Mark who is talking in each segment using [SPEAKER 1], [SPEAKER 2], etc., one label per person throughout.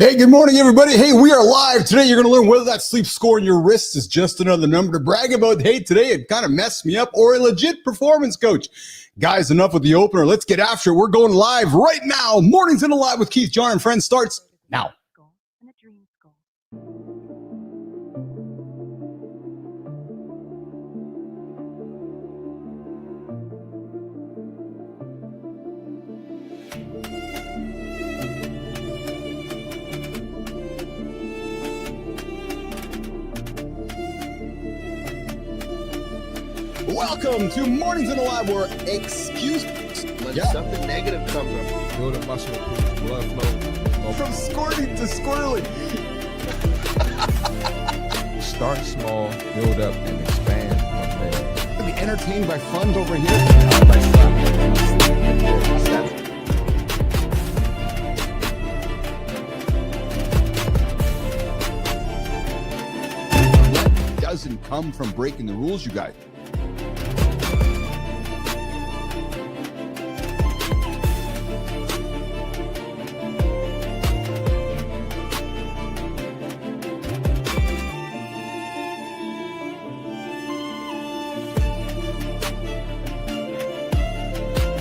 [SPEAKER 1] Hey, good morning, everybody. Hey, we are live. Today, you're going to learn whether that sleep score in your wrist is just another number to brag about. Hey, today it kind of messed me up, or a legit performance coach. Guys, enough with the opener. Let's get after it. We're going live right now. Mornings in the Live with Keith, John, and Friends starts now. Welcome to Mornings in the Lab, where
[SPEAKER 2] When something negative comes up,
[SPEAKER 3] build a muscle, improve blood flow.
[SPEAKER 1] From squirting to squirreling.
[SPEAKER 3] Start small, build up, and expand from there.
[SPEAKER 1] Be entertained by fun over here. What doesn't come from breaking the rules, you guys?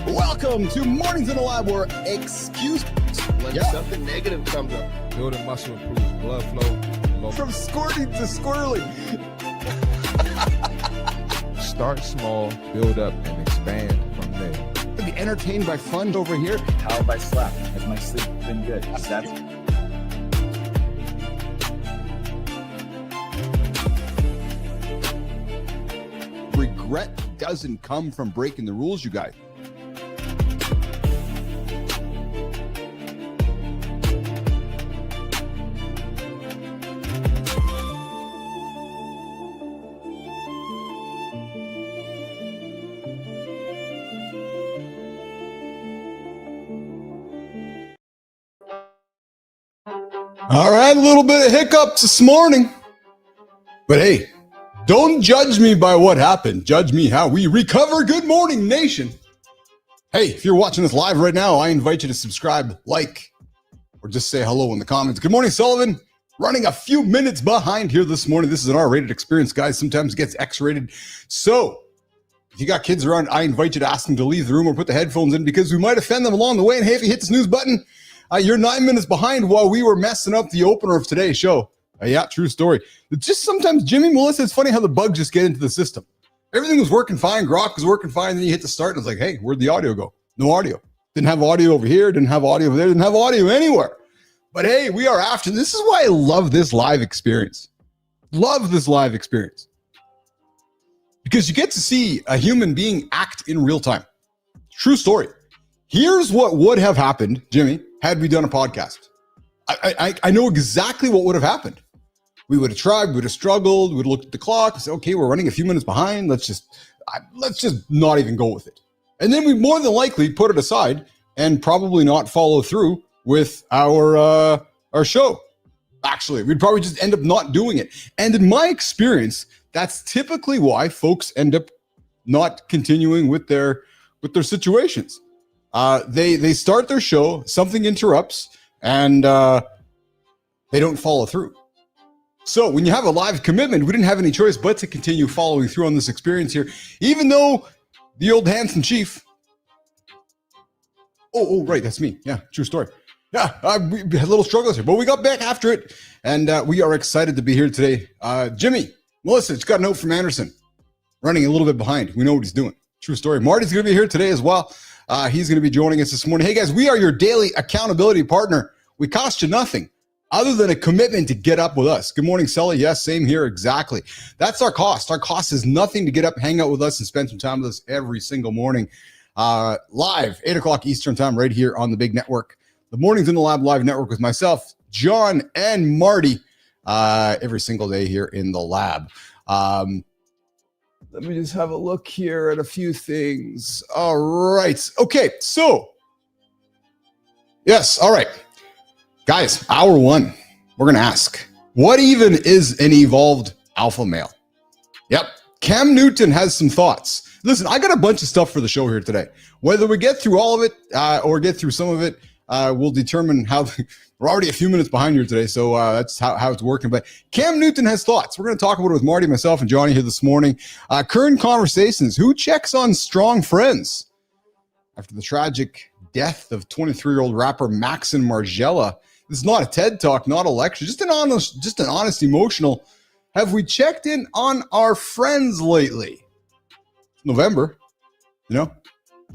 [SPEAKER 1] Welcome to Mornings in the Lab, where
[SPEAKER 2] when something negative comes up,
[SPEAKER 3] Build a muscle, improve blood flow.
[SPEAKER 1] From squirting to squirreling.
[SPEAKER 3] Start small, build up, and expand from there.
[SPEAKER 1] Be entertained by fun over here.
[SPEAKER 4] How have I slept? Has my sleep been good?
[SPEAKER 1] Regret doesn't come from breaking the rules, you guys. All right, a little bit of hiccups this morning. But hey, don't judge me by what happened. Judge me how we recover. Good morning, nation. Hey, if you're watching this live right now, I invite you to subscribe, like, or just say hello in the comments. Good morning, Sullivan. Running a few minutes behind here this morning. This is an R-rated experience, guys. Sometimes it gets X-rated. So if you got kids around, I invite you to ask them to leave the room or put the headphones in, because we might offend them along the way. And hey, if you hit the snooze button, you're 9 minutes behind while we were messing up the opener of today's show. Yeah, true story. It's just sometimes, Jimmy, Melissa, it's funny how the bugs just get into the system. Everything was working fine. Grok was working fine. Then you hit the start and it's like, hey, where'd the audio go? No audio. Didn't have audio over here. Didn't have audio over there. Didn't have audio anywhere. But hey, we are after. This is why I love this live experience. Love this live experience. Because you get to see a human being act in real time. True story. Here's what would have happened, Jimmy, had we done a podcast. I know exactly what would have happened. We would have tried, we would have struggled, we would have looked at the clock and say, okay, we're running a few minutes behind. Let's just not even go with it. And then we more than likely put it aside and probably not follow through with our show. Actually, we'd probably just end up not doing it. And in my experience, that's typically why folks end up not continuing with their situations. They start their show, something interrupts, and they don't follow through. So when you have a live commitment, we didn't have any choice but to continue following through on this experience here, even though the old handsome chief. Oh, right, that's me. Yeah, true story. Yeah, we had little struggles here, but we got back after it, and we are excited to be here today. Jimmy, Melissa, just got a note from Anderson, running a little bit behind. We know what he's doing. True story. Marty's going to be here today as well. He's going to be joining us this morning. Hey, guys, we are your daily accountability partner. We cost you nothing other than a commitment to get up with us. Good morning, Sully. Yes, same here. Exactly. That's our cost. Our cost is nothing to get up, hang out with us, and spend some time with us every single morning. Live, 8 o'clock Eastern time, right here on the big network. The Mornings in the Lab live network with myself, John, and Marty every single day here in the lab. Let me just have a look here at a few things. All right. Okay. So, yes. All right. Guys, hour one, we're going to ask, what even is an evolved alpha male? Yep. Cam Newton has some thoughts. Listen, I got a bunch of stuff for the show here today. Whether we get through all of it or get through some of it, will determine how. We're already a few minutes behind here today, so that's how it's working. But Cam Newton has thoughts. We're going to talk about it with Marty, myself, and Johnny here this morning. Current conversations. Who checks on strong friends? After the tragic death of 23-year-old rapper Maxon Margella. This is not a TED Talk, not a lecture, just an honest emotional. Have we checked in on our friends lately? November, the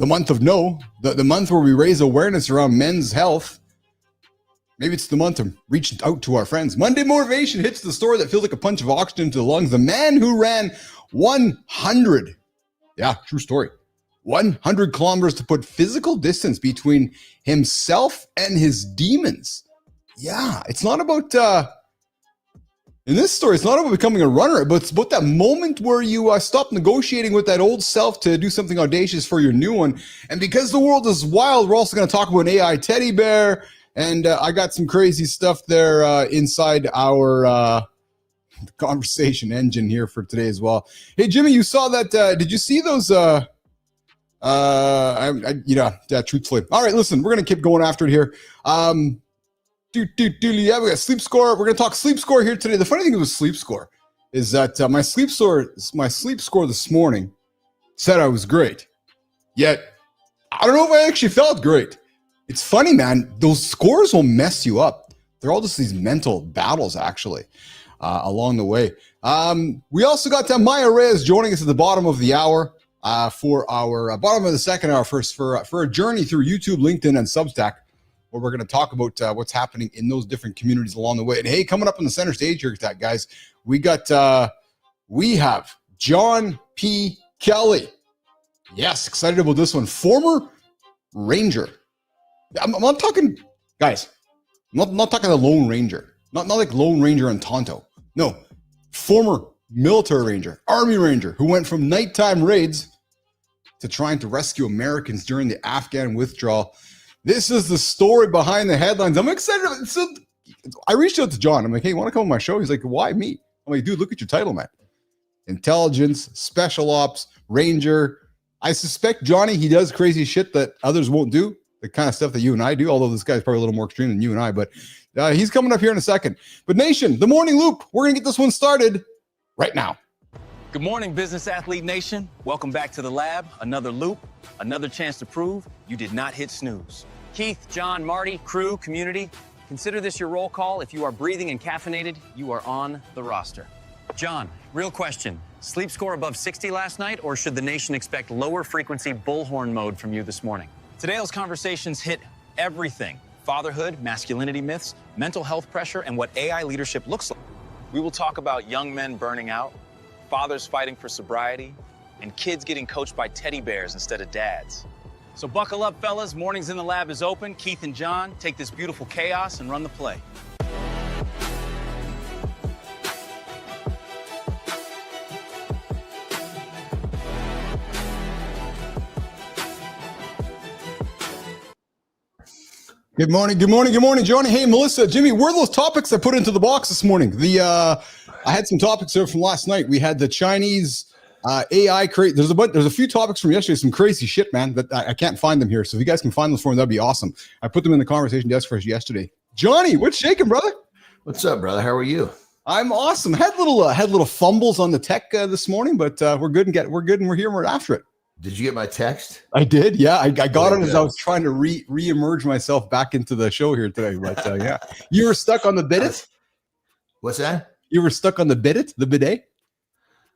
[SPEAKER 1] month of no, the month where we raise awareness around men's health. Maybe it's the month of reaching out to our friends. Monday Motivation hits the story that feels like a punch of oxygen to the lungs. The man who ran 100, true story, 100 kilometers to put physical distance between himself and his demons. Yeah, it's not about, in this story, it's not about becoming a runner, but it's about that moment where you stop negotiating with that old self to do something audacious for your new one. And because the world is wild, we're also going to talk about an AI teddy bear. And I got some crazy stuff there inside our conversation engine here for today as well. Hey, Jimmy, you saw that. Did you see those? Truthfully. All right, listen, we're going to keep going after it here. We got sleep score. We're going to talk sleep score here today. The funny thing with sleep score is that my sleep score this morning said I was great. Yet, I don't know if I actually felt great. It's funny, man. Those scores will mess you up. They're all just these mental battles, actually, along the way. We also got Maya Reyes joining us at the bottom of the hour for our bottom of the second hour for a journey through YouTube, LinkedIn, and Substack, where we're going to talk about what's happening in those different communities along the way. And hey, coming up on the center stage here, guys, we have John P. Kelly. Yes, excited about this one. Former Ranger. I'm not talking, guys, I'm not talking the Lone Ranger. Not like Lone Ranger and Tonto. No, former military ranger, Army Ranger, who went from nighttime raids to trying to rescue Americans during the Afghan withdrawal. This is the story behind the headlines. I'm excited. So I reached out to John. I'm like, hey, you want to come on my show? He's like, why me? I'm like, dude, look at your title, man. Intelligence, special ops, ranger. I suspect Johnny, he does crazy shit that others won't do. The kind of stuff that you and I do, although this guy's probably a little more extreme than you and I, but he's coming up here in a second. But Nation, the Morning Loop, we're going to get this one started right now.
[SPEAKER 5] Good morning, Business Athlete Nation. Welcome back to the lab. Another loop, another chance to prove you did not hit snooze. Keith, John, Marty, crew, community, consider this your roll call. If you are breathing and caffeinated, you are on the roster. John, real question. Sleep score above 60 last night, or should the nation expect lower frequency bullhorn mode from you this morning? Today's conversations hit everything: fatherhood, masculinity myths, mental health pressure, and what AI leadership looks like. We will talk about young men burning out, fathers fighting for sobriety, and kids getting coached by teddy bears instead of dads. So buckle up, fellas. Mornings in the Lab is open. Keith and John take this beautiful chaos and run the play.
[SPEAKER 1] Good morning, Johnny. Hey, Melissa, Jimmy, where are those topics I put into the box this morning? I had some topics there from last night. We had the Chinese AI create. There's a few topics from yesterday, some crazy shit, man, that I can't find them here. So if you guys can find those for me, that'd be awesome. I put them in the conversation desk for us yesterday. Johnny, what's shaking, brother?
[SPEAKER 2] What's up, brother? How are you?
[SPEAKER 1] I'm awesome. Had little fumbles on the tech this morning, but we're good and we're here and we're after it.
[SPEAKER 2] Did you get my text?
[SPEAKER 1] I did. Yeah, I got it as I was trying to re-emerge myself back into the show here today. But yeah, you were stuck on the bidet.
[SPEAKER 2] What's that?
[SPEAKER 1] You were stuck on the bidet, the bidet.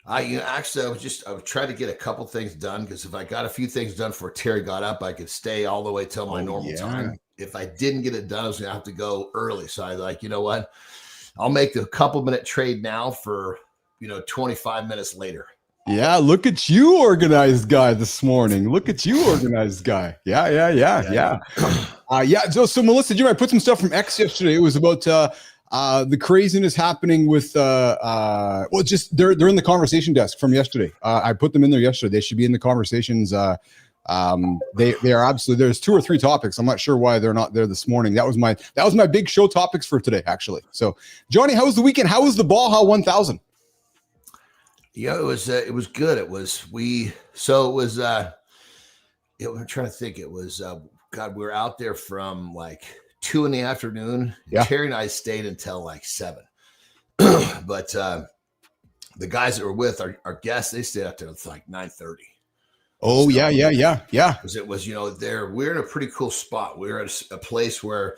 [SPEAKER 2] I was trying to get a couple things done, because if I got a few things done before Terry got up, I could stay all the way till my normal time. If I didn't get it done, I was gonna have to go early. So I was like, you know what? I'll make the couple-minute trade now for 25 minutes later.
[SPEAKER 1] Yeah, look at you, organized guy, this morning. Look at you, organized guy. Yeah. So Melissa, I put some stuff from X yesterday. It was about the craziness happening with they're in the conversation desk from yesterday. I put them in there yesterday. They should be in the conversations. They are absolutely. There's 2 or 3 topics. I'm not sure why they're not there this morning. That was my big show topics for today, actually. So, Johnny, how was the weekend? How was the Baja 1000?
[SPEAKER 2] Yeah, it was good. I'm trying to think. It was God, we were out there from like 2 PM.
[SPEAKER 1] Yeah.
[SPEAKER 2] Terry and I stayed until like 7. But the guys that were with our guests, they stayed out there until like 9:30.
[SPEAKER 1] Oh, yeah.
[SPEAKER 2] Because it was, we're in a pretty cool spot. We're at a place where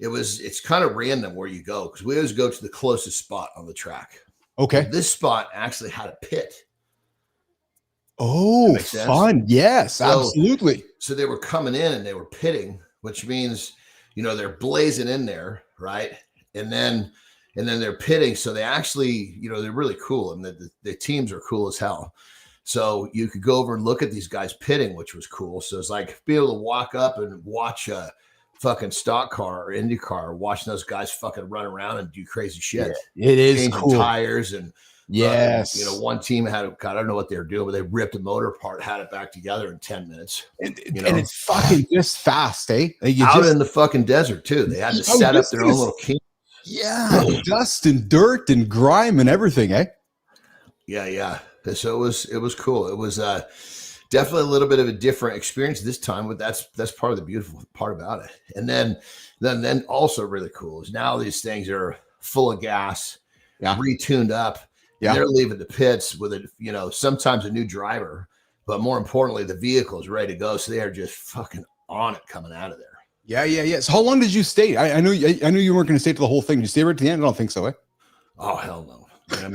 [SPEAKER 2] it's kind of random where you go, because we always go to the closest spot on the track.
[SPEAKER 1] Okay.
[SPEAKER 2] This spot actually had a pit.
[SPEAKER 1] Oh, fun. Yes, absolutely.
[SPEAKER 2] So they were coming in and they were pitting, which means, they're blazing in there, right? And then they're pitting. So they actually, they're really cool, and the teams are cool as hell. So you could go over and look at these guys pitting, which was cool. So it's like being able to walk up and watch a fucking stock car or Indy car, watching those guys fucking run around and do crazy shit.
[SPEAKER 1] Yeah, it is
[SPEAKER 2] changing
[SPEAKER 1] cool.
[SPEAKER 2] Tires and
[SPEAKER 1] yes,
[SPEAKER 2] one team had I don't know what they were doing, but they ripped a motor apart, had it back together in 10 minutes.
[SPEAKER 1] And it's fucking just fast, eh? Like
[SPEAKER 2] in the fucking desert too. They had to set up their own little camp.
[SPEAKER 1] Yeah, dust and dirt and grime and everything, eh?
[SPEAKER 2] Yeah. So it was cool. It was definitely a little bit of a different experience this time, but that's part of the beautiful part about it. And then also really cool is now these things are full of gas, retuned up. Yeah. They're leaving the pits with sometimes a new driver, but more importantly, the vehicle is ready to go. So they are just fucking on it coming out of there.
[SPEAKER 1] Yeah. So how long did you stay? I know you weren't going to stay to the whole thing. Did you stay right to the end? I don't think so, eh?
[SPEAKER 2] Oh, hell no. I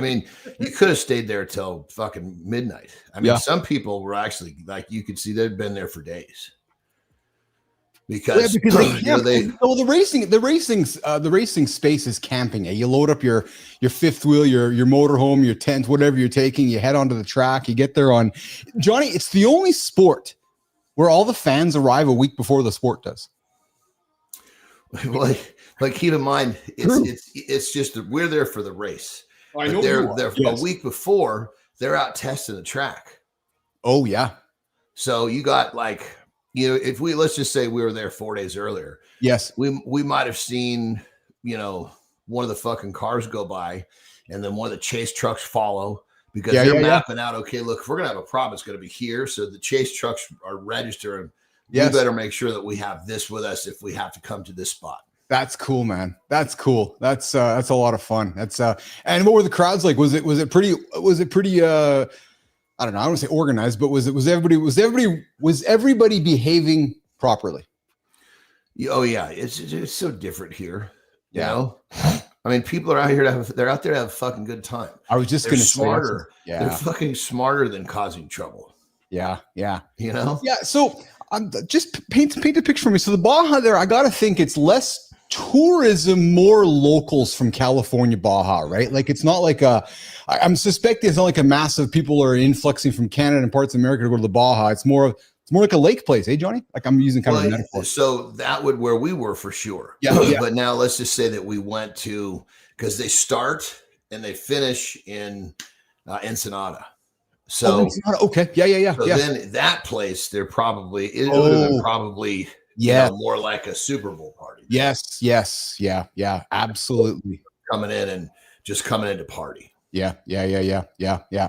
[SPEAKER 2] mean, you could have stayed there till fucking midnight. I mean, some people were actually like, you could see they'd been there for days. Because
[SPEAKER 1] the racing space is camping. You load up your fifth wheel, your motorhome, your tent, whatever you're taking. You head onto the track. You get there on Johnny. It's the only sport where all the fans arrive a week before the sport does.
[SPEAKER 2] Like keep in mind, it's just that we're there for the race.
[SPEAKER 1] I know
[SPEAKER 2] they're a week before. They're out testing the track.
[SPEAKER 1] Oh yeah.
[SPEAKER 2] So you got like. If let's just say we were there 4 days earlier. Yes. We might have seen, one of the fucking cars go by and then one of the chase trucks follow because they're mapping out, okay, look, if we're going to have a problem, it's going to be here. So the chase trucks are registering. We better make sure that we have this with us if we have to come to this spot.
[SPEAKER 1] That's cool, man. That's cool. That's a lot of fun. That's and what were the crowds like? Was it pretty I don't know. I don't want to say organized, but was everybody behaving properly?
[SPEAKER 2] Oh yeah, it's so different here. You know, I mean, people are out here they're out there to have a fucking good time.
[SPEAKER 1] I was just going to say
[SPEAKER 2] smarter. They're fucking smarter than causing trouble.
[SPEAKER 1] Yeah.
[SPEAKER 2] Yeah.
[SPEAKER 1] So just paint a picture for me. So the Baja there, I got to think it's less tourism, more locals from California, Baja, right? Like it's not like I'm suspecting it's not like a massive people are influxing from Canada and parts of America to go to the Baja. It's more like a lake place, eh, Johnny? Like I'm using kind of a metaphor.
[SPEAKER 2] So that would where we were for sure.
[SPEAKER 1] Yeah.
[SPEAKER 2] But now let's just say that we went to, because they start and they finish in Ensenada. So
[SPEAKER 1] okay, yeah.
[SPEAKER 2] So then that place, they're probably would have been probably. Yeah, more like a Super Bowl party.
[SPEAKER 1] Yes, yeah, absolutely.
[SPEAKER 2] Coming in to party.
[SPEAKER 1] Yeah,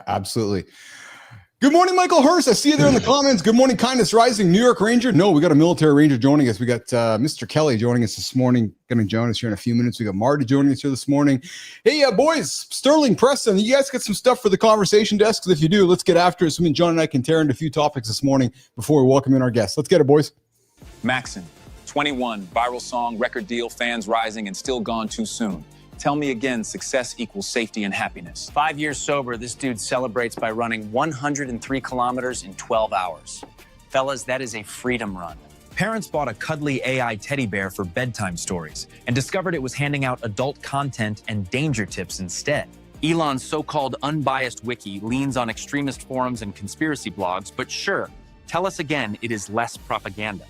[SPEAKER 1] absolutely. Good morning, Michael Hurst. I see you there in the comments. Good morning, Kindness Rising, New York Ranger. No, we got a military ranger joining us. We got Mr. Kelly joining us this morning. Going to join us here in a few minutes. We got Marty joining us here this morning. Hey, boys, Sterling, Preston, you guys got some stuff for the conversation desk? Because if you do, let's get after it. So John and I can tear into a few topics this morning before we welcome in our guests. Let's get it, boys.
[SPEAKER 6] Maxon, 21, viral song, record deal, fans rising, and still gone too soon. Tell me again, success equals safety and happiness.
[SPEAKER 5] 5 years sober, this dude celebrates by running 103 kilometers in 12 hours. Fellas, that is a freedom run. Parents bought a cuddly AI teddy bear for bedtime stories and discovered it was handing out adult content and danger tips instead. Elon's so-called unbiased wiki leans on extremist forums and conspiracy blogs, but sure, tell us again it is less propaganda.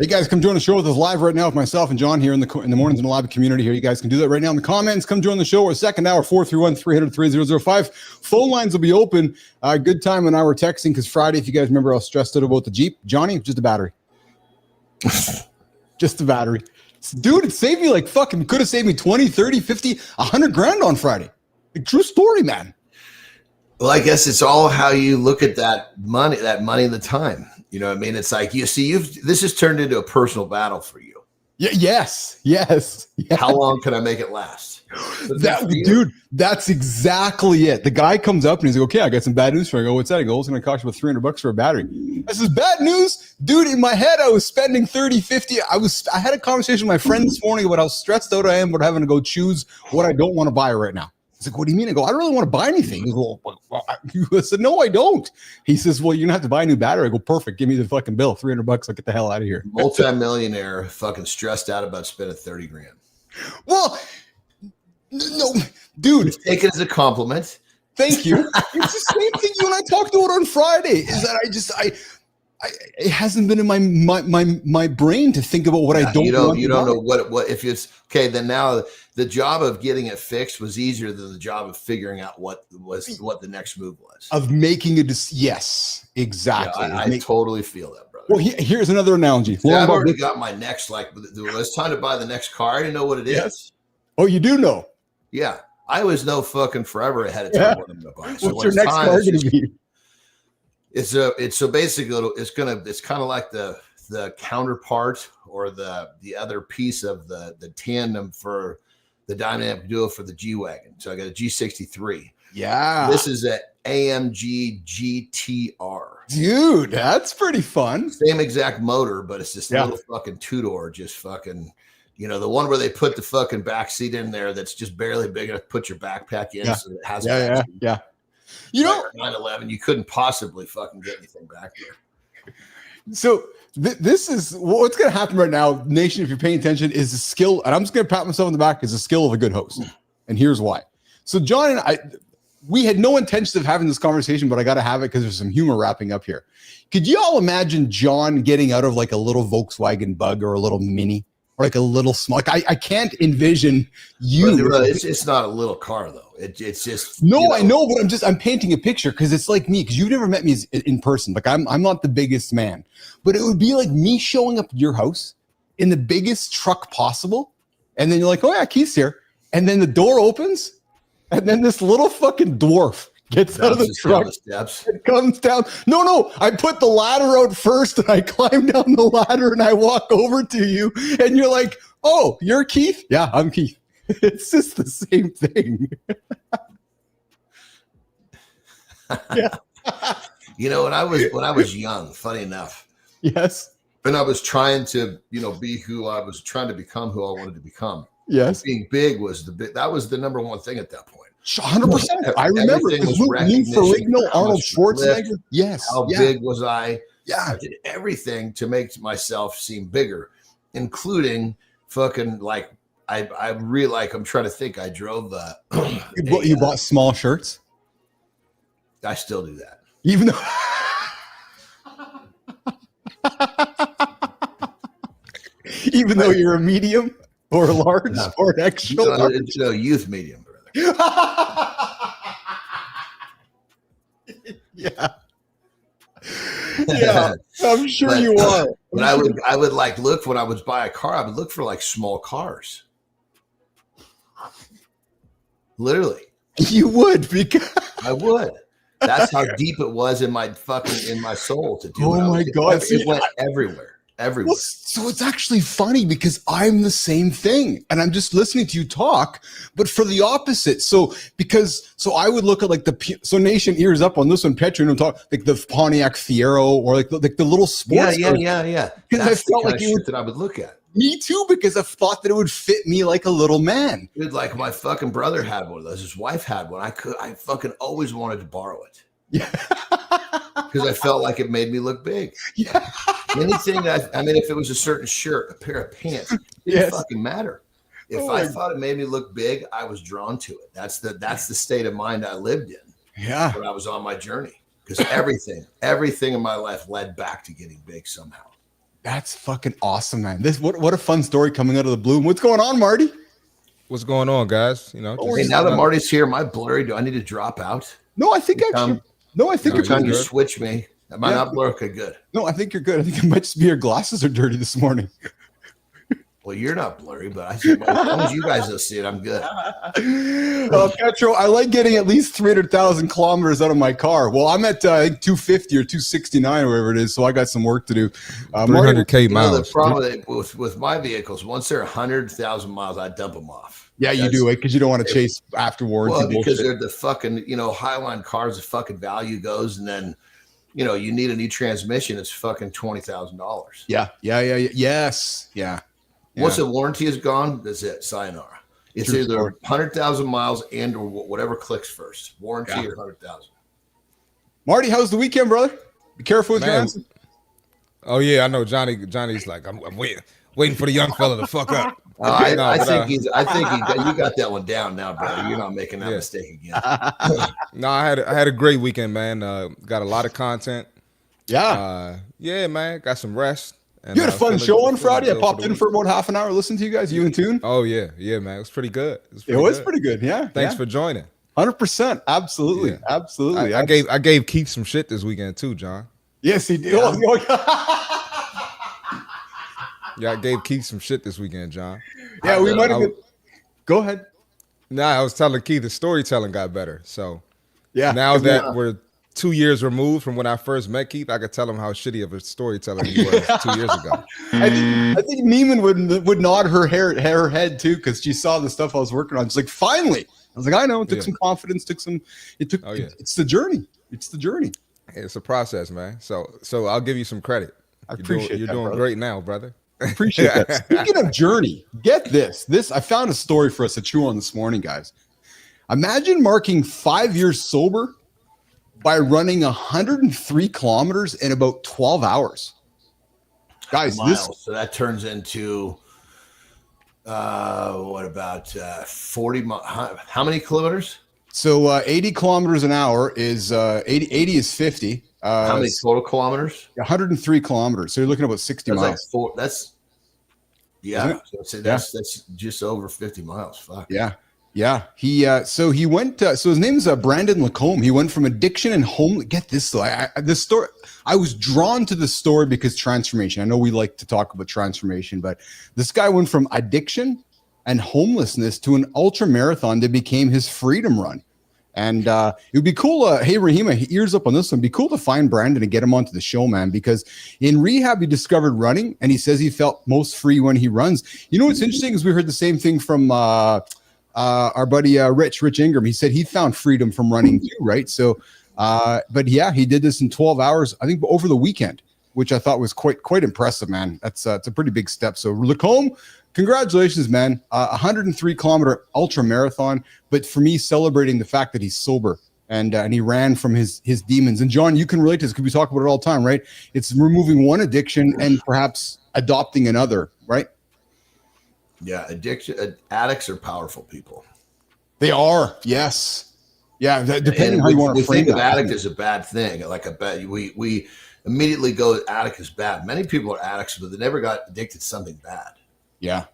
[SPEAKER 1] Hey guys, come join the show with us live right now with myself and John here in the mornings in the live community here. You guys can do that right now in the comments. Come join the show. Our second hour, 431-300-3005. Phone lines will be open. Good time and I were texting because Friday, if you guys remember, I was stressed out about the Jeep. Johnny, just a battery. Just the battery. Dude, it saved me like fucking, could have saved me 20, 30, 50, 100 grand on Friday. Like, true story, man.
[SPEAKER 2] Well, I guess it's all how you look at that money and the time. You know what I mean? It's like, you see, this has turned into a personal battle for you.
[SPEAKER 1] Yeah, yes.
[SPEAKER 2] How long can I make it last?
[SPEAKER 1] Dude, that's exactly it. The guy comes up and he's like, okay, I got some bad news for you. I go, what's that? He goes, it's going to cost you about $300 for a battery. This is bad news. Dude, in my head, I was spending 30, 50. I had a conversation with my friend this morning about how stressed out I am about having to go choose what I don't want to buy right now. He's like, what do you mean? I go, I don't really want to buy anything. He goes, I said, no, I don't. He says, well, you're going to have to buy a new battery. I go, perfect. Give me the fucking bill. $300. I'll get the hell out of here.
[SPEAKER 2] Multi-millionaire fucking stressed out about spending 30 grand.
[SPEAKER 1] Well, no, dude.
[SPEAKER 2] Take it as a compliment.
[SPEAKER 1] Thank you. It's the same thing you and I talked about on Friday. Is that it hasn't been in my brain to think about what I don't.
[SPEAKER 2] You don't know what if it's okay. Then now the job of getting it fixed was easier than the job of figuring out what the next move was.
[SPEAKER 1] Of making a decision. Yes, exactly.
[SPEAKER 2] Yeah, I totally feel that, brother.
[SPEAKER 1] Well, here's another analogy.
[SPEAKER 2] See, I've already got my next. Like, it's time to buy the next car. I didn't know what it is.
[SPEAKER 1] Oh, you do know?
[SPEAKER 2] Yeah, I always know fucking forever ahead of time what I'm going to buy. So
[SPEAKER 1] what's your next car going to be?
[SPEAKER 2] It's basically it's kind of like the counterpart or the other piece of the tandem for the dynamic duo for the G-Wagon. So I got a G63.
[SPEAKER 1] Yeah.
[SPEAKER 2] This is an AMG GTR.
[SPEAKER 1] Dude, that's pretty fun.
[SPEAKER 2] Same exact motor, but it's this little fucking two-door, just fucking, the one where they put the fucking back seat in there that's just barely big enough to put your backpack in. So it has
[SPEAKER 1] yeah. You know,
[SPEAKER 2] 911, you couldn't possibly fucking get anything back there.
[SPEAKER 1] So this is what's going to happen right now, Nation, if you're paying attention, is the skill, and I'm just going to pat myself on the back, is the skill of a good host. And here's why. So John and I, we had no intention of having this conversation, but I got to have it because there's some humor wrapping up here. Could you all imagine John getting out of like a little Volkswagen Bug or a little Mini? Or like a little small, like I can't envision you.
[SPEAKER 2] It's not a little car though. It's just
[SPEAKER 1] I know, but I'm painting a picture because it's like me, because you've never met me in person. Like I'm not the biggest man, but it would be like me showing up at your house in the biggest truck possible, and then you're like, oh yeah, Keith's here, and then the door opens, and then this little fucking dwarf gets out of the truck,
[SPEAKER 2] steps.
[SPEAKER 1] It comes down. No, I put the ladder out first and I climb down the ladder and I walk over to you and you're like, oh, you're Keith? Yeah, I'm Keith. It's just the same thing.
[SPEAKER 2] Yeah. When I was young, funny enough.
[SPEAKER 1] Yes.
[SPEAKER 2] And I was trying to, be who I was trying to become, who I wanted to become.
[SPEAKER 1] Yes.
[SPEAKER 2] Being big that was the number one thing at that point.
[SPEAKER 1] 100%. I remember Lou Ferrigno, Arnold Schwarzenegger. Yes.
[SPEAKER 2] How big was I?
[SPEAKER 1] Yeah.
[SPEAKER 2] I did everything to make myself seem bigger, including fucking like I really like. I'm trying to think. I drove.
[SPEAKER 1] You bought small shirts.
[SPEAKER 2] I still do that,
[SPEAKER 1] even though you're a medium or a large or an extra large.
[SPEAKER 2] Youth medium.
[SPEAKER 1] Yeah, I'm sure you are.
[SPEAKER 2] But I would like look when I would buy a car. I would look for like small cars. Literally,
[SPEAKER 1] you would, because
[SPEAKER 2] I would. That's how deep it was in my soul to do.
[SPEAKER 1] Oh my God!
[SPEAKER 2] It went everywhere. Well,
[SPEAKER 1] so it's actually funny because I'm the same thing and I'm just listening to you talk, but for the opposite. So I would look at like Nation ears up on this one, Petri, and talk like the Pontiac Fiero or like the little sports.
[SPEAKER 2] Yeah.
[SPEAKER 1] Because I felt like
[SPEAKER 2] that I would look at.
[SPEAKER 1] Me too, because I thought that it would fit me like a little man.
[SPEAKER 2] Dude, like my fucking brother had one of those. His wife had one. I fucking always wanted to borrow it.
[SPEAKER 1] Yeah.
[SPEAKER 2] Because I felt like it made me look big.
[SPEAKER 1] Yeah.
[SPEAKER 2] Anything if it was a certain shirt, a pair of pants, it didn't fucking matter. If I thought it made me look big, I was drawn to it. That's the state of mind I lived in.
[SPEAKER 1] Yeah.
[SPEAKER 2] When I was on my journey. Because everything in my life led back to getting big somehow.
[SPEAKER 1] That's fucking awesome, man. What a fun story coming out of the blue. What's going on, Marty?
[SPEAKER 3] What's going on, guys? You know,
[SPEAKER 2] Hey, now that Marty's here, am I blurry? Do I need to drop out?
[SPEAKER 1] No, I think actually. No, I think
[SPEAKER 2] Every
[SPEAKER 1] you're
[SPEAKER 2] time you
[SPEAKER 1] good.
[SPEAKER 2] switch me, am I not blurry? Okay, good.
[SPEAKER 1] No, I think you're good. I think it might just be your glasses are dirty this morning.
[SPEAKER 2] Well, you're not blurry, but I think as long as you guys don't see it, I'm good.
[SPEAKER 1] Petro, I like getting at least 300,000 kilometers out of my car. Well, I'm at I think 250 or 269 or whatever it is, so I got some work to do.
[SPEAKER 3] 300K miles.
[SPEAKER 2] The problem with my vehicles, once they're 100,000 miles, I dump them off.
[SPEAKER 1] Yeah, you do it because you don't want to chase after warranty.
[SPEAKER 2] Well, because they're the fucking, Highline cars, the fucking value goes, and then, you need a new transmission. It's fucking $20,000.
[SPEAKER 1] Yeah. Yes. Yeah.
[SPEAKER 2] Once the warranty is gone, that's it. Sayonara. It's
[SPEAKER 1] True
[SPEAKER 2] either
[SPEAKER 1] story.
[SPEAKER 2] 100,000 miles and or whatever clicks first, warranty or 100,000.
[SPEAKER 1] Marty, how's the weekend, brother? Be careful with your
[SPEAKER 3] Man.
[SPEAKER 1] answer.
[SPEAKER 3] Oh yeah, I know Johnny's like, I'm waiting for the young fella to fuck up.
[SPEAKER 2] I think you got that one down now, brother. You're not making that mistake again.
[SPEAKER 3] No, I had a great weekend, man. Got a lot of content.
[SPEAKER 1] Yeah.
[SPEAKER 3] Yeah, man. Got some rest. And,
[SPEAKER 1] You had a fun show on Friday. I popped in
[SPEAKER 3] week.
[SPEAKER 1] for about half an hour, listened to you guys. You in tune?
[SPEAKER 3] Oh yeah, man. It was pretty good.
[SPEAKER 1] It was pretty good. Yeah.
[SPEAKER 3] Thanks for joining.
[SPEAKER 1] 100%. Absolutely.
[SPEAKER 3] Yeah.
[SPEAKER 1] Absolutely.
[SPEAKER 3] I gave Keith some shit this weekend too, John.
[SPEAKER 1] Yes, he did.
[SPEAKER 3] Yeah, I gave Keith some shit this weekend, John.
[SPEAKER 1] Yeah, we might have. Go ahead.
[SPEAKER 3] Nah, I was telling Keith the storytelling got better. So
[SPEAKER 1] Yeah.
[SPEAKER 3] now that we're 2 years removed from when I first met Keith, I could tell him how shitty of a storyteller he was 2 years ago.
[SPEAKER 1] I think Neiman would nod her head too because she saw the stuff I was working on. She's like, finally. I was like, I know. It took some confidence. It's the journey. It's the journey.
[SPEAKER 3] It's a process, man. So I'll give you some credit. You're doing great now, brother.
[SPEAKER 1] Appreciate that. Speaking of journey, get this. I found a story for us to chew on this morning, guys. Imagine marking 5 years sober by running 103 kilometers in about 12 hours. Guys,
[SPEAKER 2] so that turns into what about 40 miles? How many kilometers?
[SPEAKER 1] So 80 kilometers an hour is 80 is 50.
[SPEAKER 2] How many total kilometers?
[SPEAKER 1] 103 kilometers. So you're looking at about 60 miles.
[SPEAKER 2] That's just over 50 miles. Fuck.
[SPEAKER 1] Yeah. He went. So his name's Brandon Lacombe. He went from addiction and home. Get this though. This story. I was drawn to the story because transformation. I know we like to talk about transformation, but this guy went from addiction and homelessness to an ultra marathon that became his freedom run. And it would be cool. Hey, Rahima, ears up on this one. It'd be cool to find Brandon and get him onto the show, man, because in rehab, he discovered running and he says he felt most free when he runs. You know, what's interesting is we heard the same thing from our buddy, Rich Ingram. He said he found freedom from running too. Right. So, but yeah, he did this in 12 hours, I think over the weekend, which I thought was quite impressive, man. It's a pretty big step. So Lacombe, congratulations, man. 103 kilometer ultra marathon. But for me, celebrating the fact that he's sober and he ran from his demons. And John, you can relate to this because we talk about it all the time, right? It's removing one addiction and perhaps adopting another, right?
[SPEAKER 2] Yeah, addicts are powerful people.
[SPEAKER 1] They are, yes. Yeah, depending on how you want to frame
[SPEAKER 2] think of
[SPEAKER 1] that.
[SPEAKER 2] addict as a bad thing. Like we immediately go addict is bad. Many people are addicts, but they never got addicted to something bad.
[SPEAKER 1] Yeah.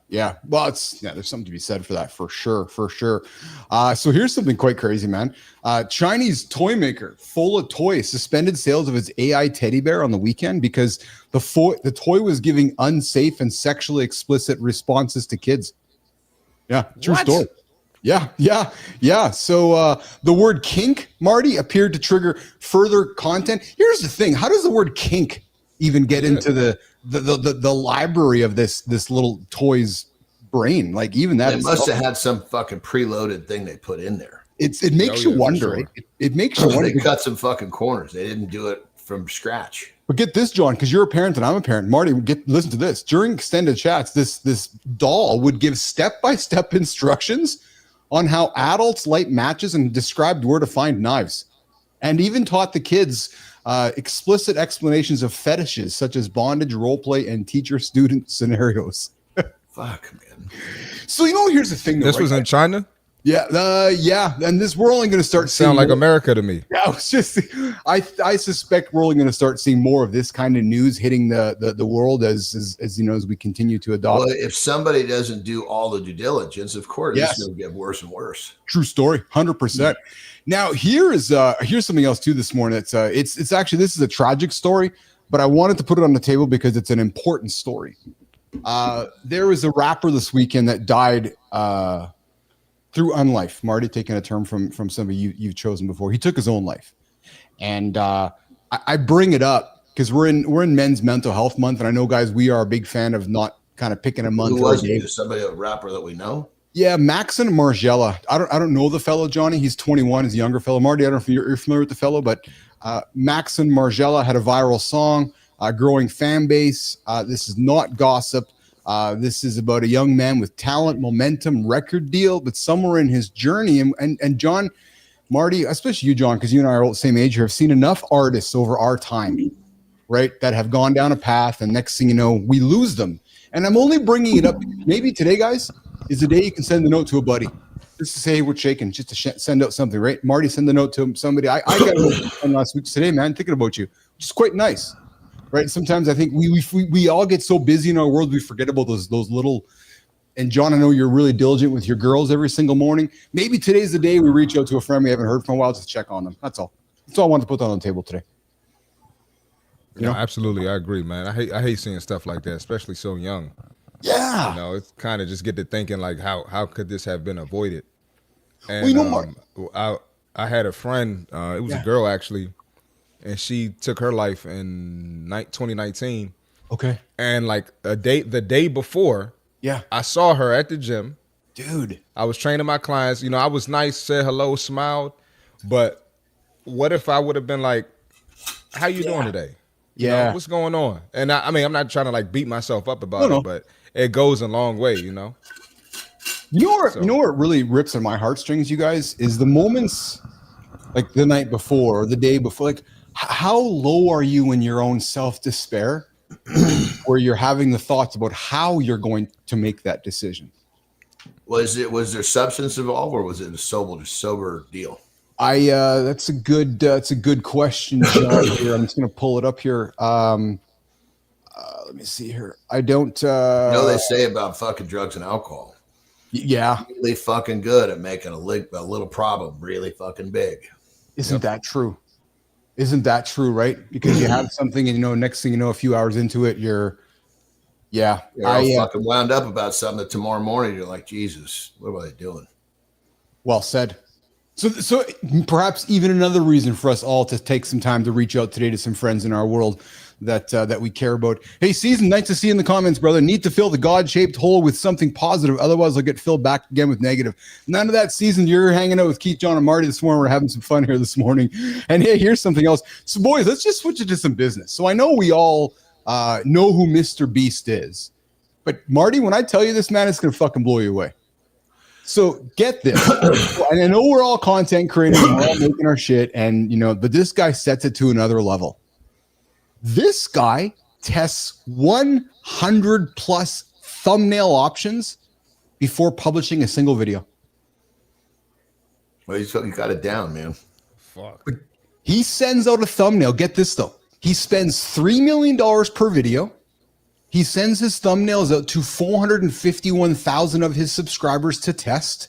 [SPEAKER 1] Well, there's something to be said for that, for sure. So here's something quite crazy, man. Chinese toy maker Fola Toy suspended sales of its AI teddy bear on the weekend because the toy was giving unsafe and sexually explicit responses to kids. Yeah, true story. Yeah. So the word kink, Marty, appeared to trigger further content. Here's the thing. How does the word kink even get into the library of this little toy's brain? Like even that,
[SPEAKER 2] they must have had some fucking preloaded thing they put in there.
[SPEAKER 1] It makes you wonder. Sure. It makes you wonder.
[SPEAKER 2] They cut some fucking corners. They didn't do it from scratch.
[SPEAKER 1] But get this, John, because you're a parent and I'm a parent. Marty, listen to this. During extended chats, this doll would give step-by-step instructions on how adults light matches and described where to find knives, and even taught the kids explicit explanations of fetishes such as bondage, role play, and teacher-student scenarios.
[SPEAKER 2] Fuck, man.
[SPEAKER 1] So here's the thing.
[SPEAKER 3] This was in China?
[SPEAKER 1] Yeah, and we're only going to start seeing
[SPEAKER 3] Sound like
[SPEAKER 1] more.
[SPEAKER 3] America to me.
[SPEAKER 1] Yeah, I suspect we're only going to start seeing more of this kind of news hitting the world as as we continue to adopt.
[SPEAKER 2] Well, if somebody doesn't do all the due diligence, of course,
[SPEAKER 1] Yes.
[SPEAKER 2] it's going to get worse and worse.
[SPEAKER 1] True story, 100%. Now here's something else too this morning. It's actually, this is a tragic story, but I wanted to put it on the table because it's an important story. There was a rapper this weekend that died through unlife. Marty, taking a term from somebody you've chosen before. He took his own life, and I bring it up because we're in Men's Mental Health Month, and I know, guys, we are a big fan of not kind of picking a month.
[SPEAKER 2] Who was it? Somebody, a rapper that we know?
[SPEAKER 1] Yeah, Maxon Margella. I don't know the fellow, Johnny. He's 21. He's a younger fellow. Marty, I don't know if you're familiar with the fellow, but Maxon Margella had a viral song, growing fan base. This is not gossip. This is about a young man with talent, momentum, record deal, but somewhere in his journey, and John, Marty, especially you, John, because you and I are the same age here, have seen enough artists over our time, right, that have gone down a path, and next thing you know, we lose them. And I'm only bringing it up because maybe today, guys, is the day you can send a note to a buddy just to say, hey, we're shaking, just to send out something, right? Marty, send a note to somebody. I got a note last week today, man, thinking about you, which is quite nice. Right. Sometimes I think we all get so busy in our world, we forget about those little. And John, I know you're really diligent with your girls every single morning. Maybe today's the day we reach out to a friend we haven't heard from a while to check on them. That's all. That's all I wanted to put on the table today.
[SPEAKER 3] You know, absolutely, I agree, man. I hate seeing stuff like that, especially so young.
[SPEAKER 1] Yeah.
[SPEAKER 3] You know, it's kind of just get to thinking like, how could this have been avoided? And
[SPEAKER 1] Well, you know,
[SPEAKER 3] I had a friend. It was a girl actually. And she took her life in 2019.
[SPEAKER 1] Okay.
[SPEAKER 3] And like the day before,
[SPEAKER 1] Yeah.
[SPEAKER 3] I saw her at the gym.
[SPEAKER 1] Dude.
[SPEAKER 3] I was training my clients. You know, I was nice, said hello, smiled. But what if I would have been like, how you doing today? You know, what's going on? And I mean, I'm not trying to like beat myself up about it, but it goes a long way, you know?
[SPEAKER 1] You know what really rips on my heartstrings, you guys, is the moments like the night before or the day before, like, how low are you in your own self-despair where you're having the thoughts about how you're going to make that decision?
[SPEAKER 2] Was there substance involved, or was it a sober deal?
[SPEAKER 1] That's a good question, John. Here, I'm just going to pull it up here. Let me see here. I don't
[SPEAKER 2] you know, they say about fucking drugs and alcohol.
[SPEAKER 1] Yeah.
[SPEAKER 2] Really fucking good at making a little problem really fucking big.
[SPEAKER 1] Isn't that true? Isn't that true, right? Because you have something and, you know, next thing you know, a few hours into it, you're
[SPEAKER 2] fucking wound up about something that tomorrow morning you're like, Jesus, what am I doing?
[SPEAKER 1] Well said. So perhaps even another reason for us all to take some time to reach out today to some friends in our world that we care about. Hey, Season, nice to see you in the comments, brother. Need to fill the God-shaped hole with something positive. Otherwise, I'll get filled back again with negative. None of that, Season. You're hanging out with Keith, John, and Marty this morning. We're having some fun here this morning. And hey, here's something else. So, boys, let's just switch it to some business. So I know we all know who Mr. Beast is. But, Marty, when I tell you this, man, it's going to fucking blow you away. So get this. And I know we're all content creators and we're all making our shit. And, you know, but this guy sets it to another level. This guy tests 100 plus thumbnail options before publishing a single video.
[SPEAKER 2] Well, you got it down, man.
[SPEAKER 3] Fuck.
[SPEAKER 1] He sends out a thumbnail. Get this, though. He spends $3 million per video. He sends his thumbnails out to 451,000 of his subscribers to test.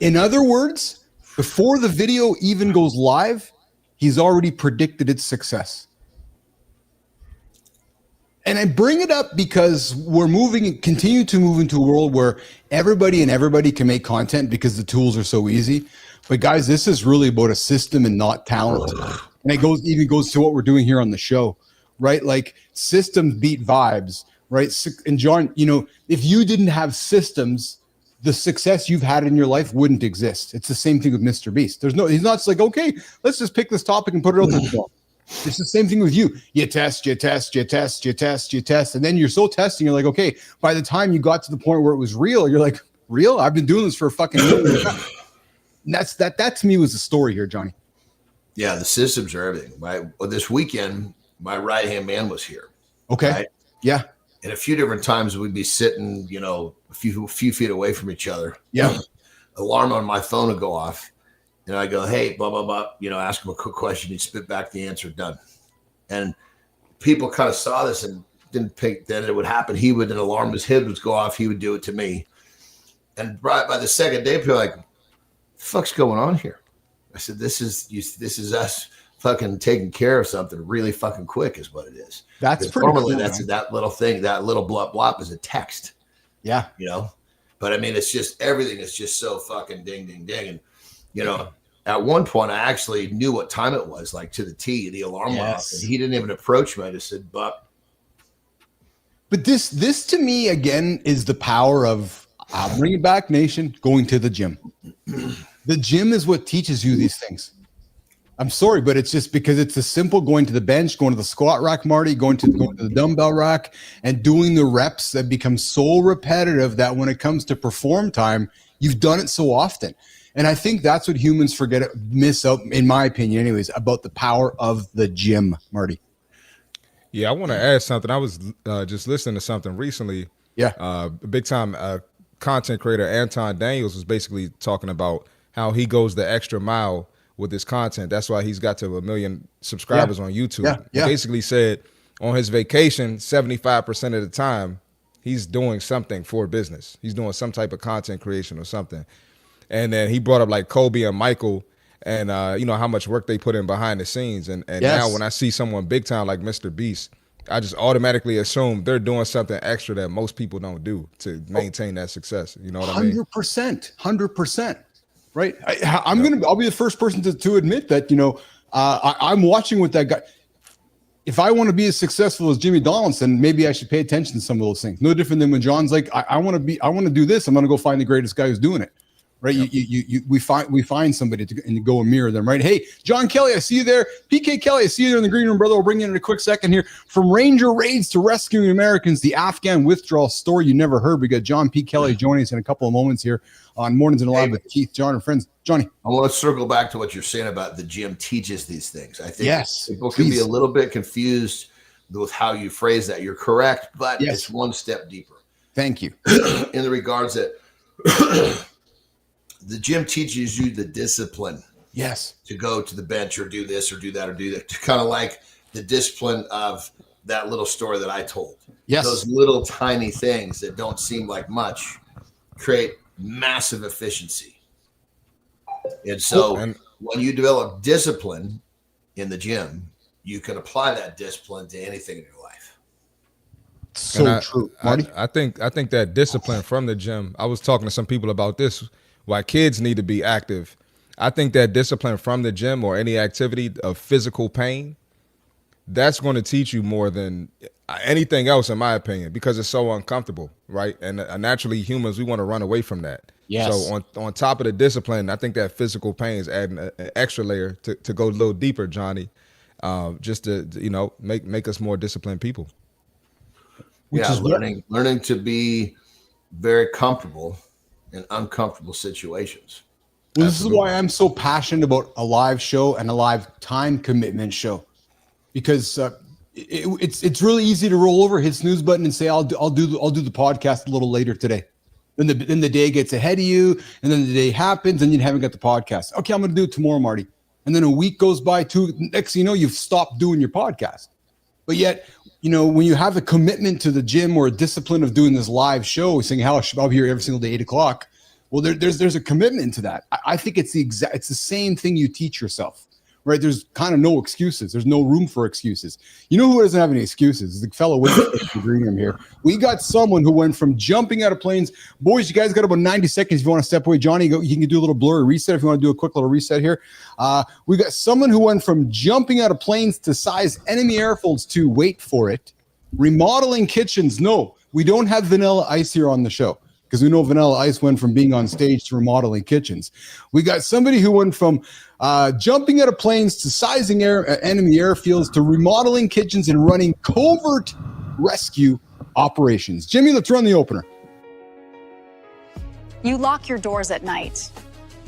[SPEAKER 1] In other words, before the video even goes live, he's already predicted its success. And I bring it up because we're continue to move into a world where everybody can make content because the tools are so easy. But guys, this is really about a system and not talent. And it even goes to what we're doing here on the show, right? Like systems beat vibes, right? And John, you know, if you didn't have systems, the success you've had in your life wouldn't exist. It's the same thing with Mr. Beast. He's not just like, okay, let's just pick this topic and put it out there. It's the same thing with you. You test. And then you're so testing, you're like, okay, by the time you got to the point where it was real, you're like, real? I've been doing this for a fucking year. And that to me was the story here, Johnny.
[SPEAKER 2] Yeah, the systems are everything. This weekend, my right-hand man was here.
[SPEAKER 1] Okay.
[SPEAKER 2] Right?
[SPEAKER 1] Yeah.
[SPEAKER 2] And a few different times we'd be sitting, you know, a few feet away from each other.
[SPEAKER 1] Yeah.
[SPEAKER 2] alarm on my phone would go off. And I go, hey, blah, blah, blah, ask him a quick question. He'd spit back the answer, done. And people kind of saw this and didn't think that it would happen. He would, an alarm, his head would go off. He would do it to me. And right by the second day, people are like, what the fuck's going on here? I said, this is us fucking taking care of something really fucking quick is what it is.
[SPEAKER 1] That's pretty
[SPEAKER 2] normally
[SPEAKER 1] cool,
[SPEAKER 2] that's
[SPEAKER 1] man.
[SPEAKER 2] that little thing, that little blop blop is a text.
[SPEAKER 1] Yeah.
[SPEAKER 2] But I mean, it's just, everything is just so fucking ding, ding, ding. And, at one point I actually knew what time it was, like to the T, the alarm went off, and he didn't even approach me. I just said, But
[SPEAKER 1] this to me, again, is the power of, bring it back, nation, going to the gym. The gym is what teaches you these things. I'm sorry, but it's just because it's a simple going to the bench, going to the squat rack, Marty, going to the dumbbell rack, and doing the reps that become so repetitive that when it comes to perform time, you've done it so often. And I think that's what humans miss out, in my opinion anyways, about the power of the gym, Marty.
[SPEAKER 3] Yeah, I want to add something. I was just listening to something recently.
[SPEAKER 1] Yeah.
[SPEAKER 3] Big time content creator Anton Daniels was basically talking about how he goes the extra mile with his content. That's why he's got to 1 million subscribers on YouTube. He basically said on his vacation, 75% of the time, he's doing something for business. He's doing some type of content creation or something. And then he brought up like Kobe and Michael and, how much work they put in behind the scenes. And now when I see someone big time like Mr. Beast, I just automatically assume they're doing something extra that most people don't do to maintain that success. You know what I mean?
[SPEAKER 1] 100%. Right. I'll be the first person to admit that, I'm watching with that guy. If I want to be as successful as Jimmy Donaldson, maybe I should pay attention to some of those things. No different than when John's like, I want to do this. I'm going to go find the greatest guy who's doing it. Right. Yep. We find somebody and go and mirror them. Right. Hey, John Kelly, I see you there. PK Kelly, I see you there in the green room, brother. We'll bring you in a quick second here. From Ranger raids to rescuing Americans, the Afghan withdrawal story you never heard. We got John P. Kelly joining us in a couple of moments here on Mornings in the Lab with Keith, John, and friends. Johnny,
[SPEAKER 2] I want to circle back to what you're saying about the gym teaches these things. I think people can be a little bit confused with how you phrase that. You're correct, but it's one step deeper.
[SPEAKER 1] Thank you.
[SPEAKER 2] In the regards that the gym teaches you the discipline.
[SPEAKER 1] Yes.
[SPEAKER 2] To go to the bench or do this or do that or do that. Kind of like the discipline of that little story that I told.
[SPEAKER 1] Yes.
[SPEAKER 2] Those little tiny things that don't seem like much create massive efficiency. And so when you develop discipline in the gym, you can apply that discipline to anything in your life.
[SPEAKER 1] So true, Marty.
[SPEAKER 3] I think that discipline from the gym, I was talking to some people about this, why kids need to be active. I think that discipline from the gym or any activity of physical pain, that's going to teach you more than anything else, in my opinion, because it's so uncomfortable, right? And naturally, humans, we want to run away from that.
[SPEAKER 1] Yes.
[SPEAKER 3] So on top of the discipline, I think that physical pain is adding an extra layer to go a little deeper, Johnny, just to make us more disciplined people.
[SPEAKER 2] Which is learning to be very comfortable in uncomfortable situations.
[SPEAKER 1] Well, this is why I'm so passionate about a live show and a live time commitment show, because it's really easy to roll over, hit snooze button, and say I'll do the podcast a little later today. Then the day gets ahead of you, and then the day happens, and you haven't got the podcast. Okay, I'm going to do it tomorrow, Marty. And then a week goes by, next thing you know, you've stopped doing your podcast. But yet, when you have a commitment to the gym or a discipline of doing this live show, saying how I'll be here every single day, 8:00. Well, there's a commitment to that. I think it's the same thing you teach yourself, right? There's kind of no excuses. There's no room for excuses. You know who doesn't have any excuses? The fellow with the green room here. We got someone who went from jumping out of planes. Boys, you guys got about 90 seconds if you want to step away. Johnny, you can do a little blurry reset if you want to do a quick little reset here. We got someone who went from jumping out of planes to size enemy airfields to, wait for it, remodeling kitchens. No, we don't have Vanilla Ice here on the show, because we know Vanilla Ice went from being on stage to remodeling kitchens. We got somebody who went from jumping out of planes to sizing enemy airfields to remodeling kitchens and running covert rescue operations. Jimmy, let's run the opener.
[SPEAKER 7] You lock your doors at night,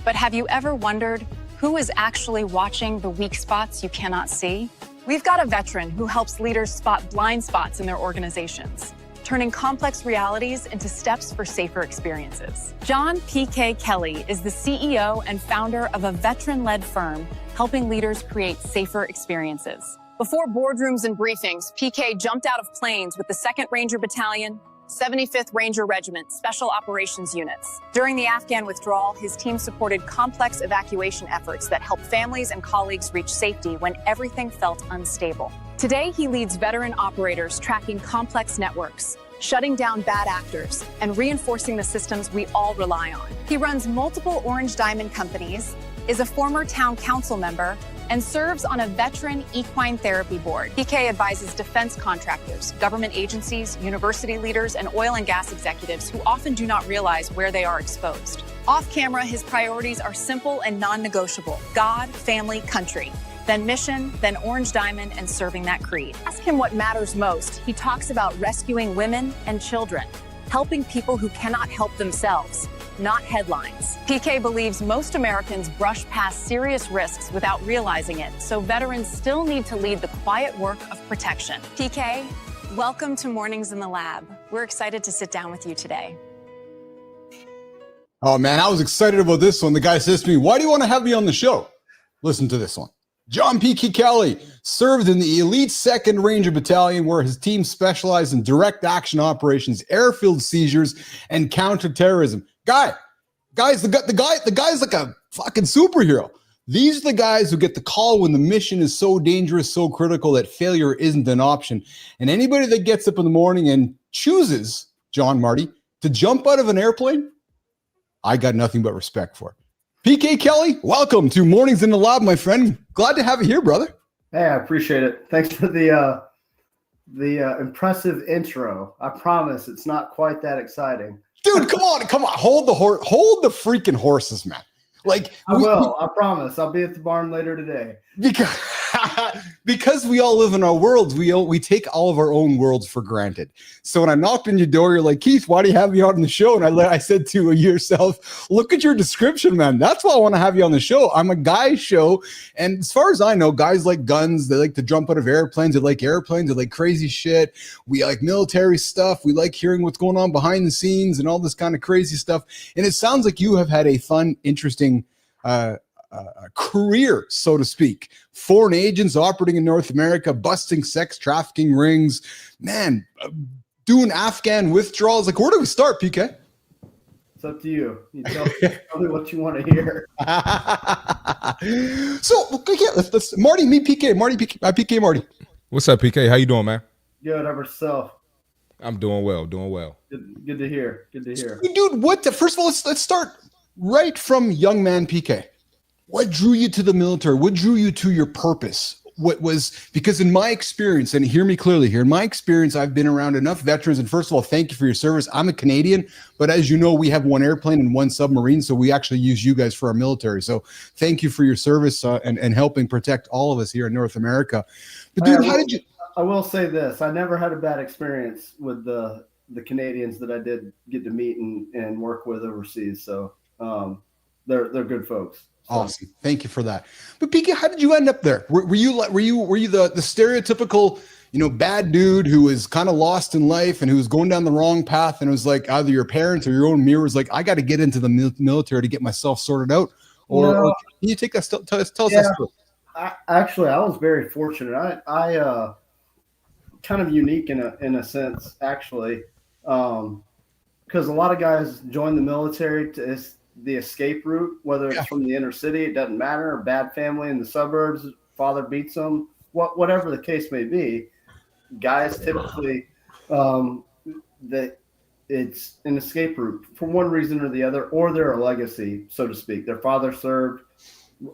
[SPEAKER 7] but have you ever wondered who is actually watching the weak spots you cannot see? We've got a veteran who helps leaders spot blind spots in their organizations, turning complex realities into steps for safer experiences. John P.K. Kelly is the CEO and founder of a veteran-led firm helping leaders create safer experiences. Before boardrooms and briefings, PK jumped out of planes with the 2nd Ranger Battalion, 75th Ranger Regiment Special Operations Units. During the Afghan withdrawal, his team supported complex evacuation efforts that helped families and colleagues reach safety when everything felt unstable. Today, he leads veteran operators tracking complex networks, shutting down bad actors, and reinforcing the systems we all rely on. He runs multiple Orange Diamond companies, is a former town council member, and serves on a veteran equine therapy board. PK advises defense contractors, government agencies, university leaders, and oil and gas executives who often do not realize where they are exposed. Off camera, his priorities are simple and non-negotiable: God, family, country. Then mission, then Orange Diamond, and serving that creed. Ask him what matters most. He talks about rescuing women and children, helping people who cannot help themselves, not headlines. PK believes most Americans brush past serious risks without realizing it, so veterans still need to lead the quiet work of protection. PK, welcome to Mornings in the Lab. We're excited to sit down with you today.
[SPEAKER 1] Oh man, I was excited about this one. The guy says to me, "Why do you want to have me on the show?" Listen to this one. John P.K. Kelly served in the elite 2nd Ranger Battalion, where his team specialized in direct action operations, airfield seizures, and counterterrorism. Guys, the guy's like a fucking superhero. These are the guys who get the call when the mission is so dangerous, so critical that failure isn't an option. And anybody that gets up in the morning and chooses, John Marty, to jump out of an airplane, I got nothing but respect for. PK Kelly, welcome to Mornings in the Lab, my friend. Glad to have you here, brother.
[SPEAKER 8] Hey, I appreciate it. Thanks for the impressive intro. I promise it's not quite that exciting.
[SPEAKER 1] Dude, come on. Hold the freaking horses, man. Like
[SPEAKER 8] I promise. I'll be at the barn later today.
[SPEAKER 1] Because we all live in our worlds, we take all of our own worlds for granted. So when I knocked on your door, you're like, "Keith, why do you have me on the show?" And I said to yourself, "Look at your description, man. That's why I want to have you on the show. I'm a guy show, and as far as I know, guys like guns. They like to jump out of airplanes. They like airplanes. They like crazy shit. We like military stuff. We like hearing what's going on behind the scenes and all this kind of crazy stuff. And it sounds like you have had a fun, interesting career, so to speak. Foreign agents operating in North America, busting sex trafficking rings, man, doing Afghan withdrawals. Like, where do we start, PK?
[SPEAKER 8] It's up to you. You tell me what you want to hear.
[SPEAKER 1] So, yeah, let's Marty, meet PK. PK Marty.
[SPEAKER 3] What's up, PK? How you doing, man?
[SPEAKER 8] Good. How about yourself?
[SPEAKER 3] I'm doing well.
[SPEAKER 8] Good to hear.
[SPEAKER 1] Dude, first of all, let's start right from young man PK. What drew you to the military? What drew you to your purpose? Because in my experience, and hear me clearly here, in my experience, I've been around enough veterans. And first of all, thank you for your service. I'm a Canadian, but as you know, we have one airplane and one submarine. So we actually use you guys for our military. So thank you for your service and helping protect all of us here in North America. But dude,
[SPEAKER 8] I will say this. I never had a bad experience with the Canadians that I did get to meet and work with overseas. So they're good folks.
[SPEAKER 1] Awesome. Thank you for that. But PK, how did you end up there? Were you the stereotypical, bad dude who was kind of lost in life and who was going down the wrong path, and it was like either your parents or your own mirror was like, I got to get into the military to get myself sorted out? Or can you take us, tell us that story?
[SPEAKER 8] I was very fortunate. I kind of unique in a sense, actually, because a lot of guys join the military to the escape route, whether it's from the inner city, it doesn't matter, or bad family in the suburbs, father beats them, whatever the case may be. Guys typically, that it's an escape route for one reason or the other, or they're a legacy, so to speak. Their father served,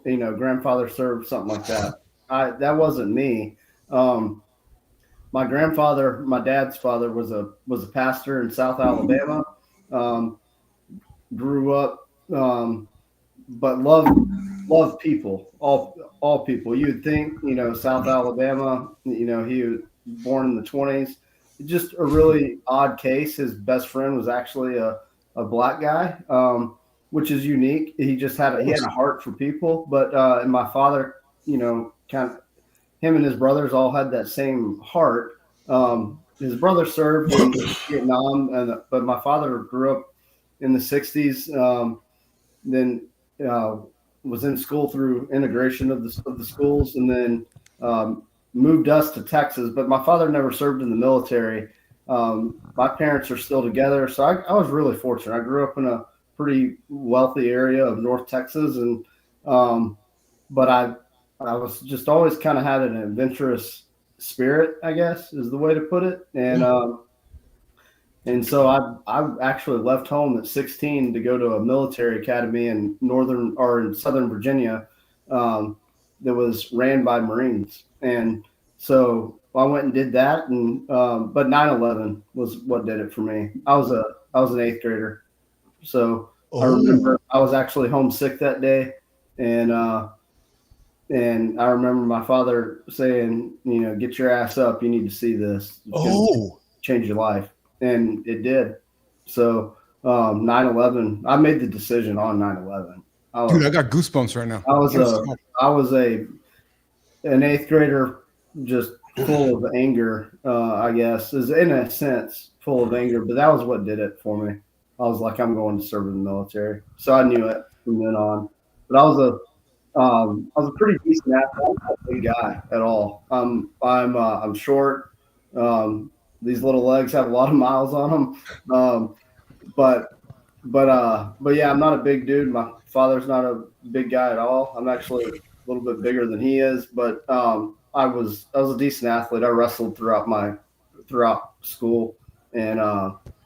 [SPEAKER 8] grandfather served, something like that. That wasn't me. My grandfather, my dad's father, was a pastor in South Alabama. Grew up, but loved people, all people. You'd think, South Alabama, he was born in the 20s. Just a really odd case. His best friend was actually a black guy, which is unique. He just had a heart for people. But and my father, kind of, him and his brothers all had that same heart. his brother served in Vietnam, but my father grew up in the '60s. Then was in school through integration of the schools, and then moved us to Texas. But my father never served in the military. My parents are still together, so I was really fortunate. I grew up in a pretty wealthy area of North Texas, and but I was just always kind of had an adventurous spirit, I guess is the way to put it, and so I actually left home at 16 to go to a military academy in Southern Virginia that was ran by Marines, and so I went and did that, and but 9/11 was what did it for me. I was an eighth grader, so I remember I was actually homesick that day, and I remember my father saying, get your ass up. You need to see this. It's gonna change your life. And it did. So 9/11, I made the decision on 9/11.
[SPEAKER 1] Dude, I got goosebumps right now.
[SPEAKER 8] I was an eighth grader, just full of anger, I guess, is in a sense full of anger, but that was what did it for me. I was like, I'm going to serve in the military. So I knew it from then on. But I was a pretty decent athlete. I'm not a big guy at all. I'm short. These little legs have a lot of miles on them. But yeah, I'm not a big dude. My father's not a big guy at all. I'm actually a little bit bigger than he is. But I was a decent athlete. I wrestled throughout school, and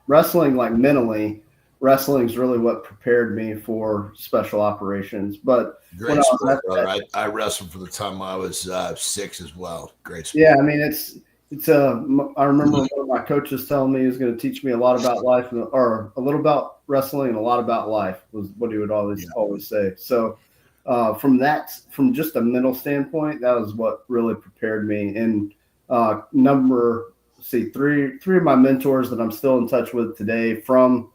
[SPEAKER 8] wrestling, like mentally, wrestling is really what prepared me for special operations. But
[SPEAKER 2] great sport, brother. I wrestled for the time I was 6 as well. Great sport.
[SPEAKER 8] Yeah, I mean I remember one of my coaches telling me he was going to teach me a lot about life, or a little about wrestling and a lot about life was what he would always say. So from just a mental standpoint, that was what really prepared me. And three of my mentors that I'm still in touch with today from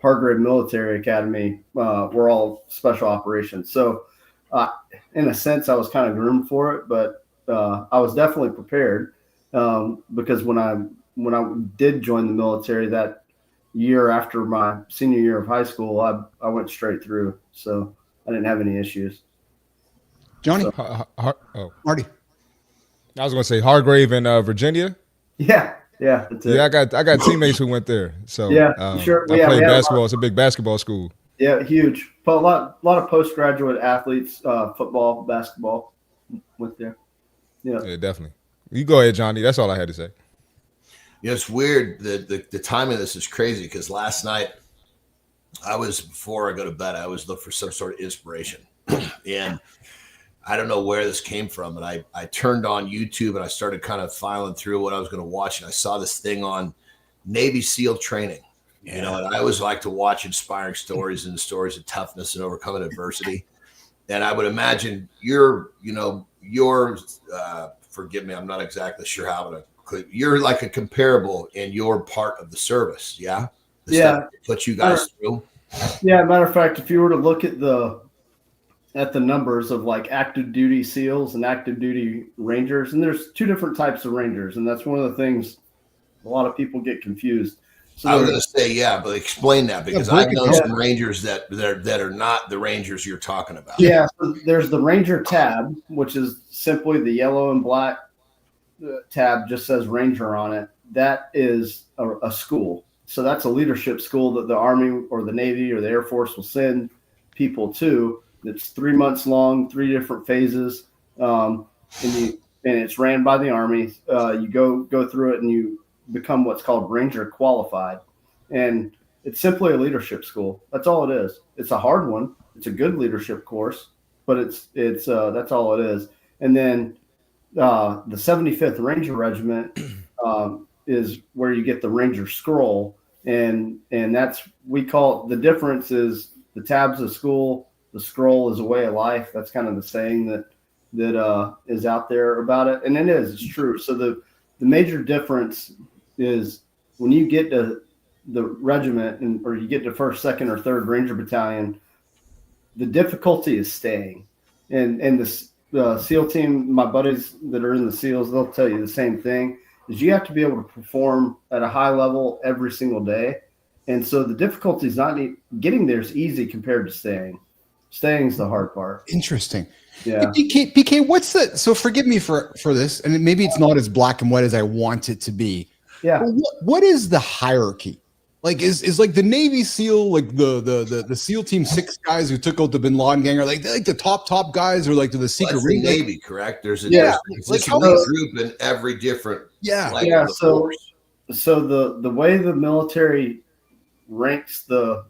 [SPEAKER 8] Hargrave Military Academy were all special operations. So in a sense, I was kind of groomed for it, but I was definitely prepared. Because when I did join the military that year after my senior year of high school, I went straight through, so I didn't have any issues.
[SPEAKER 1] Johnny, Marty,
[SPEAKER 3] I was going to say Hargrave in Virginia.
[SPEAKER 8] Yeah, that's it.
[SPEAKER 3] Yeah, I got teammates who went there. So
[SPEAKER 8] sure.
[SPEAKER 3] I played basketball. It's a big basketball school.
[SPEAKER 8] Yeah, huge. But a lot of postgraduate athletes, football, basketball, went there. Yeah,
[SPEAKER 3] definitely. You go ahead, Johnny. That's all I had to say.
[SPEAKER 2] It's weird. The timing of this is crazy because last night before I go to bed, I always look for some sort of inspiration. And I don't know where this came from, but I turned on YouTube and I started kind of filing through what I was going to watch. And I saw this thing on Navy SEAL training, and I always like to watch inspiring stories and stories of toughness and overcoming adversity. And I would imagine you're forgive me, I'm not exactly sure how to. You're like a comparable in your part of the service, yeah. Stuff that you guys through.
[SPEAKER 8] Yeah, matter of fact, if you were to look at the numbers of like active duty SEALs and active duty Rangers, and there's two different types of Rangers, and that's one of the things a lot of people get confused. So
[SPEAKER 2] I was going to say, but explain that because I know some Rangers that are not the Rangers you're talking about.
[SPEAKER 8] Yeah, so there's the Ranger tab, which is simply the yellow and black tab, just says Ranger on it. That is a school. So that's a leadership school that the Army or the Navy or the Air Force will send people to. It's 3 months long, 3 different phases, and it's ran by the Army. You go through it and you become what's called Ranger qualified, and it's simply a leadership school. That's all it is. It's a hard one. It's a good leadership course, but it's that's all it is. And then the 75th Ranger Regiment is where you get the Ranger Scroll, and that's, we call it, the difference is the tab's a school, the scroll is a way of life. That's kind of the saying that is out there about it, and it's true. So the major difference is when you get to the regiment or you get to 1st, 2nd, or 3rd Ranger Battalion, the difficulty is staying. And the SEAL team, my buddies that are in the SEALs, they'll tell you the same thing, is you have to be able to perform at a high level every single day. And so the difficulty is not getting there is easy compared to staying. Staying is the hard part.
[SPEAKER 1] Interesting.
[SPEAKER 8] Yeah.
[SPEAKER 1] Hey, PK, what's the, so forgive me for this, and maybe it's not as black and white as I want it to be.
[SPEAKER 8] Yeah.
[SPEAKER 1] But what is the hierarchy? Like is like the Navy SEAL, like the SEAL Team 6 guys who took out the Bin Laden gang, are like they're like the top guys, or like to the secret
[SPEAKER 2] That's
[SPEAKER 1] ring?
[SPEAKER 2] the Navy, correct? There's a
[SPEAKER 8] Yeah.
[SPEAKER 2] like
[SPEAKER 1] Like
[SPEAKER 2] group in every different leg of the force.
[SPEAKER 8] So the way the military ranks they're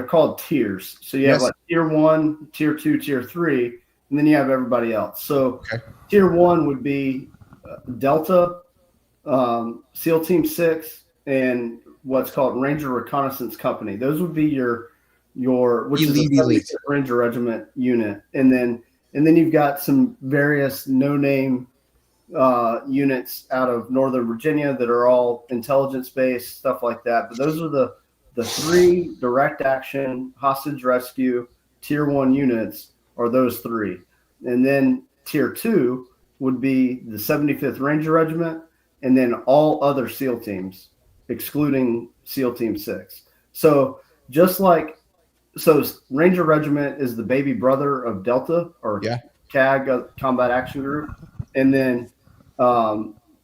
[SPEAKER 8] called tiers. So you have like tier 1, tier 2, tier 3, and then you have everybody else. So tier 1 would be Delta, SEAL Team 6, and what's called Ranger Reconnaissance Company. Those would be your which
[SPEAKER 1] elite,
[SPEAKER 8] is a 75th Ranger Regiment unit, and then you've got some various no-name units out of Northern Virginia that are all intelligence based, stuff like that. But those are the 3 direct action hostage rescue tier 1 units are those 3. And then tier 2 would be the 75th Ranger Regiment, and then all other SEAL teams, excluding SEAL Team 6. So Ranger Regiment is the baby brother of Delta, or CAG, Combat Action Group. And then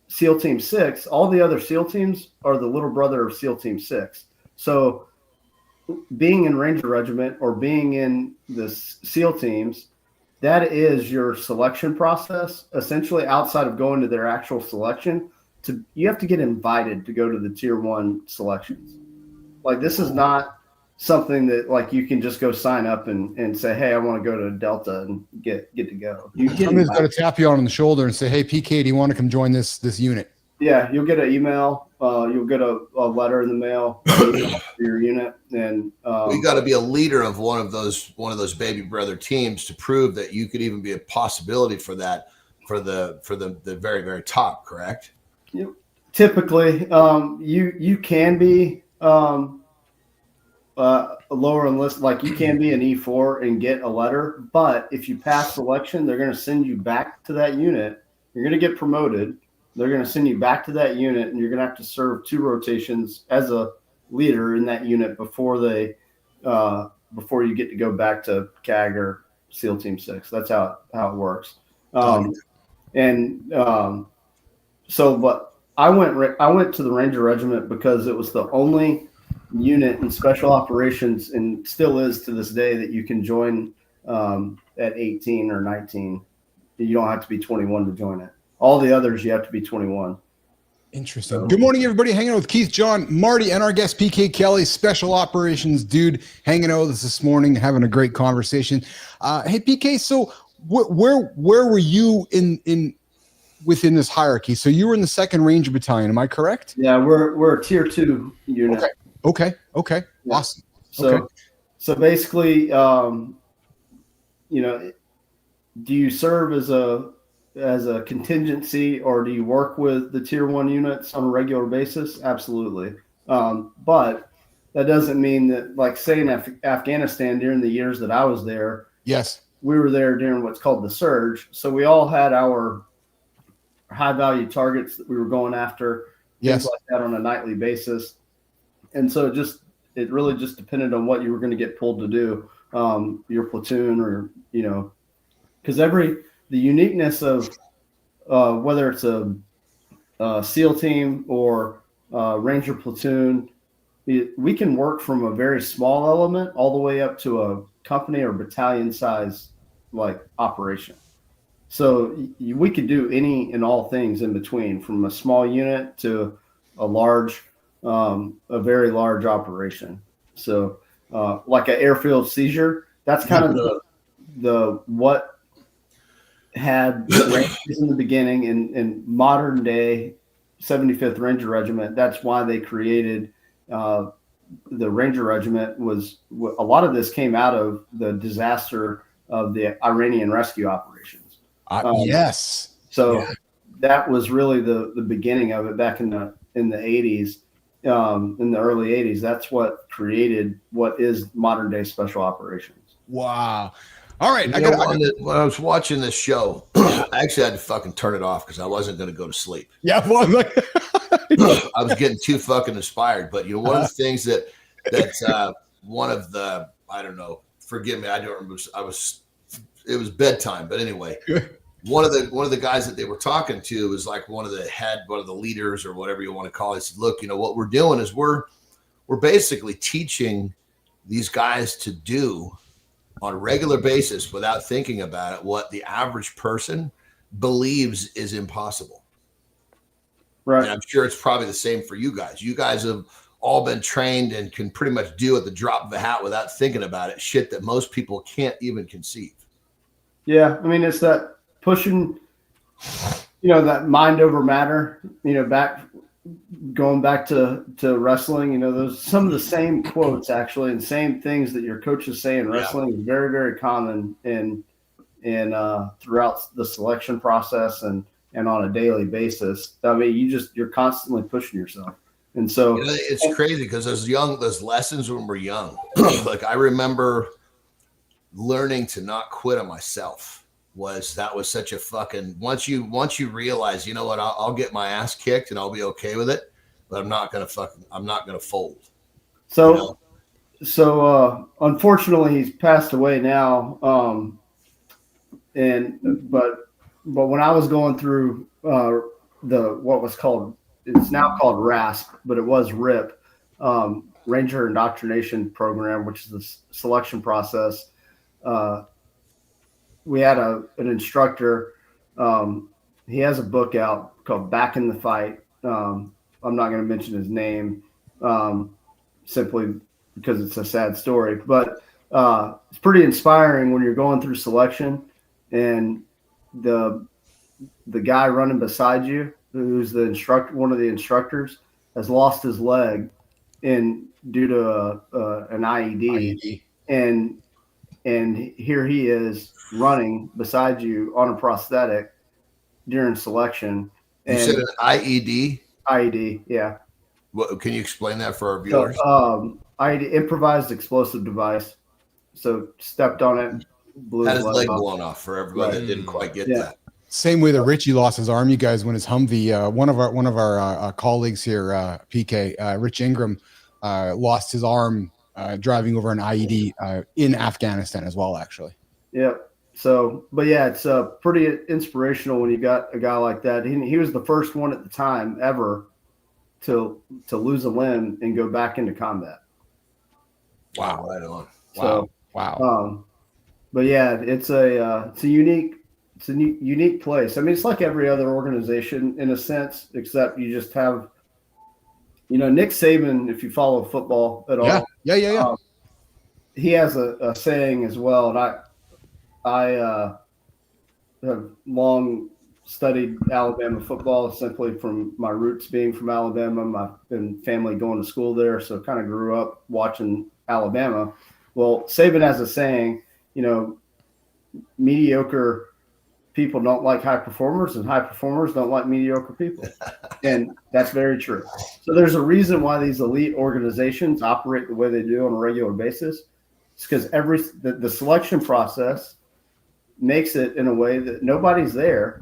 [SPEAKER 8] SEAL Team 6, all the other SEAL teams are the little brother of SEAL Team 6. So being in Ranger Regiment or being in the SEAL teams, that is your selection process, essentially outside of going to their actual selection. You have to get invited to go to the tier 1 selections. Like, this is not something that like you can just go sign up and say, hey, I want to go to Delta and get to go.
[SPEAKER 1] Somebody's got to tap you on the shoulder and say, hey, PK, do you want to come join this unit?
[SPEAKER 8] Yeah, you'll get an email. You'll get a letter in the mail for your unit, and
[SPEAKER 2] you got to be a leader of one of those baby brother teams to prove that you could even be a possibility for that for the very, very top. Correct?
[SPEAKER 8] Typically, you can be a lower enlist, like you can be an E4 and get a letter, but if you pass selection, they're going to send you back to that unit. You're going to get promoted. They're going to send you back to that unit, and you're going to have to serve 2 rotations as a leader in that unit before you get to go back to CAG or SEAL Team 6. That's how it works. But I went to the Ranger Regiment because it was the only unit in special operations, and still is to this day, that you can join at 18 or 19. You don't have to be 21 to join it. All the others, you have to be 21.
[SPEAKER 1] Interesting. Good morning, everybody. Hanging out with Keith, John, Marty, and our guest PK Kelly, special operations dude, hanging out with us this morning, having a great conversation. Hey, PK, so where were you in within this hierarchy? So you were in the 2nd Ranger Battalion, am I correct?
[SPEAKER 8] Yeah, we're a tier 2 unit.
[SPEAKER 1] Okay. Yeah. Awesome.
[SPEAKER 8] So basically, do you serve as a contingency, or do you work with the tier 1 units on a regular basis? Absolutely. But that doesn't mean that, like, say in Afghanistan during the years that I was there, we were there during what's called the surge. So we all had our high value targets that we were going after, things like that on a nightly basis. And so it really just depended on what you were going to get pulled to do, your platoon, or, because the uniqueness of whether it's a SEAL team or Ranger platoon, we can work from a very small element all the way up to a company or battalion size like operation. So we could do any and all things in between, from a small unit to a very large operation. So like an airfield seizure, that's kind of the what had Rangers in the beginning in modern day 75th Ranger Regiment. That's why they created the Ranger Regiment. Was a lot of this came out of the disaster of the Iranian rescue operations. That was really the beginning of it back in the 80s, in the early 80s. That's what created what is modern day special operations.
[SPEAKER 1] Wow. All right.
[SPEAKER 2] When I was watching this show, I actually had to fucking turn it off because I wasn't going to go to sleep.
[SPEAKER 1] Yeah. Well,
[SPEAKER 2] I was getting too fucking inspired. But one of the things that one of the, I don't know, forgive me, I don't remember. It was bedtime. But anyway, one of the guys that they were talking to was like one of the leaders or whatever you want to call it. He said, look, what we're doing is we're basically teaching these guys to do on a regular basis without thinking about it what the average person believes is impossible.
[SPEAKER 8] Right.
[SPEAKER 2] And I'm sure it's probably the same for you guys. You guys have all been trained and can pretty much do at the drop of a hat without thinking about it, shit that most people can't even conceive.
[SPEAKER 8] Yeah. I mean, it's that pushing, that mind over matter, going back to wrestling, those some of the same quotes actually and same things that your coaches say in wrestling is very, very common in throughout the selection process and on a daily basis. I mean, you're constantly pushing yourself. And so
[SPEAKER 2] it's crazy because those lessons when we're young, like I remember learning to not quit on myself. That was such a fucking once you realize, what, I'll get my ass kicked and I'll be okay with it, but I'm not gonna fold.
[SPEAKER 8] So unfortunately he's passed away now. But when I was going through it's now called RASP, but it was RIP, Ranger Indoctrination Program, which is the selection process. We had an instructor. He has a book out called Back in the Fight. I'm not going to mention his name simply because it's a sad story, but it's pretty inspiring when you're going through selection and the guy running beside you, who's one of the instructors, has lost his leg due to an IED. And here he is running beside you on a prosthetic during selection.
[SPEAKER 2] You said an IED?
[SPEAKER 8] IED, yeah.
[SPEAKER 2] What, can you explain that for our viewers?
[SPEAKER 8] So, IED, improvised explosive device. So stepped on it, blew
[SPEAKER 2] his leg blown off for everybody that didn't quite get that.
[SPEAKER 1] Same way that Richie lost his arm, you guys, when his Humvee, one of our colleagues here, PK, Rich Ingram, lost his arm driving over an IED in Afghanistan as well, actually.
[SPEAKER 8] Yeah. So, but yeah, it's pretty inspirational when you got a guy like that. He was the first one at the time ever to lose a limb and go back into combat.
[SPEAKER 2] Wow. Right on.
[SPEAKER 8] So,
[SPEAKER 1] wow.
[SPEAKER 8] But yeah, it's a unique place. I mean, it's like every other organization in a sense, except you just have, Nick Saban, if you follow football at all.
[SPEAKER 1] Yeah.
[SPEAKER 8] He has a saying as well. And I have long studied Alabama football simply from my roots being from Alabama. My family going to school there. So kind of grew up watching Alabama. Well, Saban has a saying, mediocre people don't like high performers and high performers don't like mediocre people. And that's very true. So there's a reason why these elite organizations operate the way they do on a regular basis. It's because the selection process makes it in a way that nobody's there.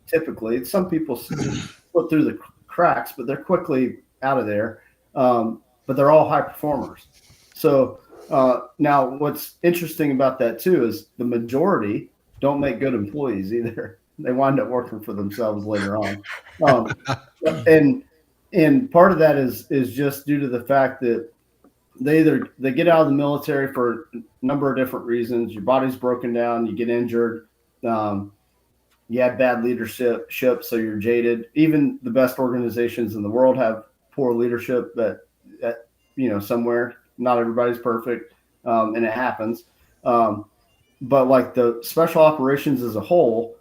[SPEAKER 8] Typically, some people slip through the cracks, but they're quickly out of there. But they're all high performers. So now what's interesting about that too is the majority don't make good employees either. They wind up working for themselves later on. And part of that is just due to the fact that they get out of the military for a number of different reasons. Your body's broken down, you get injured, you have bad leadership, so you're jaded. Even the best organizations in the world have poor leadership that somewhere. Not everybody's perfect, and it happens. But like the special operations as a whole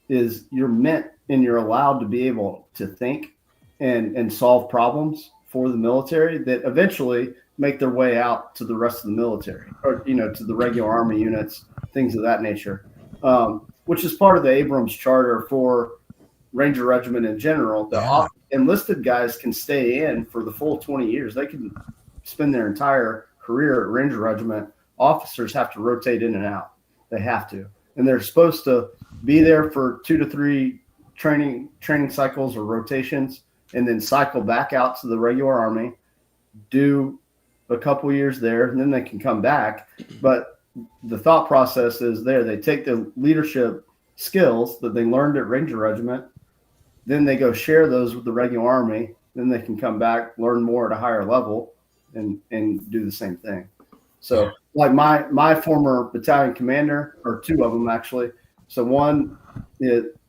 [SPEAKER 8] is you're meant and you're allowed to be able to think and solve problems for the military that eventually make their way out to the rest of the military or, to the regular Army units, things of that nature, which is part of the Abrams Charter for Ranger Regiment in general. The enlisted guys can stay in for the full 20 years. They can spend their entire career at Ranger Regiment. Officers have to rotate in and out. They have to. And they're supposed to be there for 2 to 3 training cycles or rotations, and then cycle back out to the regular Army, do a couple years there, and then they can come back. But the thought process is there. They take the leadership skills that they learned at Ranger Regiment, then they go share those with the regular Army, then they can come back, learn more at a higher level, and do the same thing. So like my former battalion commander, or 2 of them actually. So one,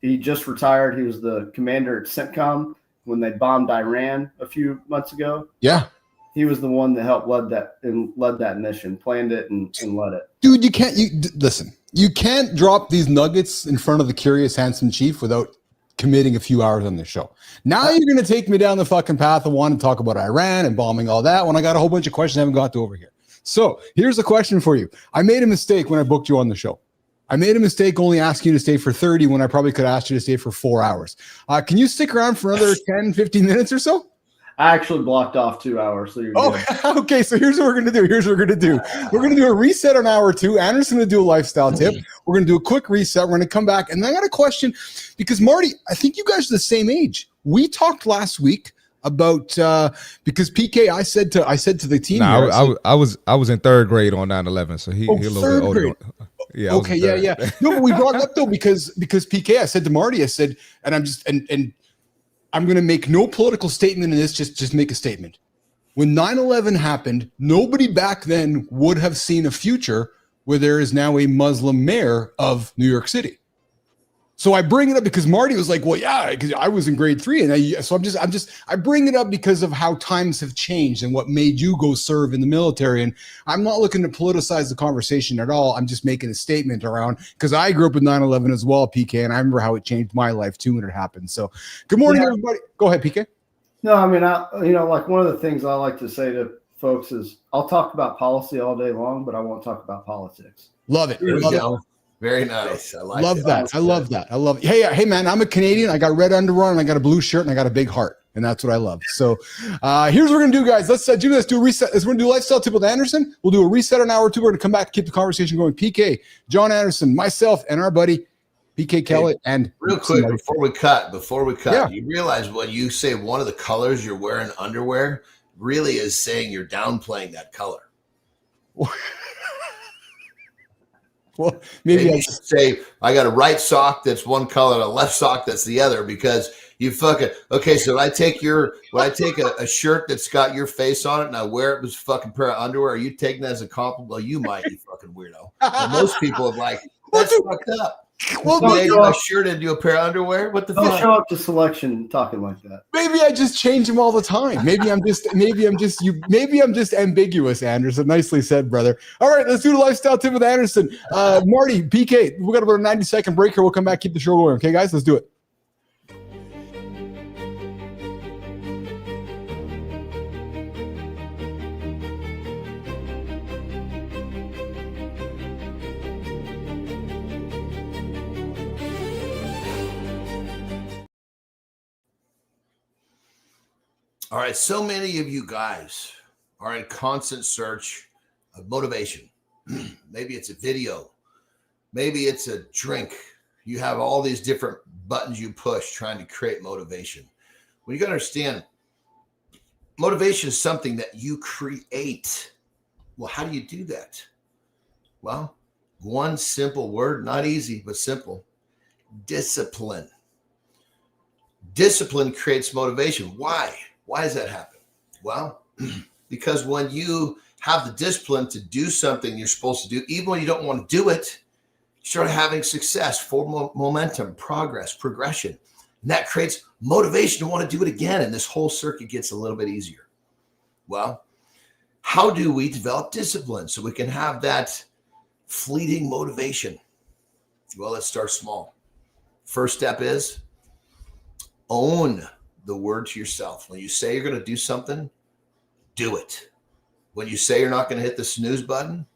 [SPEAKER 8] he just retired. He was the commander at CENTCOM when they bombed Iran a few months ago.
[SPEAKER 1] Yeah.
[SPEAKER 8] He was the one that helped led that mission, planned it and led it.
[SPEAKER 1] Dude, listen, you can't drop these nuggets in front of the curious, handsome chief without committing a few hours on the show. Now you're going to take me down the fucking path of wanting to talk about Iran and bombing all that when I got a whole bunch of questions I haven't got to over here. So here's a question for you. I made a mistake when I booked you on the show. I made a mistake only asking you to stay for 30 when I probably could have asked you to stay for 4 hours. Can you stick around for another 10, 15 minutes or so?
[SPEAKER 8] I actually blocked off 2 hours. So you're good.
[SPEAKER 1] Okay. So here's what we're going to do. We're going to do a reset on hour 2. Anderson's going to do a lifestyle tip. We're going to do a quick reset. We're going to come back. And I got a question because Marty, I think you guys are the same age. We talked last week about because PK, I said to the team.
[SPEAKER 3] No, I was in 3rd grade on 9/11, so he a little bit older. Yeah.
[SPEAKER 1] Okay. Yeah. No, but we brought it up though because PK, I said to Marty, I said, and I'm just and I'm going to make no political statement in this. Just make a statement. When 9/11 happened, nobody back then would have seen a future where there is now a Muslim mayor of New York City. So I bring it up because Marty was like, well, yeah, because I was in grade 3. And I bring it up because of how times have changed and what made you go serve in the military. And I'm not looking to politicize the conversation at all. I'm just making a statement around because I grew up with 9/11 as well, PK, and I remember how it changed my life too when it happened. So good morning, everybody. Go ahead, PK.
[SPEAKER 8] No, I mean, like one of the things I like to say to folks is I'll talk about policy all day long, but I won't talk about politics.
[SPEAKER 1] Love it.
[SPEAKER 2] Love it. Very nice. I like
[SPEAKER 1] that. I love that. I love it. Hey, man, I'm a Canadian. I got red underwear and I got a blue shirt and I got a big heart. And that's what I love. So here's what we're going to do, guys. Let's do a reset. We're going to do lifestyle tip with Anderson. We'll do a reset on hour 2. We're going to come back, keep the conversation going. PK, John Anderson, myself, and our buddy PK Kelly. And
[SPEAKER 2] real quick, before we cut,
[SPEAKER 1] yeah.
[SPEAKER 2] You realize when you say one of the colors you're wearing underwear really is saying you're downplaying that color.
[SPEAKER 1] Well, maybe
[SPEAKER 2] I should say I got a right sock that's one color and a left sock that's the other because you fucking okay. So when I take a shirt that's got your face on it and I wear it with a fucking pair of underwear, are you taking that as a compliment? Well, you might, you fucking weirdo. But most people are like, that's fucked up. Well, my shirt into a pair of underwear. What the fuck?
[SPEAKER 8] Don't show up to selection talking like that.
[SPEAKER 1] Maybe I just change them all the time. Maybe I'm just ambiguous, Anderson. Nicely said, brother. All right, let's do the lifestyle tip with Anderson. Marty, PK, we got about a 90-second break here. We'll come back, keep the show going. Okay, guys, let's do it.
[SPEAKER 2] All right, so many of you guys are in constant search of motivation. Maybe it's a video. Maybe it's a drink. You have all these different buttons you push trying to create motivation. Well, you got to understand, motivation is something that you create. Well, how do you do that? Well, one simple word, not easy, but simple. Discipline. Discipline creates motivation. Why? Why does that happen? Well, because when you have the discipline to do something you're supposed to do, even when you don't want to do it, you start having success, forward momentum, progress, progression. And that creates motivation to want to do it again. And this whole circuit gets a little bit easier. Well, how do we develop discipline so we can have that fleeting motivation? Well, let's start small. First step is own the word to yourself. When you say you're going to do something, do it. When you say you're not going to hit the snooze button,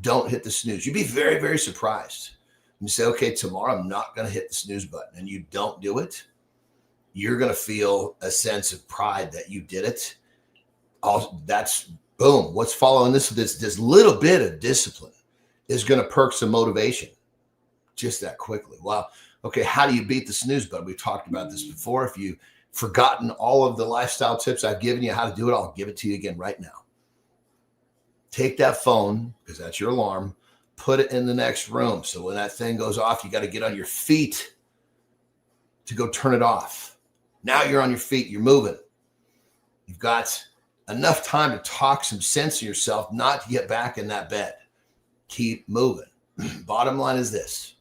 [SPEAKER 2] don't hit the snooze. You'd be very, very surprised. You say, okay, tomorrow I'm not going to hit the snooze button, and you don't do it, you're going to feel a sense of pride that you did it. That's boom. What's following this little bit of discipline is going to perk some motivation just that quickly. Well, okay, how do you beat the snooze button? We've talked about this before. If you've forgotten all of the lifestyle tips I've given you how to do it, I'll give it to you again right now. Take that phone, because that's your alarm, put it in the next room. So when that thing goes off, you got to get on your feet to go turn it off. Now you're on your feet, you're moving. You've got enough time to talk some sense to yourself not to get back in that bed. Keep moving. Bottom line is this: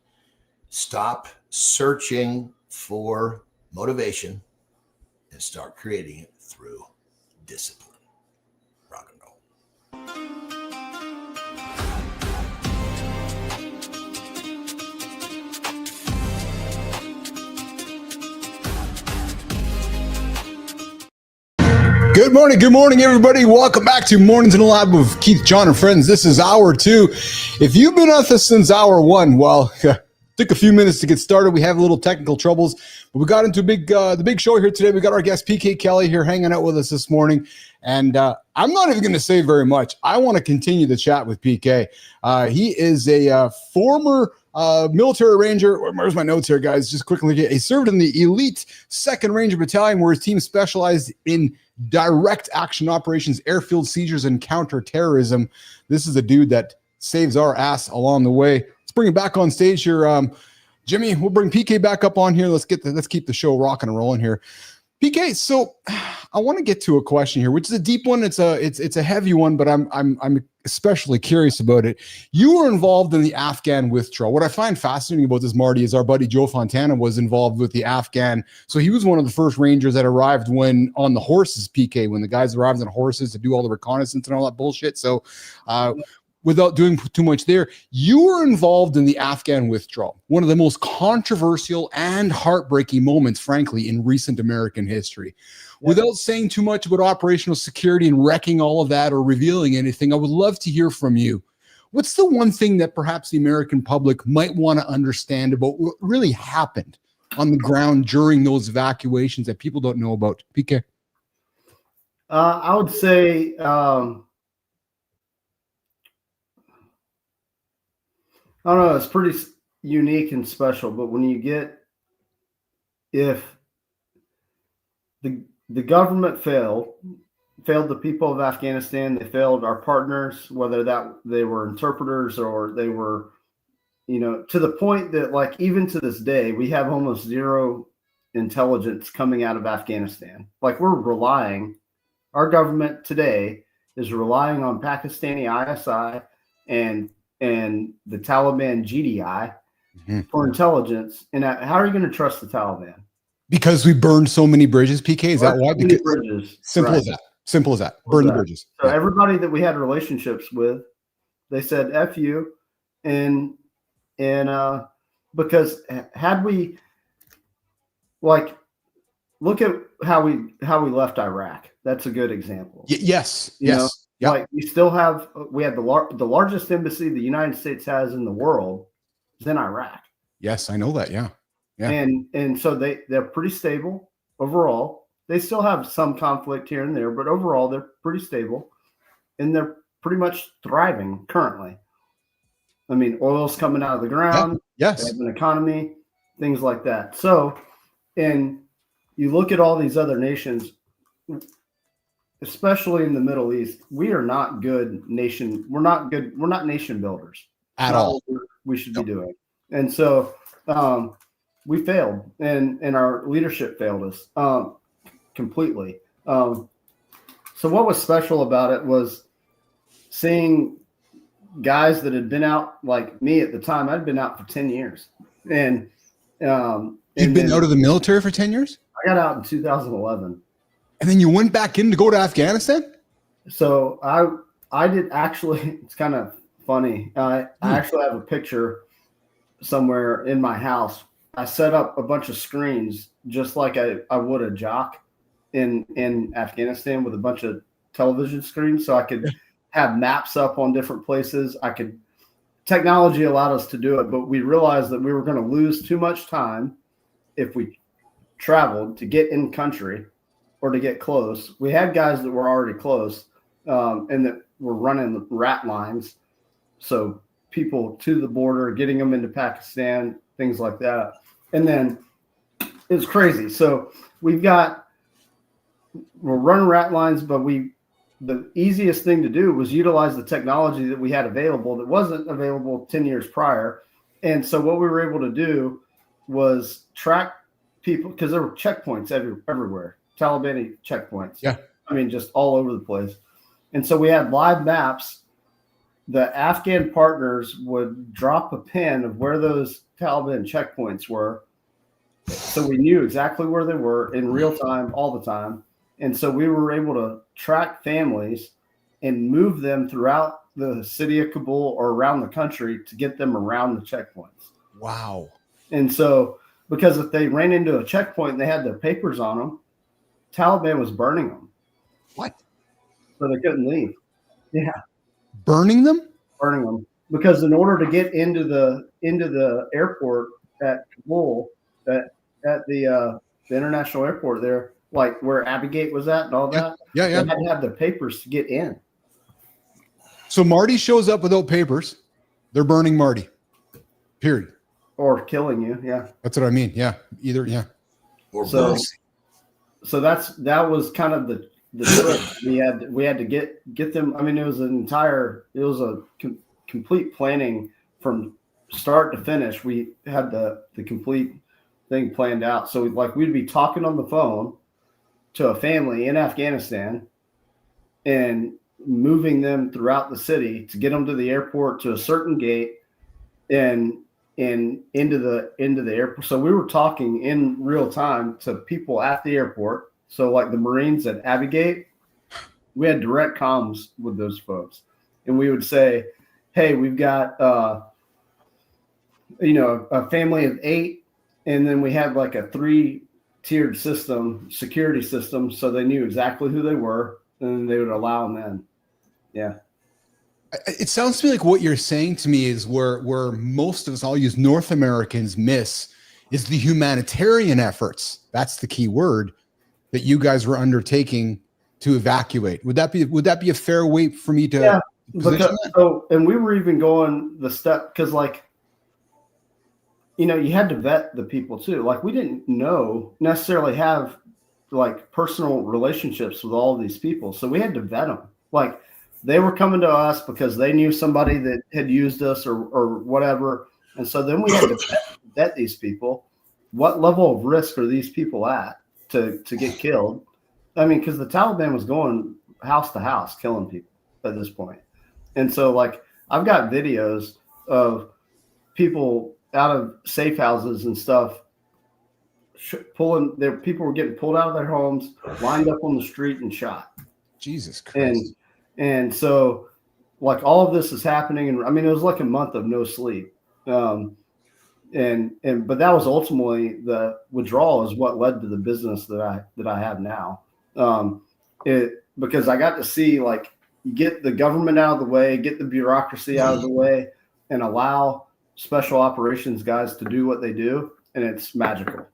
[SPEAKER 2] stop searching for motivation and start creating it through discipline. Rock and roll.
[SPEAKER 1] Good morning, everybody. Welcome back to Mornings in the Lab with Keith, John, and friends. This is hour 2. If you've been with us since hour 1, well, took a few minutes to get started. We have a little technical troubles, but we got into the big show here today. We got our guest PK Kelly here hanging out with us this morning, and I'm not even going to say very much. I want to continue the chat with PK. He is a former military ranger. Where's my notes here, guys? Just quickly, he served in the elite 2nd Ranger Battalion, where his team specialized in direct action operations, airfield seizures, and counterterrorism. This is a dude that saves our ass along the way. Let's bring him back on stage here. Jimmy, we'll bring PK back up on here. Let's keep the show rocking and rolling here. PK, so I want to get to a question here, which is a deep one. It's a heavy one, but I'm especially curious about it. You were involved in the Afghan withdrawal. What I find fascinating about this, Marty, is our buddy Joe Fontana was involved with the Afghan. So he was one of the first Rangers that arrived when on the horses, PK, when the guys arrived on horses to do all the reconnaissance and all that bullshit. So without doing too much there, you were involved in the Afghan withdrawal, one of the most controversial and heartbreaking moments, frankly, in recent American history. Yeah. Without saying too much about operational security and wrecking all of that or revealing anything, I would love to hear from you. What's the one thing that perhaps the American public might want to understand about what really happened on the ground during those evacuations that people don't know about? PK?
[SPEAKER 8] I would say I don't know, it's pretty unique and special, but when you get, if the government failed the people of Afghanistan, they failed our partners, whether that they were interpreters or they were, to the point that, like, even to this day, we have almost zero intelligence coming out of Afghanistan. Like, our government today is relying on Pakistani ISI and the Taliban GDI for intelligence. And how are you going to trust the Taliban? Because
[SPEAKER 1] we burned so many bridges, PK? Is that why? Because
[SPEAKER 8] bridges.
[SPEAKER 1] Simple as that. Simple as that. Burn the bridges.
[SPEAKER 8] So everybody that we had relationships with, they said, F you. And because had we, like, look at how we left Iraq. That's a good example.
[SPEAKER 1] Yes.
[SPEAKER 8] Yep. Like, we had the largest embassy the United States has in the world is in Iraq.
[SPEAKER 1] Yes, I know that. Yeah.
[SPEAKER 8] And so they're pretty stable overall. They still have some conflict here and there, but overall they're pretty stable, and they're pretty much thriving currently. I mean, oil's coming out of the ground.
[SPEAKER 1] Yes.
[SPEAKER 8] They have an economy, things like that. So, and you look at all these other nations, especially in the Middle East, we are not good nation. We're not nation builders
[SPEAKER 1] at all.
[SPEAKER 8] We should be doing. And so we failed, and our leadership failed us completely. So what was special about it was seeing guys that had been out, like me at the time. I'd been out for 10 years. And
[SPEAKER 1] you'd been out of the military for 10 years?
[SPEAKER 8] I got out in 2011.
[SPEAKER 1] And then you went back in to go to Afghanistan?
[SPEAKER 8] So I did actually, it's kind of funny. I actually have a picture somewhere in my house. I set up a bunch of screens just like I would a jock in Afghanistan, with a bunch of television screens, so I could have maps up on different places. Technology allowed us to do it, but we realized that we were going to lose too much time if we traveled to get in country or to get close. We had guys that were already close and that were running the rat lines. So people to the border, getting them into Pakistan, things like that. And then it's crazy. So we're running rat lines, but the easiest thing to do was utilize the technology that we had available that wasn't available 10 years prior. And so what we were able to do was track people, because there were checkpoints everywhere, Taliban checkpoints.
[SPEAKER 1] Yeah.
[SPEAKER 8] I mean, just all over the place. And so we had live maps. The Afghan partners would drop a pin of where those Taliban checkpoints were. So we knew exactly where they were in real time, all the time. And so we were able to track families and move them throughout the city of Kabul or around the country to get them around the checkpoints.
[SPEAKER 1] Wow.
[SPEAKER 8] And so, because if they ran into a checkpoint and they had their papers on them, Taliban was burning them.
[SPEAKER 1] What?
[SPEAKER 8] So they couldn't leave. Yeah.
[SPEAKER 1] Burning them?
[SPEAKER 8] Burning them. Because in order to get into the airport at Kabul, at the international airport there, like where Abbey Gate was at and all that,
[SPEAKER 1] Yeah.
[SPEAKER 8] they had to have their papers to get in.
[SPEAKER 1] So Marty shows up without papers. They're burning Marty. Period.
[SPEAKER 8] Or killing you, yeah.
[SPEAKER 1] That's what I mean. Yeah. Either, yeah.
[SPEAKER 2] Or
[SPEAKER 8] So,
[SPEAKER 2] burning.
[SPEAKER 8] so that was kind of the trick. We had to get them. I mean, it was a complete planning from start to finish. We had the complete thing planned out. So we'd be talking on the phone to a family in Afghanistan and moving them throughout the city to get them to the airport, to a certain gate and into the airport. So we were talking in real time to people at the airport. So like the Marines at Abbey Gate, we had direct comms with those folks, and we would say, hey, we've got a family of 8, and then we had like a 3-tiered security system, so they knew exactly who they were, and they would allow them in. Yeah.
[SPEAKER 1] It sounds to me like what you're saying to me is where most of us, I'll use North Americans, miss is the humanitarian efforts. That's the key word that you guys were undertaking to evacuate. Would that be a fair way for me to?
[SPEAKER 8] Yeah. And we were even going the step, because you had to vet the people too. Like we didn't necessarily have like personal relationships with all of these people, so we had to vet them. Like they were coming to us because they knew somebody that had used us or whatever. And so then we had to vet these people. What level of risk are these people at to get killed? I mean, because the Taliban was going house to house killing people at this point. And so like I've got videos of people out of safe houses and stuff people were getting pulled out of their homes, lined up on the street and shot.
[SPEAKER 1] Jesus Christ.
[SPEAKER 8] And so like all of this is happening. And I mean, it was like a month of no sleep. But that was ultimately the withdrawal is what led to the business that I have now. Because I got to see like get the government out of the way, get the bureaucracy out of the way, and allow special operations guys to do what they do. And it's magical.